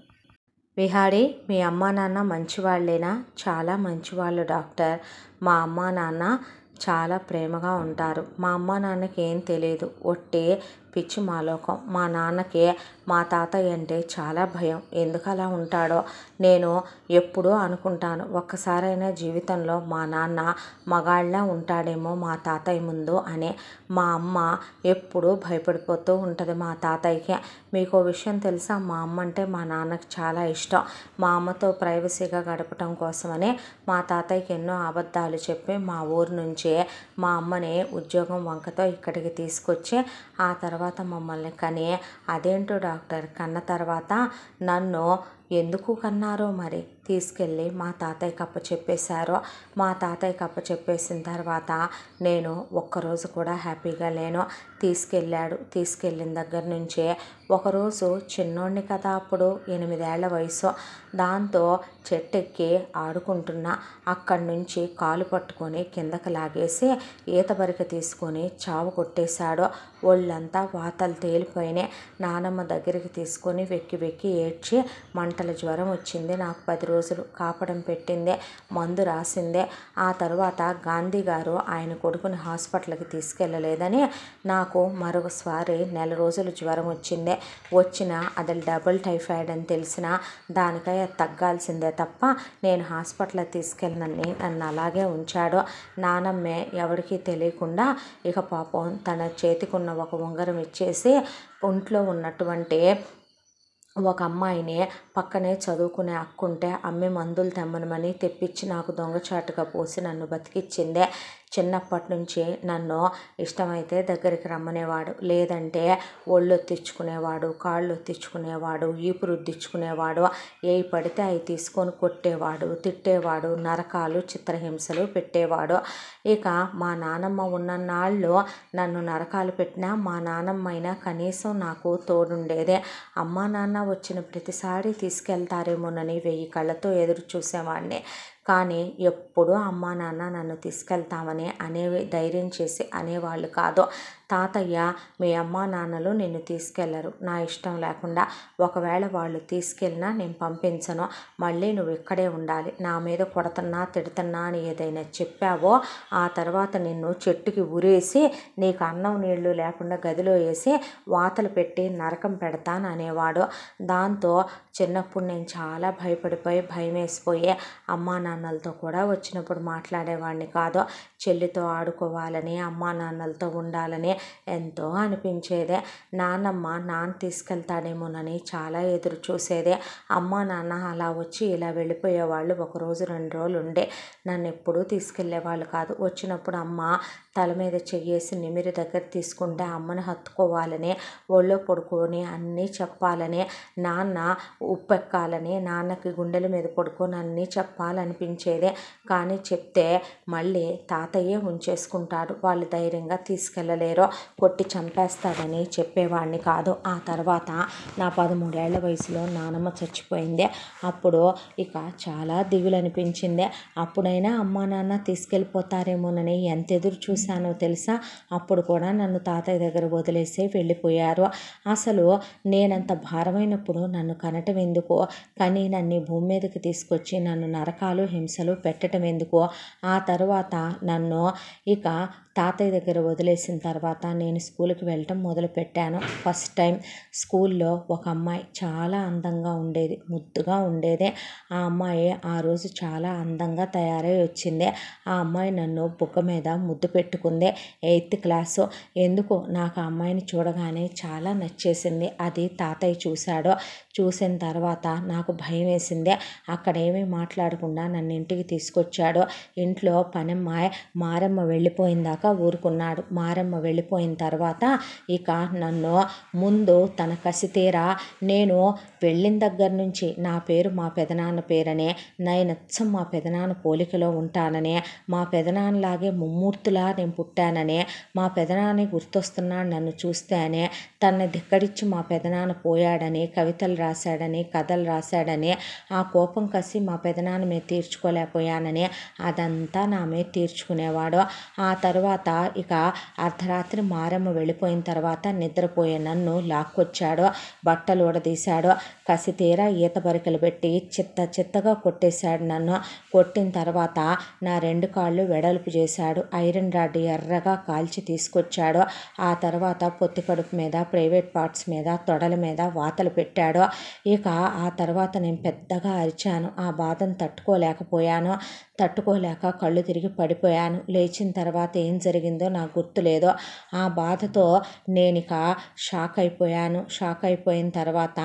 విహారి, మీ అమ్మా నాన్న మంచివాళ్ళేనా? చాలా మంచివాళ్ళు డాక్టర్, మా అమ్మా నాన్న చాలా ప్రేమగా ఉంటారు, మా అమ్మా నాన్నకి ఏం తెలియదు, ఒట్టి పిచ్చి మాలోకం. మా నాన్నకి మా తాతయ్య అంటే చాలా భయం. ఎందుకు అలా ఉంటాడో నేను ఎప్పుడూ అనుకుంటాను. ఒక్కసారైనా జీవితంలో మా నాన్న మగాళ్ళ ఉంటాడేమో మా తాతయ్య ముందు అని. మా అమ్మ ఎప్పుడూ భయపడిపోతూ ఉంటుంది మా తాతయ్యకి. మీకు విషయం తెలుసా, మా అమ్మ అంటే మా నాన్నకి చాలా ఇష్టం. మా అమ్మతో ప్రైవసీగా గడపటం కోసమని మా తాతయ్యకి ఎన్నో అబద్ధాలు చెప్పి మా ఊరు నుంచి మా అమ్మని ఉద్యోగం వంకతో ఇక్కడికి తీసుకొచ్చి ఆ తర్వాత మమ్మల్ని కని, అదేంటో డాక్టర్ కన్న తర్వాత నన్ను ఎందుకు కన్నారో మరి తీసుకెళ్ళి మా తాతయ్యకి అప్పచెప్పేశారో. మా తాతయ్యకి అప్పచెప్పేసిన తర్వాత నేను ఒక్కరోజు కూడా హ్యాపీగా లేను. తీసుకెళ్ళిన దగ్గర నుంచే ఒకరోజు చిన్నోడిని కదా, అప్పుడు 8 ఏళ్ల వయసు. దాంతో చెట్టెక్కి ఆడుకుంటున్నా. అక్కడి నుంచి కాలు పట్టుకొని కిందకి లాగేసి ఈత బరిక తీసుకొని చావు కొట్టేశాడు. ఒళ్ళంతా వాతలు తేలిపోయినాయి. నానమ్మ దగ్గరికి తీసుకొని వెక్కి వెక్కి ఏడ్చి మంటల జ్వరం వచ్చింది. నాకు 10 రోజులు కాపడం పెట్టిందే, మందు రాసిందే. ఆ తర్వాత గాంధీ గారు ఆయన కొడుకుని హాస్పిటల్కి తీసుకెళ్ళలేదని నాకు మరొకసారి 1 నెల రోజులు జ్వరం వచ్చినా అది డబుల్ టైఫాయిడ్ అని తెలిసిన దానికై తగ్గాల్సిందే తప్ప నేను హాస్పిటల్కి తీసుకెళ్ళనని నన్ను అలాగే ఉంచాడు. నానమ్మే ఎవరికీ తెలియకుండా ఇక పాపం తన చేతికున్న ఒక ఉంగరం ఇచ్చేసి ఒంట్లో ఉన్నటువంటి ఒక అమ్మాయిని పక్కనే చదువుకునే అక్కుంటే అమ్మే మందులు తెమ్మనమని తెప్పించి నాకు దొంగచాటుగా పోసి నన్ను బతికిచ్చిందే. చిన్నప్పటి నుంచి నన్ను ఇష్టమైతే దగ్గరికి రమ్మనేవాడు, లేదంటే ఒళ్ళు తెచ్చుకునేవాడు, కాళ్ళు తెచ్చుకునేవాడు, ఈపు రుద్దించుకునేవాడు. ఏవి పడితే అవి తీసుకొని కొట్టేవాడు, తిట్టేవాడు, నరకాలు చిత్రహింసలు పెట్టేవాడు. ఇక మా నానమ్మ ఉన్నన్నాళ్ళు నన్ను నరకాలు పెట్టినా మా నానమ్మ అయినా కనీసం నాకు తోడుండేదే. అమ్మా నాన్న వచ్చిన ప్రతిసారి తీసుకెళ్తారేమోనని 1000 కళ్ళతో ఎదురు చూసేవాడిని. కానీ ఎప్పుడూ అమ్మా నాన్న నన్ను తీసుకెళ్తామని ధైర్యం చేసి అనేవాళ్ళు కాదు. తాతయ్య, మీ అమ్మా నాన్నలు నిన్ను తీసుకెళ్లరు నా ఇష్టం లేకుండా. ఒకవేళ వాళ్ళు తీసుకెళ్ళినా నేను పంపించను. మళ్ళీ నువ్వు ఇక్కడే ఉండాలి. నా మీద కొడుతున్నా తిడుతున్నా అని ఏదైనా చెప్పావో ఆ తర్వాత నిన్ను చెట్టుకి ఉరేసి నీకు అన్నం నీళ్లు లేకుండా గదిలో వేసి వాతలు పెట్టి నరకం పెడతాను అనేవాడు. దాంతో చిన్నప్పుడు నేను చాలా భయపడిపోయి భయం వేసిపోయి అమ్మా నాన్నలతో కూడా వచ్చినప్పుడు మాట్లాడేవాడిని కాదు. చెల్లితో ఆడుకోవాలని, అమ్మా నాన్నలతో ఉండాలని ఎంతో అనిపించేదే. నాన్న తీసుకెళ్తాడేమోనని చాలా ఎదురు చూసేదే. అమ్మా నాన్న అలా వచ్చి ఇలా వెళ్ళిపోయేవాళ్ళు. 1 రోజు 2 రోజులు ఉండే నన్ను ఎప్పుడూ తీసుకెళ్లేవాళ్ళు కాదు. వచ్చినప్పుడు అమ్మ తల మీద చెయ్యేసి నిమిరి దగ్గర తీసుకుంటే అమ్మని హత్తుకోవాలని, ఒళ్ళో పడుకొని అన్నీ చెప్పాలని, నాన్న ఉప్పెక్కాలని, నాన్నకి గుండెల మీద పడుకొని అన్నీ చెప్పాలనిపించేదే. కానీ చెప్తే మళ్ళీ తాతయ్యే ఉంచేసుకుంటాడు, వాళ్ళు ధైర్యంగా తీసుకెళ్ళలేరు, కొట్టి చంపేస్తాడని చెప్పేవాడిని కాదు. ఆ తర్వాత నా 13 ఏళ్ల వయసులో నానమ్మ చచ్చిపోయింది. అప్పుడు ఇక చాలా దిగులు అనిపించింది. అప్పుడైనా అమ్మా నాన్న తీసుకెళ్ళిపోతారేమోనని ఎంత ఎదురు చూశానో తెలుసా. అప్పుడు కూడా నన్ను తాతయ్య దగ్గర వదిలేసి వెళ్ళిపోయారు. అసలు నేనంత భారమైనప్పుడు నన్ను కనటం ఎందుకో, కానీ నన్ను భూమి మీదకి తీసుకొచ్చి నన్ను నరకాలు హింసలు పెట్టడం ఎందుకో. ఆ తర్వాత నన్ను ఇక తాతయ్య దగ్గర వదిలేసిన తర్వాత నేను స్కూల్కి వెళ్ళటం మొదలుపెట్టాను. ఫస్ట్ టైం స్కూల్లో ఒక అమ్మాయి చాలా అందంగా ఉండేది, ముద్దుగా ఉండేది. ఆ అమ్మాయి ఆ రోజు చాలా అందంగా తయారై వచ్చింది. ఆ అమ్మాయి నన్ను బుగ్గ మీద ముద్దు పెట్టుకుంది. 8th class. ఎందుకో నాకు ఆ అమ్మాయిని చూడగానే చాలా నచ్చేసింది. అది తాతయ్య చూశాడు. చూసిన తర్వాత నాకు భయం వేసింది. అక్కడేమీ మాట్లాడకుండా నన్ను ఇంటికి తీసుకొచ్చాడు. ఇంట్లో పనమ్మాయి మారమ్మ వెళ్ళిపోయిందాక ఊరుకున్నాడు. మారమ్మ వెళ్ళిపోయిన తర్వాత ఇక నన్ను ముందు తన కసి తీరా, నేను వెళ్ళిన దగ్గర నుంచి నా పేరు మా పెదనాన్న పేరనే, నచ్చం మా పెదనాన్న పోలికలో ఉంటానని, మా పెదనాన్నలాగే ముమ్మూర్తులా నేను పుట్టానని, మా పెదనాన్ని గుర్తొస్తున్నాడు నన్ను చూస్తే అని, తనని ధిక్కరించి మా పెదనాన్న పోయాడని కవితలు రాశాడని, కథలు రాశాడని, ఆ కోపం కసి మా పెదనాన్న మీద తీర్చుకోలేకపోయానని అదంతా నా మీద తీర్చుకునేవాడు. ఆ తర్వాత ఇక అర్ధరాత్రి మారమ్మ వెళ్ళిపోయిన తర్వాత నిద్రపోయే నన్ను లాక్కొచ్చాడు, బట్టలు ఊడదీశాడు, కసి తీరా ఈత బరికలు పెట్టి చిత్తగా కొట్టేశాడు. నన్ను కొట్టిన తర్వాత నా 2 కాళ్ళు వెడల్పు చేశాడు, ఐరన్ రాడ్ కార్డు ఎర్రగా కాల్చి తీసుకొచ్చాడు. ఆ తర్వాత పొత్తి కడుపు మీద, ప్రైవేట్ పార్ట్స్ మీద, తొడల మీద వాతలు పెట్టాడు. ఇక ఆ తర్వాత నేను పెద్దగా అరిచాను. ఆ బాధను తట్టుకోలేక కళ్ళు తిరిగి పడిపోయాను. లేచిన తర్వాత ఏం జరిగిందో నాకు గుర్తులేదు. ఆ బాధతో నేను ఇక షాక్ అయిపోయిన తర్వాత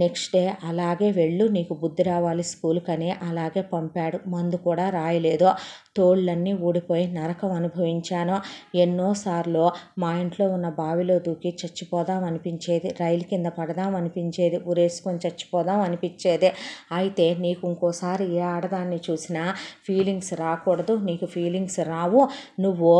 నెక్స్ట్ డే అలాగే వెళ్ళు, నీకు బుద్ధి రావాలి స్కూల్కని అలాగే పంపాడు. మందు కూడా రాయలేదు. తోళ్ళన్నీ ఊడిపోయి నరకం అనుభవించాను. ఎన్నోసార్లు మా ఇంట్లో ఉన్న బావిలో దూకి చచ్చిపోదాం అనిపించేది, రైలు కింద పడదాం అనిపించేది, ఉరేసుకొని చచ్చిపోదాం అనిపించేది. అయితే నీకు ఇంకోసారి ఏ ఆడదాన్ని చూసినా ఫీలింగ్స్ రాకూడదు, నీకు ఫీలింగ్స్ రావు, నువ్వు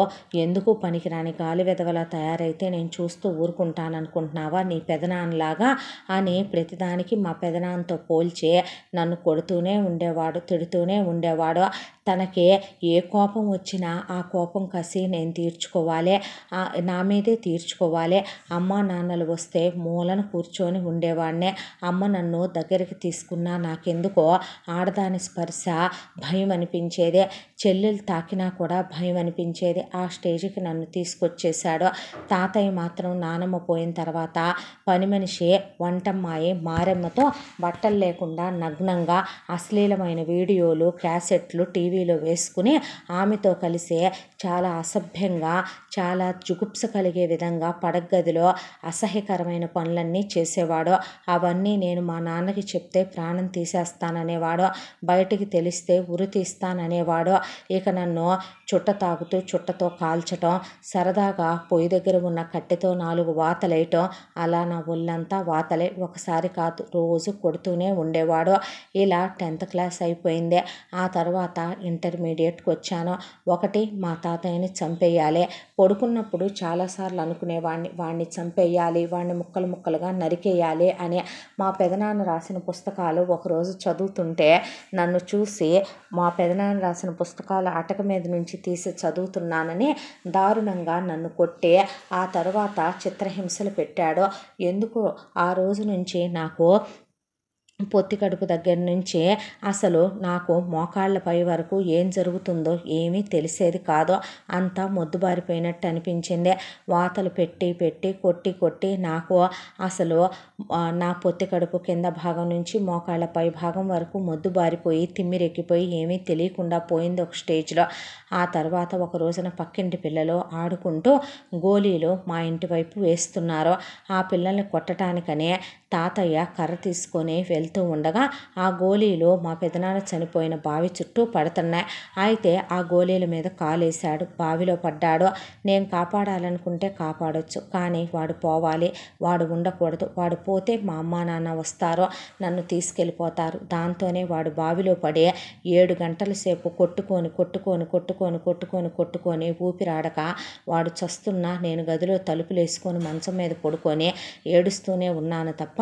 ఎందుకు పనికిరాని గాలి వెదవలా తయారైతే నేను చూస్తూ ఊరుకుంటాననుకుంటున్నావా నీ పెదనాన్నలాగా అని ప్రతిదానికి మా పెదనాన్నతో పోల్చి నన్ను కొడుతూనే ఉండేవాడు, తిడుతూనే ఉండేవాడు. తనకి ఏ కోపం వచ్చినా ఆ కోపం కసి నేను తీర్చుకోవాలి, నా మీదే తీర్చుకోవాలి. అమ్మ నాన్నలు వస్తే మూలన కూర్చొని ఉండేవాడినే. అమ్మ నన్ను దగ్గరికి తీసుకున్నా నాకెందుకో ఆడదాని స్పర్శ భయం అనిపించేది, చెల్లెలు తాకినా కూడా భయం అనిపించేది. ఆ స్టేజ్కి నన్ను తీసుకొచ్చేసాడు. తాతయ్య మాత్రం నానమ్మ పోయిన తర్వాత పని మనిషి వంటమ్మాయి మారెమ్మతో బట్టలు లేకుండా నగ్నంగా అశ్లీలమైన వీడియోలు, క్యాసెట్లు టీవీలో వేసుకుని ఆమెతో కలిసి చాలా అసభ్యంగా, చాలా జుగుప్స కలిగే విధంగా పడగదిలో అసహ్యకరమైన పనులన్నీ చేసేవాడు. అవన్నీ నేను మా నాన్నకి చెప్తే ప్రాణం తీసేస్తాననేవాడు, బయటికి తెలిస్తే ఉరి తీస్తాననేవాడు. ఇక నన్ను చుట్ట తాగుతూ చుట్టతో కాల్చటం, సరదాగా పొయ్యి దగ్గర ఉన్న కట్టెతో 4 వాతలేయటం, అలా నా ఒళ్ళంతా వాతలే. ఒకసారి కాదు, రోజు కొడుతూనే ఉండేవాడు. ఇలా 10th క్లాస్ అయిపోయింది. ఆ తర్వాత ఇంటర్మీడియట్కి వచ్చాను. ఒకటి మా తాతయ్యని చంపేయాలి. పడుకున్నప్పుడు చాలాసార్లు అనుకునేవాడిని, వాడిని చంపేయాలి, వాడిని ముక్కలు ముక్కలుగా నరికేయాలి అని. మా పెదనాన్న రాసిన పుస్తకాలు ఒకరోజు చదువుతుంటే నన్ను చూసి మా పెదనాన్న రాసిన పుస్తకాలు అటక మీద నుంచి తీసి చదువుతున్నానని దారుణంగా నన్ను కొట్టి ఆ తర్వాత చిత్రహింసలు పెట్టాడు. ఎందుకు ఆ రోజు నుంచి నాకు పొత్తి కడుపు దగ్గర నుంచి అసలు నాకు మోకాళ్ళపై వరకు ఏం జరుగుతుందో ఏమీ తెలిసేది కాదు. అంతా మొద్దుబారిపోయినట్టు అనిపించింది. వాతలు పెట్టి కొట్టి నాకు అసలు నా పొత్తి కడుపు కింద భాగం నుంచి మోకాళ్ళ పై భాగం వరకు మొద్దుబారిపోయి తిమ్మిరెక్కిపోయి ఏమీ తెలియకుండా పోయింది ఒక స్టేజ్లో. ఆ తర్వాత ఒక రోజున పక్కింటి పిల్లలు ఆడుకుంటూ గోళీలు మా ఇంటి వైపు వేస్తున్నారు. ఆ పిల్లల్ని కొట్టడానికనే తాతయ్య కర్ర తీసుకొని వెళ్తూ ఉండగా ఆ గోళీలు మా పెదనాన్న చనిపోయిన బావి చుట్టూ పడుతున్నాయి. అయితే ఆ గోళీల మీద కాలేశాడు, బావిలో పడ్డాడు. నేను కాపాడాలనుకుంటే కాపాడొచ్చు, కానీ వాడు పోవాలి, వాడు ఉండకూడదు. వాడు పోతే మా అమ్మ నాన్న వస్తారు, నన్ను తీసుకెళ్ళిపోతారు. దాంతోనే వాడు బావిలో పడి 7 గంటల సేపు కొట్టుకొని ఊపిరాడక వాడు చస్తున్నా నేను గదిలో తలుపులు వేసుకొని మంచం మీద పడుకొని ఏడుస్తూనే ఉన్నాను తప్ప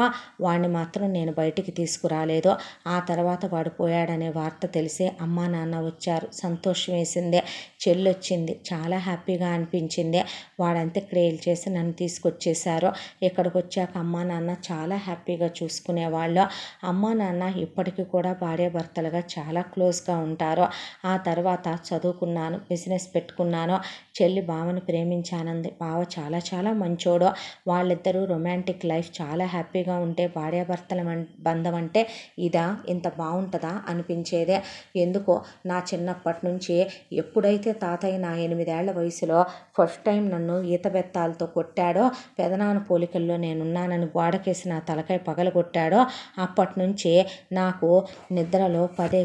వాడిని మాత్రం నేను బయటికి తీసుకురాలేదు. ఆ తర్వాత వాడు పోయాడనే వార్త తెలిసి అమ్మా నాన్న వచ్చారు. సంతోషం వేసింది, చెల్లొచ్చింది, చాలా హ్యాపీగా అనిపించింది. వాడు అంత్యక్రియలు చేసి నన్ను తీసుకొచ్చేసారు. ఇక్కడికి వచ్చాక అమ్మా నాన్న చాలా హ్యాపీగా చూసుకునేవాళ్ళు. అమ్మా నాన్న ఇప్పటికీ కూడా భార్యాభర్తలుగా చాలా క్లోజ్గా ఉంటారు. ఆ తర్వాత చదువుకున్నాను, బిజినెస్ పెట్టుకున్నాను. చెల్లి బావని ప్రేమించానంది. బావ చాలా చాలా మంచోడు. వాళ్ళిద్దరూ రొమాంటిక్ లైఫ్ చాలా హ్యాపీగా ఉంటే భార్యాభర్తల బంధం అంటే ఇదా, ఇంత బాగుంటుందా అనిపించేదే. ఎందుకో నా చిన్నప్పటి నుంచి ఎప్పుడైతే తాతయ్య నా 8 ఏళ్ల వయసులో ఫస్ట్ టైం నన్ను ఈత బెత్తాలతో కొట్టాడో, పెదనాన్న పోలికల్లో నేనున్నానని గోడకేసి నా తలకాయ పగలగొట్టాడో, అప్పటి నుంచి నాకు నిద్రలో పదే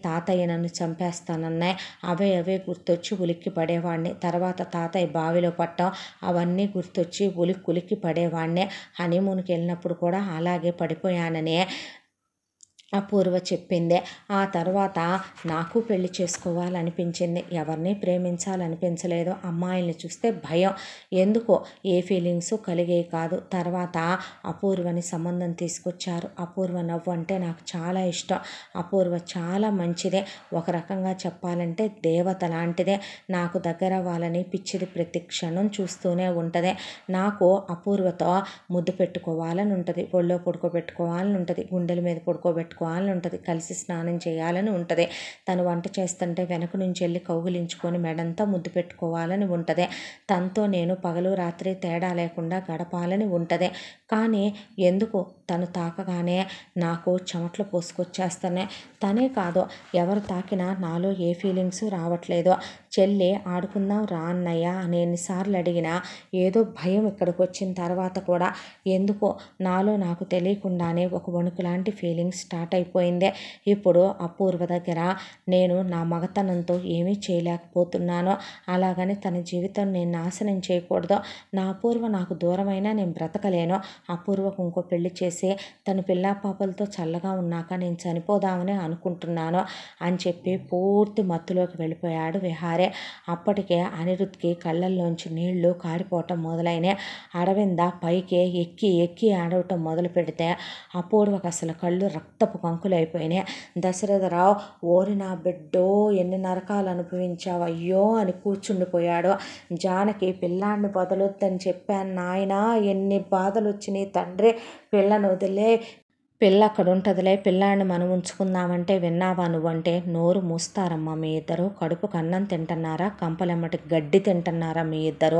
తాతయ్య నన్ను చంపేస్తానన్నాయి. అవే గుర్తొచ్చి ఉలిక్కి పడేవాడిని. తర్వాత తాతయ్య బావిలో పట్టం అవన్నీ గుర్తొచ్చి ఉలిక్కి పడేవాడిని. హనీమూన్కి వెళ్ళినప్పుడు కూడా అలాగే పడిపోయానని అపూర్వ చెప్పింది. ఆ తర్వాత నాకు పెళ్లి చేసుకోవాలనిపించింది. ఎవరిని ప్రేమించాలనిపించలేదు. అమ్మాయిల్ని చూస్తే భయం, ఎందుకో ఏ ఫీలింగ్స్ కలిగేవి కాదు. తర్వాత అపూర్వని సంబంధం తీసుకొచ్చారు. అపూర్వ నవ్వు అంటే నాకు చాలా ఇష్టం. అపూర్వ చాలా మంచిదే, ఒక రకంగా చెప్పాలంటే దేవత లాంటిదే. నాకు దగ్గర వాళ్ళని పిచ్చిది ప్రతి క్షణం చూస్తూనే ఉంటుంది. నాకు అపూర్వతో ముద్దు పెట్టుకోవాలని ఉంటుంది, ఒళ్ళో పడుకోబెట్టుకోవాలని ఉంటుంది, గుండెల మీద పడుకోబెట్టుకోవాలని మాట్లాడుకోవాలని ఉంటుంది, కలిసి స్నానం చేయాలని ఉంటుంది, తను వంట చేస్తుంటే వెనక నుంచి వెళ్ళి కౌగిలించుకొని మెడంతా ముద్దు పెట్టుకోవాలని ఉంటుంది, తనతో నేను పగలు రాత్రి తేడా లేకుండా గడపాలని ఉంటుంది. కానీ ఎందుకు తను తాకగానే నాకు చెమటలు పోసుకొచ్చేస్తానే. తనే కాదు, ఎవరు తాకినా నాలో ఏ ఫీలింగ్స్ రావట్లేదు. చెల్లి ఆడుకుందాం రా అన్నయ్య అని ఎన్నిసార్లు అడిగినా ఏదో భయం ఇక్కడికి వచ్చిన తర్వాత కూడా ఎందుకో నాలో నాకు తెలియకుండానే ఒక వణుకు లాంటి ఫీలింగ్స్ స్టార్ట్ అయిపోయింది. ఇప్పుడు అపూర్వ దగ్గర నేను నా మగతనంతో ఏమీ చేయలేకపోతున్నాను. అలాగని తన జీవితం నేను నాశనం చేయకూడదు. నా అపూర్వ నాకు దూరమైనా నేను బ్రతకలేను. అపూర్వకు ఇంకో పెళ్లి చేసి తను పిల్లా పాపలతో చల్లగా ఉన్నాక నేను చనిపోదామని అనుకుంటున్నాను అని చెప్పి పూర్తి మత్తులోకి వెళ్ళిపోయాడు విహారీ. అప్పటికే అనిరుద్ధ్కి కళ్ళల్లోంచి నీళ్లు కారిపోవటం మొదలైన అరవింద పైకి ఎక్కి ఎక్కి ఆడవటం మొదలు పెడితే అపూర్వకు అసలు కళ్ళు రక్తపు కంకులైపోయినాయి. దశరథరావు ఓరి నా బిడ్డో ఎన్ని నరకాలు అనుభవించావు అయ్యో అని కూర్చుండిపోయాడు. జానకి పిల్లాన్ని వదలొద్దని చెప్పాను నాయనా, ఎన్ని బాధలు వచ్చినాయి తండ్రి, పిల్లను వదిలే, పిల్ల అక్కడ ఉంటుందిలే, పిల్లాడిని మనం ఉంచుకుందామంటే విన్నావా నువ్వంటే నోరు మూస్తారమ్మా మీ ఇద్దరు. కడుపుకు అన్నం తింటున్నారా, కంపలెమ్మటి గడ్డి తింటున్నారా మీ ఇద్దరు?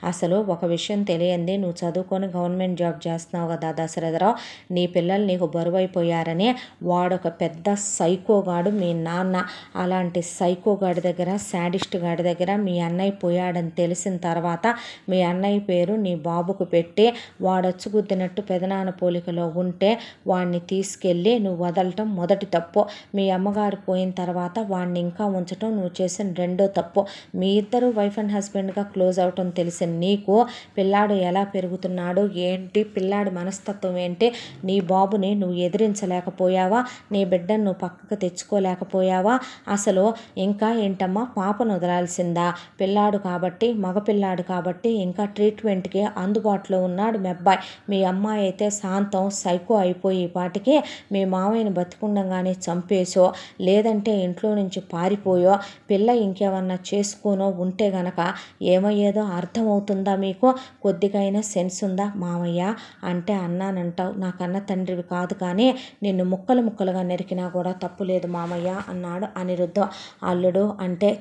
అసలు ఒక విషయం తెలియంది, నువ్వు చదువుకొని గవర్నమెంట్ జాబ్ చేస్తున్నావు కదా దశరథరావు, నీ పిల్లలు నీకు బరువైపోయారని వాడొక పెద్ద సైకోగాడు మీ నాన్న. అలాంటి సైకోగాడి దగ్గర, శాడిస్ట్ గాడి దగ్గర మీ అన్నయ్య పోయాడని తెలిసిన తర్వాత మీ అన్నయ్య పేరు నీ బాబుకు పెట్టి వాడొచ్చుగుద్దినట్టు పెదనాన్న పోలికలో ఉంటే వాడిని తీసుకెళ్ళి నువ్వు వదలటం మొదటి తప్పు. మీ అమ్మగారు పోయిన తర్వాత వాడిని ఇంకా ఉంచటం నువ్వు చేసిన రెండో తప్పు. మీ ఇద్దరు వైఫ్ అండ్ హస్బెండ్గా క్లోజ్ అవటం తెలిసిన నీకు పిల్లాడు ఎలా పెరుగుతున్నాడు ఏంటి, పిల్లాడి మనస్తత్వం ఏంటి, నీ బాబుని నువ్వు ఎదిరించలేకపోయావా, నీ బిడ్డను నువ్వు పక్కకు తెచ్చుకోలేకపోయావా? అసలు ఇంకా ఏంటమ్మా, పాపను వదలాల్సిందా? పిల్లాడు కాబట్టి, మగపిల్లాడు కాబట్టి ఇంకా ట్రీట్మెంట్కి అందుబాటులో ఉన్నాడు మీ అబ్బాయి. మీ అమ్మాయి అయితే శాంతం సైకో అయిపోయి పాటికి మీ మావయ్యని బతికుండగానే చంపేసో లేదంటే ఇంట్లో నుంచి పారిపోయో పిల్ల ఇంకేమన్నా చేసుకోనో ఉంటే గనక ఏమయ్యేదో అర్థమవుతుందా మీకు? కొద్దిగైనా సెన్స్ ఉందా? మామయ్య అంటే అన్నానంటావు, నాకన్న తండ్రివి కాదు కానీ నిన్ను ముక్కలు ముక్కలుగా నరికినా కూడా తప్పు లేదు మామయ్య అన్నాడు అనిరుద్ధ. అల్లుడు అంటే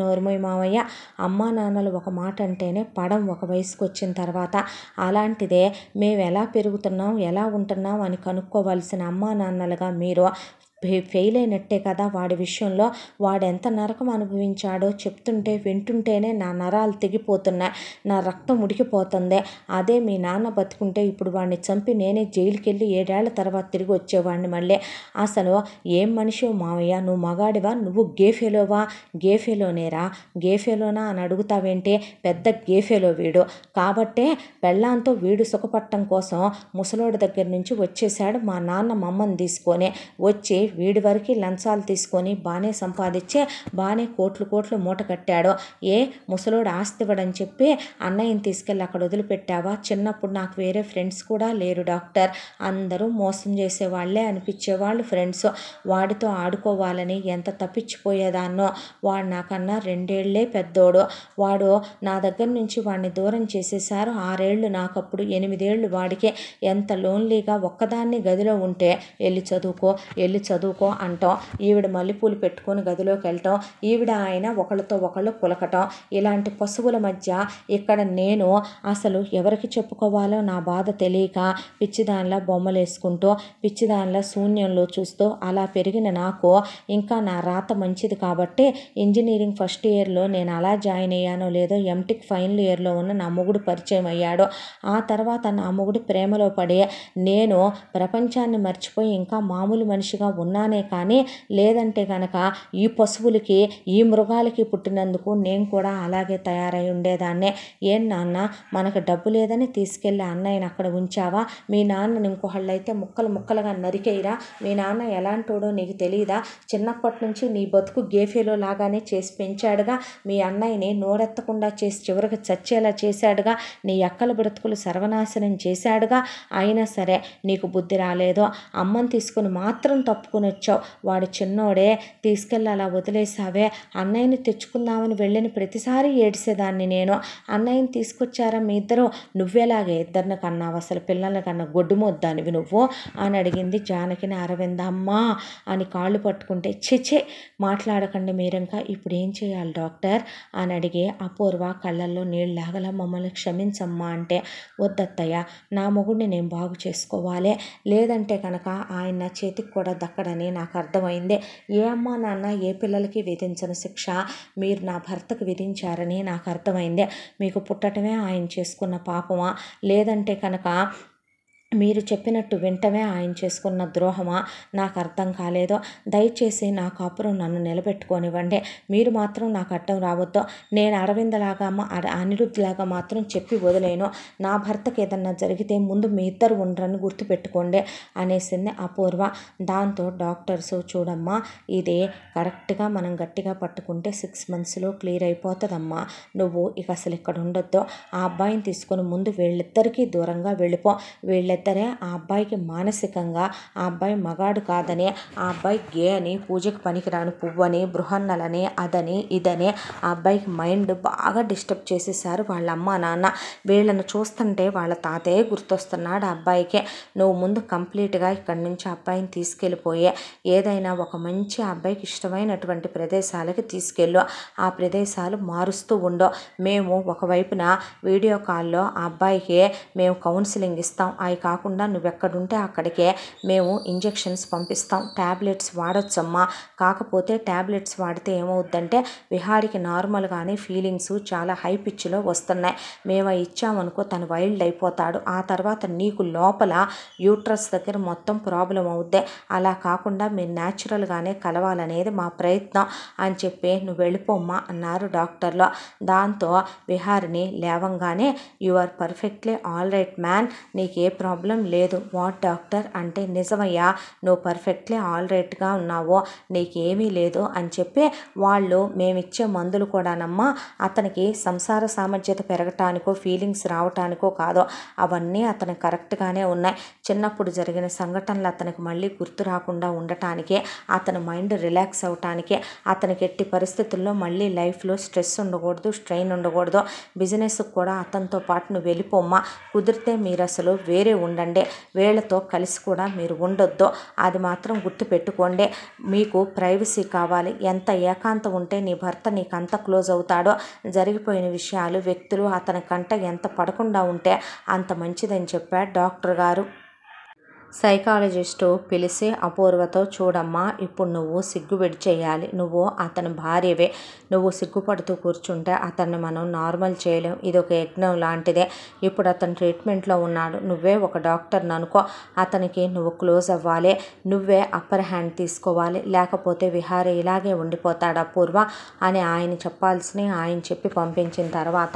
నోరుమోయ్ మామయ్య, అమ్మా నాన్నలు ఒక మాట అంటేనే పడం ఒక వయసుకు వచ్చిన తర్వాత. అలాంటిదే మేము ఎలా పెరుగుతున్నాం ఎలా ఉంటున్నాం అని కనుక్కోవాల్సిన అమ్మా నాన్నలుగా మీరు ఫెయిల్ అయినట్టే కదా వాడి విషయంలో. వాడెంత నరకం అనుభవించాడో చెప్తుంటే వింటుంటేనే నా నరాలు తెగిపోతున్నాయి, నా రక్తం ఉడికిపోతుంది. అదే మీ నాన్న బతుకుంటే ఇప్పుడు వాడిని చంపి నేనే జైలుకి వెళ్ళి 7 ఏళ్ల తర్వాత తిరిగి వచ్చేవాడిని మళ్ళీ. అసలు ఏం మనిషి మావయ్య, నువ్వు మగాడివా, నువ్వు గేఫెలోవా? గేఫెలోనేరా, గేఫెలోనా అని అడుగుతావేంటి? పెద్ద గేఫెలో వీడు. కాబట్టే పెళ్ళాంతో వీడు సుఖపట్టం కోసం ముసలోడి దగ్గర నుంచి వచ్చేసాడు మా నాన్న మమ్మని తీసుకొని. వచ్చి వీడి వరకు లంచాలు తీసుకొని బాగానే సంపాదించి బాగానే కోట్లు మూట కట్టాడు. ఏ ముసలోడు ఆస్తి ఇవ్వడని చెప్పి అన్నయ్యని తీసుకెళ్ళి అక్కడ వదిలిపెట్టావా? చిన్నప్పుడు నాకు వేరే ఫ్రెండ్స్ కూడా లేరు డాక్టర్, అందరూ మోసం చేసేవాళ్లే అనిపించేవాళ్ళు ఫ్రెండ్స్. వాడితో ఆడుకోవాలని ఎంత తప్పించిపోయేదాన్నో. వాడు నాకన్నా 2 ఏళ్లే పెద్దోడు. వాడు నా దగ్గర నుంచి వాడిని దూరం చేసేసారు 6 ఏళ్ళు నాకప్పుడు, 8 ఏళ్ళు వాడికి. ఎంత లోన్లీగా ఒక్కదాన్ని గదిలో ఉంటే వెళ్ళి చదువుకో అంటాం, ఈవిడ మల్లెపూలు పెట్టుకొని గదిలోకి వెళ్ళటం, ఈవిడ ఆయన ఒకళ్ళతో ఒకళ్ళు పులకటం. ఇలాంటి పశువుల మధ్య ఇక్కడ నేను అసలు ఎవరికి చెప్పుకోవాలో నా బాధ తెలియక పిచ్చిదానిలా బొమ్మలు వేసుకుంటూ పిచ్చిదానిలా శూన్యంలో చూస్తూ అలా పెరిగిన నాకు ఇంకా నా రాత మంచిది కాబట్టి ఇంజనీరింగ్ ఫస్ట్ ఇయర్లో నేను అలా జాయిన్ అయ్యానో లేదో ఎంటెక్ ఫైనల్ ఇయర్లో ఉన్న నా మొగుడు పరిచయం అయ్యాడు. ఆ తర్వాత నా మొగుడు ప్రేమలో పడి నేను ప్రపంచాన్ని మర్చిపోయి ఇంకా మామూలు మనిషిగా ఉన్నానే కానీ లేదంటే కనుక ఈ పశువులకి ఈ మృగాలకి పుట్టినందుకు నేను కూడా అలాగే తయారై ఉండేదాన్నే. ఏం నాన్న మనకు డబ్బు లేదని తీసుకెళ్ళి అన్నయ్యని అక్కడ ఉంచావా? మీ నాన్నని ఇంకొకళ్ళైతే ముక్కలుగా నరికేయరా? మీ నాన్న ఎలాంటోడో నీకు తెలియదా? చిన్నప్పటి నుంచి నీ బతుకు గేఫేలో లాగానే చేసి పెంచాడుగా. మీ అన్నయ్యని నోరెత్తకుండా చేసి చివరికి చచ్చేలా చేశాడుగా. నీ అక్కల బ్రతుకులు సర్వనాశనం చేశాడుగా. అయినా సరే నీకు బుద్ధి రాలేదో. అమ్మని తీసుకుని మాత్రం తప్పుకో తీసుకొని వచ్చావు, వాడు చిన్నోడే, తీసుకెళ్ళి అలా వదిలేసావే. అన్నయ్యని తెచ్చుకుందామని వెళ్ళిన ప్రతిసారి ఏడిసేదాన్ని నేను. అన్నయ్యని తీసుకొచ్చారా మీ ఇద్దరు? నువ్వేలాగే ఇద్దరిని కన్నావు, అసలు పిల్లల్ని కన్నా గొడ్డుమొద్దానివి నువ్వు అని అడిగింది జానకిని. అరవింద్ అమ్మా అని కాళ్ళు పట్టుకుంటే, చిచే మాట్లాడకండి మీరింకా, ఇప్పుడు ఏం చేయాలి డాక్టర్ అని అడిగి అపూర్వ కళ్ళల్లో నీళ్ళలాగలా మమ్మల్ని క్షమించమ్మా అంటే, వద్దత్తయ్య, నా మొగుడిని నేను బాగు చేసుకోవాలి, లేదంటే కనుక ఆయన చేతికి కూడా దక్కడని నాకు అర్థమైంది. ఏ అమ్మా నాన్న ఏ పిల్లలకి విధించని శిక్ష మీరు నా భర్తకు విధించారని నాకు అర్థమైంది. మీకు పుట్టటమే ఆయన చేసుకున్న పాపమా, లేదంటే కనుక మీరు చెప్పినట్టు వింటమే ఆయన చేసుకున్న ద్రోహమా నాకు అర్థం కాలేదు. దయచేసి నా కాపురం నన్ను నిలబెట్టుకోనివ్వండి. మీరు మాత్రం నాకు అడ్డం రావద్దు. నేను అరవిందలాగా అనిరుద్ధిలాగా మాత్రం చెప్పి వదిలేను. నా భర్తకి ఏదన్నా జరిగితే ముందు మీ ఇద్దరు ఉండరని గుర్తుపెట్టుకోండి అనేసింది అపూర్వ. దాంతో డాక్టర్స్, చూడమ్మా ఇది కరెక్ట్గా మనం గట్టిగా పట్టుకుంటే 6 monthsలో క్లియర్ అయిపోతుందమ్మా. నువ్వు ఇక అసలు ఇక్కడ ఉండొద్దు. ఆ అబ్బాయిని తీసుకొని ముందు వీళ్ళిద్దరికీ దూరంగా వెళ్ళిపో. వీళ్ళిద్దరే ఆ అబ్బాయికి మానసికంగా ఆ అబ్బాయి మగాడు కాదని, ఆ అబ్బాయి గే అని, పూజకి పనికిరాని పువ్వని, బృహన్నలని, అదని ఇదని ఆ అబ్బాయికి మైండ్ బాగా డిస్టర్బ్ చేసేసారు వాళ్ళ అమ్మ నాన్న. వీళ్ళని చూస్తుంటే వాళ్ళ తాతయ్య గుర్తొస్తున్నాడు ఆ అబ్బాయికి. నువ్వు ముందు కంప్లీట్గా ఇక్కడి నుంచి అబ్బాయిని తీసుకెళ్ళిపోయే ఏదైనా ఒక మంచి అబ్బాయికి ఇష్టమైనటువంటి ప్రదేశాలకి తీసుకెళ్ళు. ఆ ప్రదేశాలు మారుస్తూ ఉండో. మేము ఒకవైపున వీడియో కాల్లో ఆ అబ్బాయికి మేము కౌన్సిలింగ్ ఇస్తాం. అవి కాకుండా నువ్వెక్కడుంటే అక్కడికే మేము ఇంజెక్షన్స్ పంపిస్తాం. ట్యాబ్లెట్స్ వాడొచ్చమ్మా. కాకపోతే ట్యాబ్లెట్స్ వాడితే ఏమవుద్దంటే విహారికి నార్మల్గానే ఫీలింగ్స్ చాలా హై పిచ్లో వస్తున్నాయి. మేము ఇచ్చామనుకో తను వైల్డ్ అయిపోతాడు. ఆ తర్వాత నీకు లోపల యూట్రస్ దగ్గర మొత్తం ప్రాబ్లం అవుద్ది. అలా కాకుండా మీరు న్యాచురల్గానే కలవాలనేది మా ప్రయత్నం అని చెప్పి నువ్వు వెళ్ళిపోమ్మా అన్నారు డాక్టర్లు. దాంతో విహారిని లేవంగానే, you are perfectly all right man, నీకే ప్రాబ్లం లేదు. వాట్ డాక్టర్ అంటే, నిజమయ్యా నువ్వు పర్ఫెక్ట్లీ ఆల్ రైట్గా ఉన్నావు, నీకేమీ లేదు అని చెప్పి వాళ్ళు మేమిచ్చే మందులు కూడానమ్మా అతనికి సంసార సామర్థ్యత పెరగటానికో ఫీలింగ్స్ రావటానికో కాదో, అవన్నీ అతనికి కరెక్ట్గానే ఉన్నాయి. చిన్నప్పుడు జరిగిన సంఘటనలు అతనికి మళ్ళీ గుర్తు రాకుండా ఉండటానికే, అతని మైండ్ రిలాక్స్ అవటానికే, అతనికి ఎట్టి పరిస్థితుల్లో మళ్ళీ లైఫ్లో స్ట్రెస్ ఉండకూడదు, స్ట్రెయిన్ ఉండకూడదు. బిజినెస్కి కూడా అతనితో పాటు నువ్వు వెళ్ళిపోమ్మా. కుదిరితే మీరు అసలు వేరే ఉండండి, వీళ్ళతో కలిసి కూడా మీరు ఉండొద్దు. అది మాత్రం గుర్తుపెట్టుకోండి. మీకు ప్రైవసీ కావాలి. ఎంత ఏకాంతం ఉంటే నీ భర్త నీకు అంత క్లోజ్ అవుతాడో, జరిగిపోయిన విషయాలు వ్యక్తులు అతని కంట ఎంత పడకుండా ఉంటే అంత మంచిదని చెప్పాడు డాక్టర్ గారు. సైకాలజిస్టు పిలిచి అపూర్వతో, చూడమ్మా ఇప్పుడు నువ్వు సిగ్గు విడిచేయాలి. నువ్వు అతని భార్యవే. నువ్వు సిగ్గుపడుతూ కూర్చుంటే అతన్ని మనం నార్మల్ చేయలేం. ఇది ఒక యజ్ఞం లాంటిదే. ఇప్పుడు అతను ట్రీట్మెంట్లో ఉన్నాడు. నువ్వే ఒక డాక్టర్ని అనుకో. అతనికి నువ్వు క్లోజ్ అవ్వాలి. నువ్వే అప్పర్ హ్యాండ్ తీసుకోవాలి. లేకపోతే విహారీ ఇలాగే ఉండిపోతాడు అపూర్వ అని ఆయన చెప్పాల్సిన ఆయన చెప్పి పంపించిన తర్వాత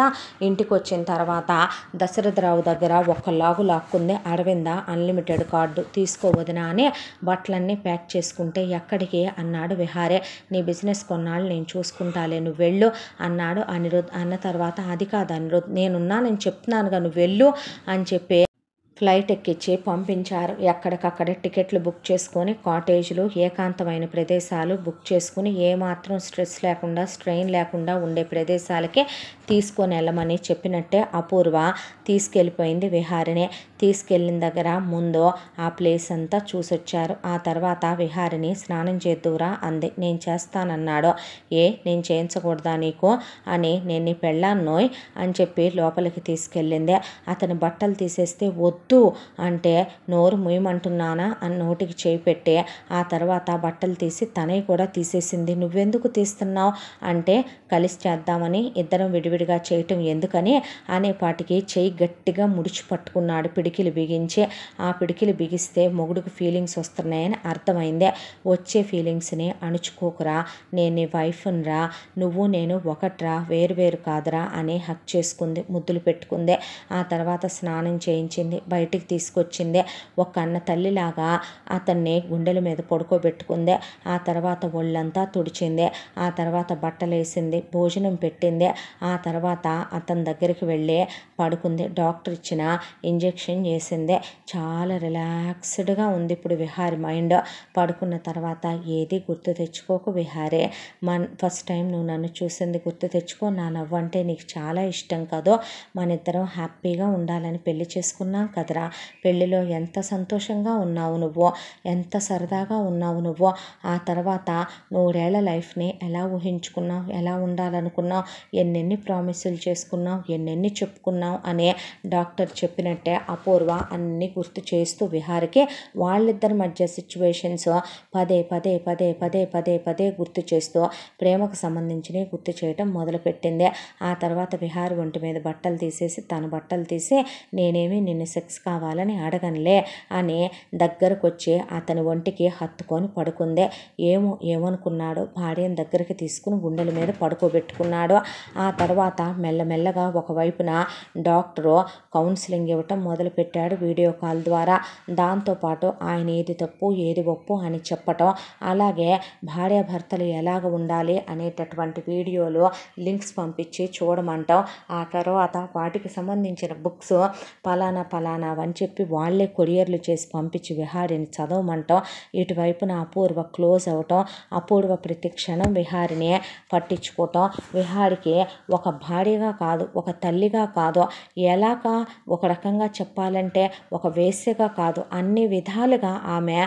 ఇంటికి వచ్చిన తర్వాత దశరథరావు దగ్గర ఒక లాక్కుంది అరవింద అన్లిమిటెడ్ కార్డు. తీసుకోవదినా అని బట్టలన్నీ ప్యాక్ చేసుకుంటే, ఎక్కడికి అన్నాడు విహారే. నీ బిజినెస్ కొన్నాళ్ళు నేను చూసుకుంటాలే, నువ్వు వెళ్ళు అన్నాడు అనిరుద్. అన్న తర్వాత, అది కాదు అనిరుద్, నేనున్నానని చెప్తున్నానుగా, నువ్వు వెళ్ళు అని చెప్పి ఫ్లైట్ ఎక్కించి పంపించారు. ఎక్కడికక్కడే టికెట్లు బుక్ చేసుకొని కాటేజీలు, ఏకాంతమైన ప్రదేశాలు బుక్ చేసుకుని ఏమాత్రం స్ట్రెస్ లేకుండా, స్ట్రెయిన్ లేకుండా ఉండే ప్రదేశాలకే తీసుకొని వెళ్ళమని చెప్పినట్టే అపూర్వ తీసుకెళ్ళిపోయింది విహారిని. తీసుకెళ్ళిన దగ్గర ముందు ఆ ప్లేస్ అంతా చూసొచ్చారు. ఆ తర్వాత విహారిని స్నానం చేద్దురా అంది. నేను చేస్తానన్నాడు. నేను చేయించకూడదా నీకు అని, నేను నీ పెళ్ళాన్నోయ్ అని చెప్పి లోపలికి తీసుకెళ్ళింది. అతని బట్టలు తీసేస్తే వద్దు అంటే, నోరు ముయ్యమంటున్నానా అని నోటికి చేయి పెట్టి ఆ తర్వాత బట్టలు తీసి తనవి కూడా తీసేసింది. నువ్వెందుకు తీస్తున్నావు అంటే, కలిసి చేద్దామని, ఇద్దరం విడివిడిగా చేయటం ఎందుకని అనేపాటికి చెయ్యి గట్టిగా ముడిచి పట్టుకున్నాడు పిడికిలు బిగించి. ఆ పిడికిలు బిగిస్తే మొగుడికి ఫీలింగ్స్ వస్తున్నాయని అర్థమైందే. వచ్చే ఫీలింగ్స్ని అణుచుకోకురా, నేను నీ వైఫ్ని రా, నువ్వు నేను ఒకట్రా, వేరు కాదురా అని హక్ చేసుకుంది, ముద్దులు పెట్టుకుంది. ఆ తర్వాత స్నానం చేయించింది, బయటికి తీసుకొచ్చింది. ఒక అన్న తల్లిలాగా అతన్ని గుండెల మీద పడుకోబెట్టుకుంది. ఆ తర్వాత ఒళ్ళంతా తుడిచింది. ఆ తర్వాత బట్టలు వేసింది, భోజనం పెట్టింది. ఆ తర్వాత అతని దగ్గరికి వెళ్ళి పడుకుంది. డాక్టర్ ఇచ్చిన ఇంజెక్షన్ చేసింది. చాలా రిలాక్స్డ్గా ఉంది ఇప్పుడు విహారి మైండ్. పడుకున్న తర్వాత ఏది గుర్తు తెచ్చుకోకు విహారే, ఫస్ట్ టైం నువ్వు నన్ను చూసింది గుర్తు తెచ్చుకో. నా నవ్వు అంటే నీకు చాలా ఇష్టం కదో. మన ఇద్దరం హ్యాపీగా ఉండాలని పెళ్లి చేసుకున్నాం కదరా. పెళ్లిలో ఎంత సంతోషంగా ఉన్నావు నువ్వు, ఎంత సరదాగా ఉన్నావు నువ్వు. ఆ తర్వాత 100 ఏళ్ల లైఫ్ని ఎలా ఊహించుకున్నావు, ఎలా ఉండాలనుకున్నావు, ఎన్నెన్ని ప్రామిసులు చేసుకున్నావు, ఎన్నెన్ని చెప్పుకున్నావు అనే డాక్టర్ చెప్పినట్టే అపూర్వ అన్నీ గుర్తు చేస్తూ విహారికి వాళ్ళిద్దరి మధ్య సిచ్యువేషన్స్ పదే పదే పదే పదే పదే పదే గుర్తు చేస్తూ ప్రేమకు సంబంధించినవి గుర్తు చేయటం మొదలుపెట్టింది. ఆ తర్వాత విహారి ఒంటి మీద బట్టలు తీసేసి తన బట్టలు తీసి నేనేమి నిన్ను సెక్స్ కావాలని అడగనులే అని దగ్గరకు వచ్చి అతని ఒంటికి హత్తుకొని పడుకుంది. ఏమనుకున్నాడు, భార్యను దగ్గరికి తీసుకుని గుండెల మీద పడుకోబెట్టుకున్నాడు. ఆ తర్వాత మెల్లమెల్లగా ఒకవైపున డాక్టరు కౌన్సిలింగ్ ఇవ్వటం మొదలుపెట్టాడు వీడియో కాల్ ద్వారా. దాంతోపాటు ఆయన ఏది తప్పు ఏది ఒప్పు అని చెప్పటం, అలాగే భార్యాభర్తలు ఎలాగ ఉండాలి అనేటటువంటి వీడియోలు లింక్స్ పంపించి చూడమంటాం. ఆ తర్వాత వాటికి సంబంధించిన బుక్స్ పలానా అని చెప్పి వాళ్ళే కొరియర్లు చేసి పంపించి విహారిని చదవమంటాం. ఇటువైపున అపూర్వ క్లోజ్ అవటం, అపూర్వ ప్రతి క్షణం విహారిని పట్టించుకోవటం, విహారికి ఒక భార్యగా కాదు, ఒక తల్లిగా కాదు, ఎలాగా ఒక రకంగా చెప్పాలంటే ఒక వేశ్యగా కాదు, అన్ని విధాలుగా ఆమె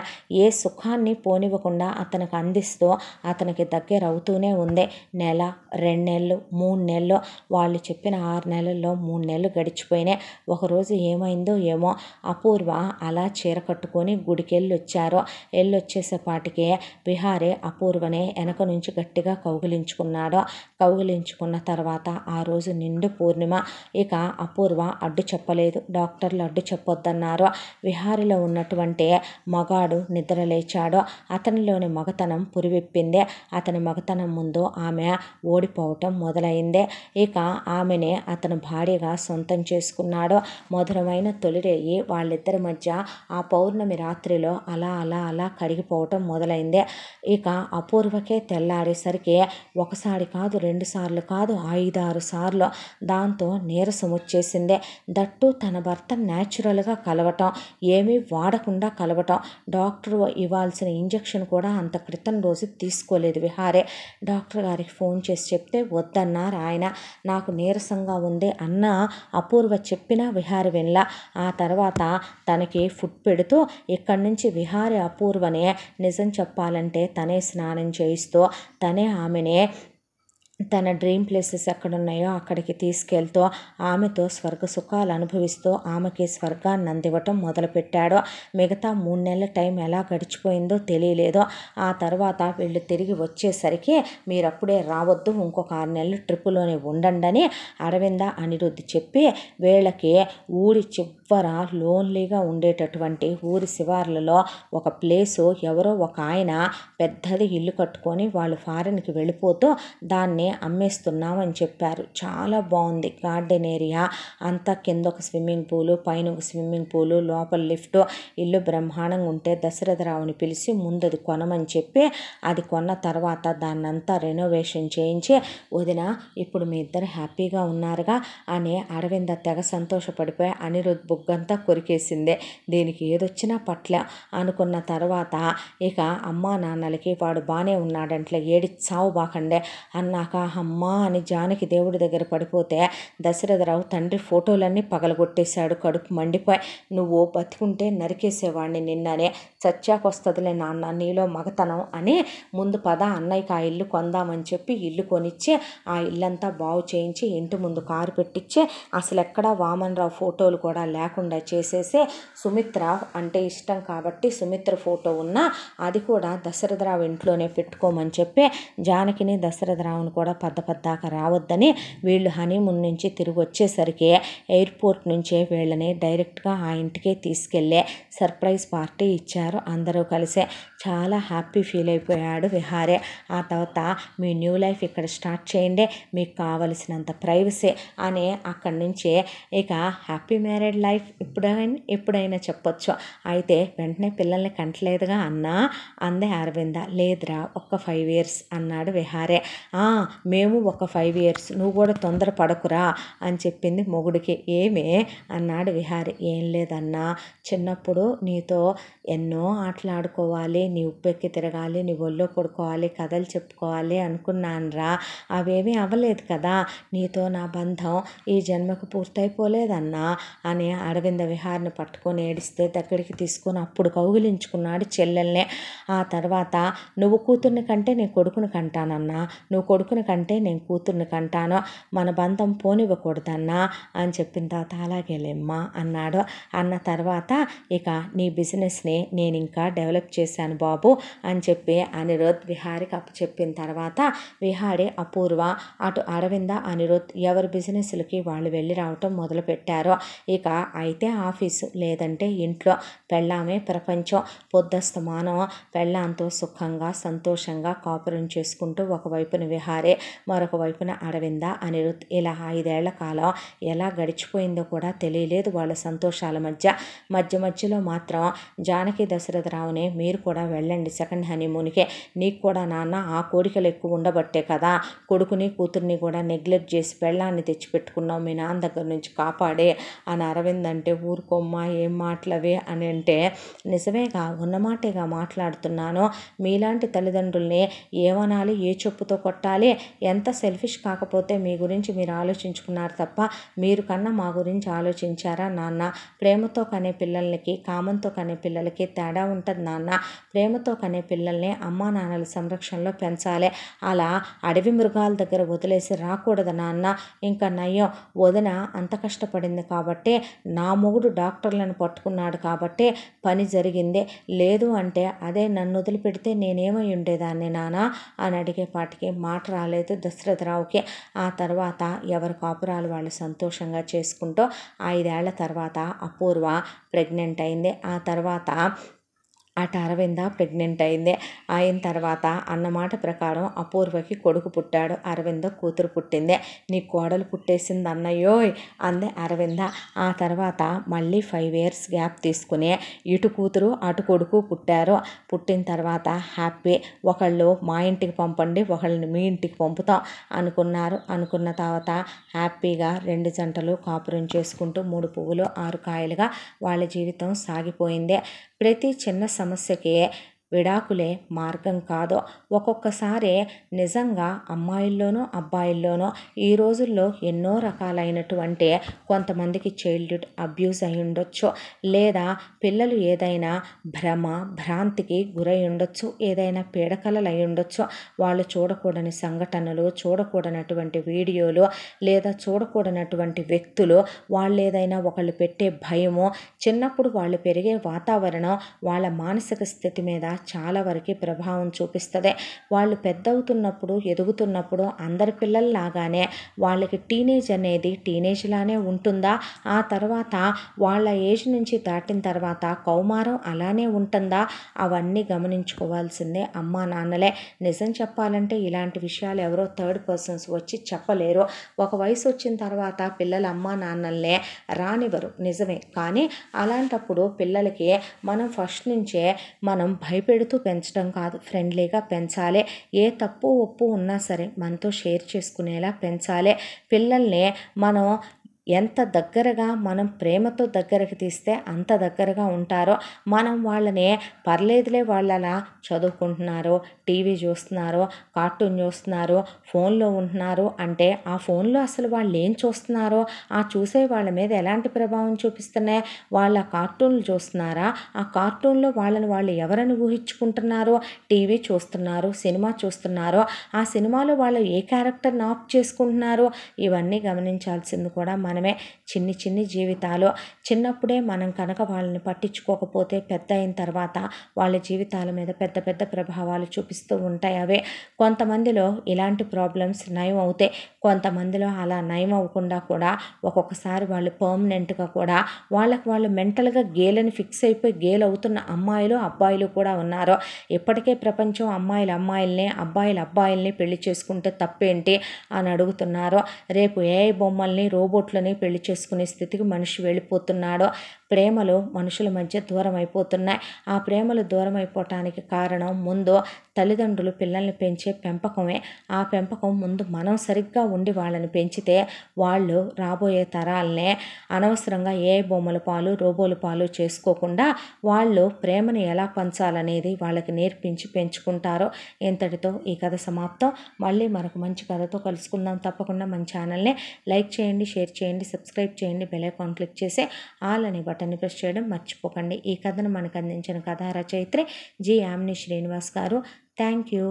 ఏ సుఖాన్ని పోనివ్వకుండా అతనికి అందిస్తూ అతనికి దగ్గర అవుతూనే ఉంది. 1 నెల, 2 నెలలు, 3 నెలలు, వాళ్ళు చెప్పిన 6 నెలల్లో 3 నెలలు గడిచిపోయినాయి. ఒకరోజు ఏమైందో ఏమో, అపూర్వ అలా చీర కట్టుకొని గుడికి వెళ్ళొచ్చేసేపాటికి విహారీ అపూర్వని వెనక నుంచి గట్టిగా కౌగిలించుకున్నాడు. కౌగిలించుకున్న తర్వాత ఆ రోజు నిండు పూర్ణిమ. ఇక అపూర్వ అడ్డు చెప్పలేదు, డాక్టర్లు అడ్డు చెప్పొద్దన్నారు. విహారీలో ఉన్నటువంటి మగాడు నిద్రలేచాడు. అతనిలోని మగతనం పురివిప్పింది. అతని మగతనం ముందు ఆమె ఓడిపోవటం మొదలైంది. ఇక ఆమెనే అతని భార్యగా సొంతం చేసుకున్నాడు. మధురమైన తొలిరేయి వాళ్ళిద్దరి మధ్య ఆ పౌర్ణమి రాత్రిలో అలా అలా అలా కరిగిపోవటం మొదలైంది. ఇక అపూర్వకే తెల్లారేసరికి ఒకసారి కాదు, 2 సార్లు కాదు, 5-6 సార్లు దాంతో నీరసం వచ్చేసింది. దట్టు తన భర్త న్యాచురల్గా కలవటం, ఏమీ వాడకుండా కలవటం. డాక్టర్ ఇవ్వాల్సిన ఇంజెక్షన్ కూడా అంత క్రితం రోజు తీసుకోలేదు విహారీ. డాక్టర్ గారికి ఫోన్ చేసి చెప్తే వద్దన్నారు ఆయన. నాకు నీరసంగా ఉంది అన్న అపూర్వ చెప్పినా విహారీ వినలా. ఆ తర్వాత తనకి ఫుడ్ పెడుతూ ఇక్కడి నుంచి విహారీ అపూర్వనే నిజం చెప్పాలంటే తనే స్నానం చేయిస్తూ తనే ఆమెనే తన డ్రీమ్ ప్లేసెస్ ఎక్కడున్నాయో అక్కడికి తీసుకెళ్తూ ఆమెతో స్వర్గ సుఖాలు అనుభవిస్తూ ఆమెకి స్వర్గాన్ని అందివ్వటం మొదలుపెట్టాడు. మిగతా 3 నెలల టైం ఎలా గడిచిపోయిందో తెలియలేదు. ఆ తర్వాత వీళ్ళు తిరిగి వచ్చేసరికి మీరు అప్పుడే రావద్దు, ఇంకొక 6 నెలలు ట్రిప్పులోనే ఉండండి అని అరవింద అనిరుద్ధ్ చెప్పి వీళ్ళకి ఊరి చివర లోన్లీగా ఉండేటటువంటి ఊరి శివార్లలో ఒక ప్లేసు ఎవరో ఒక ఆయన పెద్దది ఇల్లు కట్టుకొని వాళ్ళు ఫారెన్కి వెళ్ళిపోతూ దాన్ని అమ్మేస్తున్నామని చెప్పారు. చాలా బాగుంది గార్డెన్ ఏరియా అంతా. కింద ఒక స్విమ్మింగ్ పూలు, పైన ఒక స్విమ్మింగ్ పూలు, లోపల లిఫ్ట్, ఇల్లు బ్రహ్మాండంగా ఉంటే దశరథరావుని పిలిచి ముందు అది కొనమని చెప్పి అది కొన్న తర్వాత దాన్నంతా రెనోవేషన్ చేయించి వదిన ఇప్పుడు మీ ఇద్దరు హ్యాపీగా ఉన్నారుగా అని అరవింద తెగ సంతోషపడిపోయి అనిరుద్ధ్ బుగ్గంతా కొరికేసింది. దీనికి ఏదొచ్చినా పట్ల అనుకున్న తర్వాత ఇక అమ్మా నాన్నలకి వాడు బాగానే ఉన్నాడంట్లే, ఏడి చావు బాకండే అన్నాక అమ్మా అని జానకి దేవుడి దగ్గర పడిపోతే దశరథరావు తండ్రి ఫోటోలన్నీ పగలగొట్టేశాడు. కడుపు మండిపోయి నువ్వు బతికుంటే నరికేసేవాడిని నిన్ననే, చచ్చాకొస్తుందిలే నాన్న నీలో మగతనం అని ముందు పద అన్నయ్యకి ఆ ఇల్లు కొందామని చెప్పి ఇల్లు కొనిచ్చి ఆ ఇల్లంతా బాగు చేయించి ఇంటి ముందు కారు పెట్టించి అసలు ఎక్కడా వామన్రావు ఫోటోలు కూడా లేకుండా చేసేసి సుమిత్ర అంటే ఇష్టం కాబట్టి సుమిత్ర ఫోటో ఉన్నా అది కూడా దశరథరావు ఇంట్లోనే పెట్టుకోమని చెప్పి జానకిని దశరథరావుని కూడా పద్దపద్దాక రావద్దని వీళ్ళు హనీమూన్ నుంచి తిరిగి వచ్చేసరికి ఎయిర్పోర్ట్ నుంచే వీళ్ళని డైరెక్ట్గా ఆ ఇంటికే తీసుకెళ్ళే సర్ప్రైజ్ పార్టీ ఇచ్చారు అందరూ కలిసే. చాలా హ్యాపీ ఫీల్ అయిపోయాడు విహారీ. ఆ తర్వాత మీ న్యూ లైఫ్ ఇక్కడ స్టార్ట్ చేయండి, మీకు కావలసినంత ప్రైవసీ అని అక్కడి నుంచి ఇక హ్యాపీ మ్యారీడ్ లైఫ్ ఎప్పుడైనా చెప్పొచ్చు. అయితే వెంటనే పిల్లల్ని కంటలేదుగా అన్నా అందే అరవింద. లేదురా, ఒక్క 5 years అన్నాడు విహారీ. మేము ఒక 5 years, నువ్వు కూడా తొందర పడకురా అని చెప్పింది మొగుడికి. ఏమే అన్నాడు విహారీ. ఏం లేదన్నా, చిన్నప్పుడు నీతో ఎన్నో ఆటలాడుకోవాలి, నీ ఉప్పెక్కి తిరగాలి, నీ ఒళ్ళో పడుకోవాలి, కథలు చెప్పుకోవాలి అనుకున్నానురా. అవేమీ అవ్వలేదు కదా, నీతో నా బంధం ఈ జన్మకు పూర్తయిపోలేదన్నా అని అరవింద విహారిని పట్టుకొని ఏడిస్తే దగ్గరికి తీసుకొని అప్పుడు కౌగిలించుకున్నాడు చెల్లెల్ని. ఆ తర్వాత నువ్వు కూతుర్ని కంటే నేను కొడుకుని కంటానన్నా, నువ్వు కొడుకుని కంటే నేను కూతుర్ని కంటాను, మన బంధం పోనివ్వకూడదన్నా అని చెప్పిన తర్వాత అలాగేలేమ్మా అన్నాడు. అన్న తర్వాత ఇక నీ బిజినెస్ని నేను ఇంకా డెవలప్ చేశాను బాబు అని చెప్పి అనిరుద్ విహారికి అప్పచెప్పిన తర్వాత విహారీ అపూర్వ అటు అరవింద అనిరుద్ ఎవరి బిజినెస్లకి వాళ్ళు వెళ్ళి రావటం మొదలుపెట్టారు. ఇక అయితే ఆఫీసు లేదంటే ఇంట్లో పెళ్ళామే ప్రపంచం. పొద్దస్తమానం పెళ్ళాంతో సుఖంగా సంతోషంగా కాపురం చేసుకుంటూ ఒకవైపున విహారీ, మరొక వైపున అరవింద అనిరుద్ ఇలా 5 ఏళ్ల కాలం ఎలా గడిచిపోయిందో కూడా తెలియలేదు వాళ్ళ సంతోషాల మధ్యలో మాత్రం జానకి దశరథరావుని మీరు కూడా వెళ్ళండి సెకండ్ హనీమూన్కి, నీకు కూడా నాన్న ఆ కోరికలు ఎక్కువ ఉండబట్టే కదా కొడుకుని కూతుర్ని కూడా నెగ్లెక్ట్ చేసి పెళ్ళాన్ని తెచ్చిపెట్టుకున్నావు మీ నాన్న దగ్గర నుంచి కాపాడే అని అరవింద్ అంటే, ఊరుకోమ్మా ఏం మాటలవి అని అంటే, నిజమేగా ఉన్నమాటేగా మాట్లాడుతున్నాను, మీలాంటి తల్లిదండ్రుల్ని ఏమనాలి, ఏ చెప్పుతో కొట్టాలి, ఎంత సెల్ఫిష్ కాకపోతే మీ గురించి మీరు ఆలోచించుకున్నారు తప్ప మీరు కన్నా మా గురించి ఆలోచించారా నాన్న? ప్రేమతో కనే పిల్లలకి కామంతో కనే పిల్లలకి తేడా ఉంటుంది నాన్న. ప్రేమతో కనే పిల్లల్ని అమ్మా నాన్నల సంరక్షణలో పెంచాలి, అలా అడవి మృగాల దగ్గర వదిలేసి రాకూడదు నాన్న. ఇంకా నయ్యం వదిన అంత కష్టపడింది కాబట్టి, నా మొగుడు డాక్టర్లను పట్టుకున్నాడు కాబట్టి పని జరిగింది, లేదు అంటే అదే నన్ను వదిలిపెడితే నేనేమై ఉండేదాన్ని నాన్న అని అడిగేపాటికి మాట రాలేదు దశరథరావుకి. ఆ తర్వాత ఎవరి కాపురాలు వాళ్ళు సంతోషంగా చేసుకుంటూ 5 ఏళ్ల తర్వాత అపూర్వ ప్రెగ్నెంట్ అయింది. ఆ తర్వాత అటు అరవింద ప్రెగ్నెంట్ అయింది. అయిన తర్వాత అన్నమాట ప్రకారం అపూర్వకి కొడుకు పుట్టాడు, అరవింద కూతురు పుట్టింది. నీ కోడలు పుట్టేసింది అన్నయ్యోయ్ అంది అరవింద. ఆ తర్వాత మళ్ళీ 5 years గ్యాప్ తీసుకుని ఇటు కూతురు అటు కొడుకు పుట్టారు. పుట్టిన తర్వాత హ్యాపీ, ఒకళ్ళు మా ఇంటికి పంపండి, ఒకళ్ళని మీ ఇంటికి పంపుతాం అనుకున్నారు. అనుకున్న తర్వాత హ్యాపీగా 2 జంటలు కాపురం చేసుకుంటూ 3 పువ్వులు 6 కాయలుగా వాళ్ళ జీవితం సాగిపోయింది. ప్రతి చిన్న సమస్యకి విడాకులే మార్గం కాదు. ఒక్కొక్కసారి నిజంగా అమ్మాయిల్లోనూ అబ్బాయిల్లోనూ ఈ రోజుల్లో ఎన్నో రకాలైనటువంటి కొంతమందికి చైల్డ్హుడ్ అబ్యూస్ అయి ఉండొచ్చు, లేదా పిల్లలు ఏదైనా భ్రాంతికి గురై ఉండొచ్చు, ఏదైనా పీడకలలు అయి ఉండొచ్చు, వాళ్ళు చూడకూడని సంఘటనలు, చూడకూడనటువంటి వీడియోలు, లేదా చూడకూడనటువంటి వ్యక్తులు, వాళ్ళు ఏదైనా ఒకళ్ళు పెట్టే భయము, చిన్నప్పుడు వాళ్ళు పెరిగే వాతావరణం వాళ్ళ మానసిక స్థితి మీద చాలా వరకు ప్రభావం చూపిస్తుంది. వాళ్ళు పెద్ద అవుతున్నప్పుడు ఎదుగుతున్నప్పుడు అందరి పిల్లల్లాగానే వాళ్ళకి టీనేజ్ అనేది టీనేజ్లానే ఉంటుందా, ఆ తర్వాత వాళ్ళ ఏజ్ నుంచి దాటిన తర్వాత కౌమారం అలానే ఉంటుందా, అవన్నీ గమనించుకోవాల్సిందే అమ్మా నాన్నలే. నిజం చెప్పాలంటే ఇలాంటి విషయాలు ఎవరో థర్డ్ పర్సన్స్ వచ్చి చెప్పలేరు. ఒక వయసు వచ్చిన తర్వాత పిల్లలు అమ్మా నాన్నల్నే రానివ్వరు, నిజమే. కానీ అలాంటప్పుడు పిల్లలకి మనం ఫస్ట్ నుంచే మనం భయపెడుతూ పెంచడం కాదు, ఫ్రెండ్లీగా పెంచాలి. ఏ తప్పు ఒప్పు ఉన్నా సరే మనతో షేర్ చేసుకునేలా పెంచాలి. పిల్లల్ని మనం ఎంత దగ్గరగా మనం ప్రేమతో దగ్గరకు తీస్తే అంత దగ్గరగా ఉంటారో. మనం వాళ్ళని పర్లేదులే వాళ్ళు అలా చదువుకుంటున్నారు, టీవీ చూస్తున్నారు, కార్టూన్ చూస్తున్నారు, ఫోన్లో ఉంటున్నారు అంటే ఆ ఫోన్లో అసలు వాళ్ళు ఏం చూస్తున్నారో, ఆ చూసే వాళ్ళ మీద ఎలాంటి ప్రభావం చూపిస్తున్నాయి, వాళ్ళ కార్టూన్లు చూస్తున్నారా, ఆ కార్టూన్లో వాళ్ళని వాళ్ళు ఎవరని ఊహించుకుంటున్నారో, టీవీ చూస్తున్నారు, సినిమా చూస్తున్నారు, ఆ సినిమాలో వాళ్ళు ఏ క్యారెక్టర్ని ఆప్ చేసుకుంటున్నారు, ఇవన్నీ గమనించాల్సింది కూడా మన సమానమే. చిన్ని జీవితాలు. చిన్నప్పుడే మనం కనుక వాళ్ళని పట్టించుకోకపోతే పెద్ద అయిన తర్వాత వాళ్ళ జీవితాల మీద పెద్ద పెద్ద ప్రభావాలు చూపిస్తూ ఉంటాయి. అవే కొంతమందిలో ఇలాంటి ప్రాబ్లమ్స్ నయం అవుతాయి, కొంతమందిలో అలా నయం అవ్వకుండా కూడా ఒక్కొక్కసారి వాళ్ళు పర్మనెంట్గా కూడా వాళ్ళకు వాళ్ళు మెంటల్గా గేలని ఫిక్స్ అయిపోయి గేల్ అవుతున్న అమ్మాయిలు అబ్బాయిలు కూడా ఉన్నారు. ఇప్పటికే ప్రపంచం అమ్మాయిల్ని అబ్బాయిల్ని పెళ్లి చేసుకుంటే తప్పేంటి అని అడుగుతున్నారు. రేపు ఏఐ బొమ్మల్ని రోబోట్లని పెళ్లి చేసుకునే స్థితికి మనిషి వెళ్ళిపోతున్నాడు. ప్రేమలు మనుషుల మధ్య దూరం అయిపోతున్నాయి. ఆ ప్రేమలు దూరం అయిపోవటానికి కారణం ముందు తల్లిదండ్రులు పిల్లల్ని పెంచే పెంపకమే. ఆ పెంపకం ముందు మనం సరిగ్గా ఉండి వాళ్ళని పెంచితే వాళ్ళు రాబోయే తరాలనే అనవసరంగా ఏ బొమ్మల పాలు రోబోల పాలు చేసుకోకుండా వాళ్ళు ప్రేమను ఎలా పంచాలనేది వాళ్ళకి నేర్పించి పెంచుకుంటారో. ఇంతటితో ఈ కథ సమాప్తం. మళ్ళీ మరొక మంచి కథతో కలుసుకుందాం. తప్పకుండా మన ఛానల్ని లైక్ చేయండి, షేర్ చేయండి, సబ్స్క్రైబ్ చేయండి, బెల్ ఐకాన్ క్లిక్ చేసి ఆల్ అనే బటన్ని ప్రెస్ చేయడం మర్చిపోకండి. ఈ కథను మనకు అందించిన కథా రచయిత్రి జి యామిని శ్రీనివాస్ గారు. Thank you.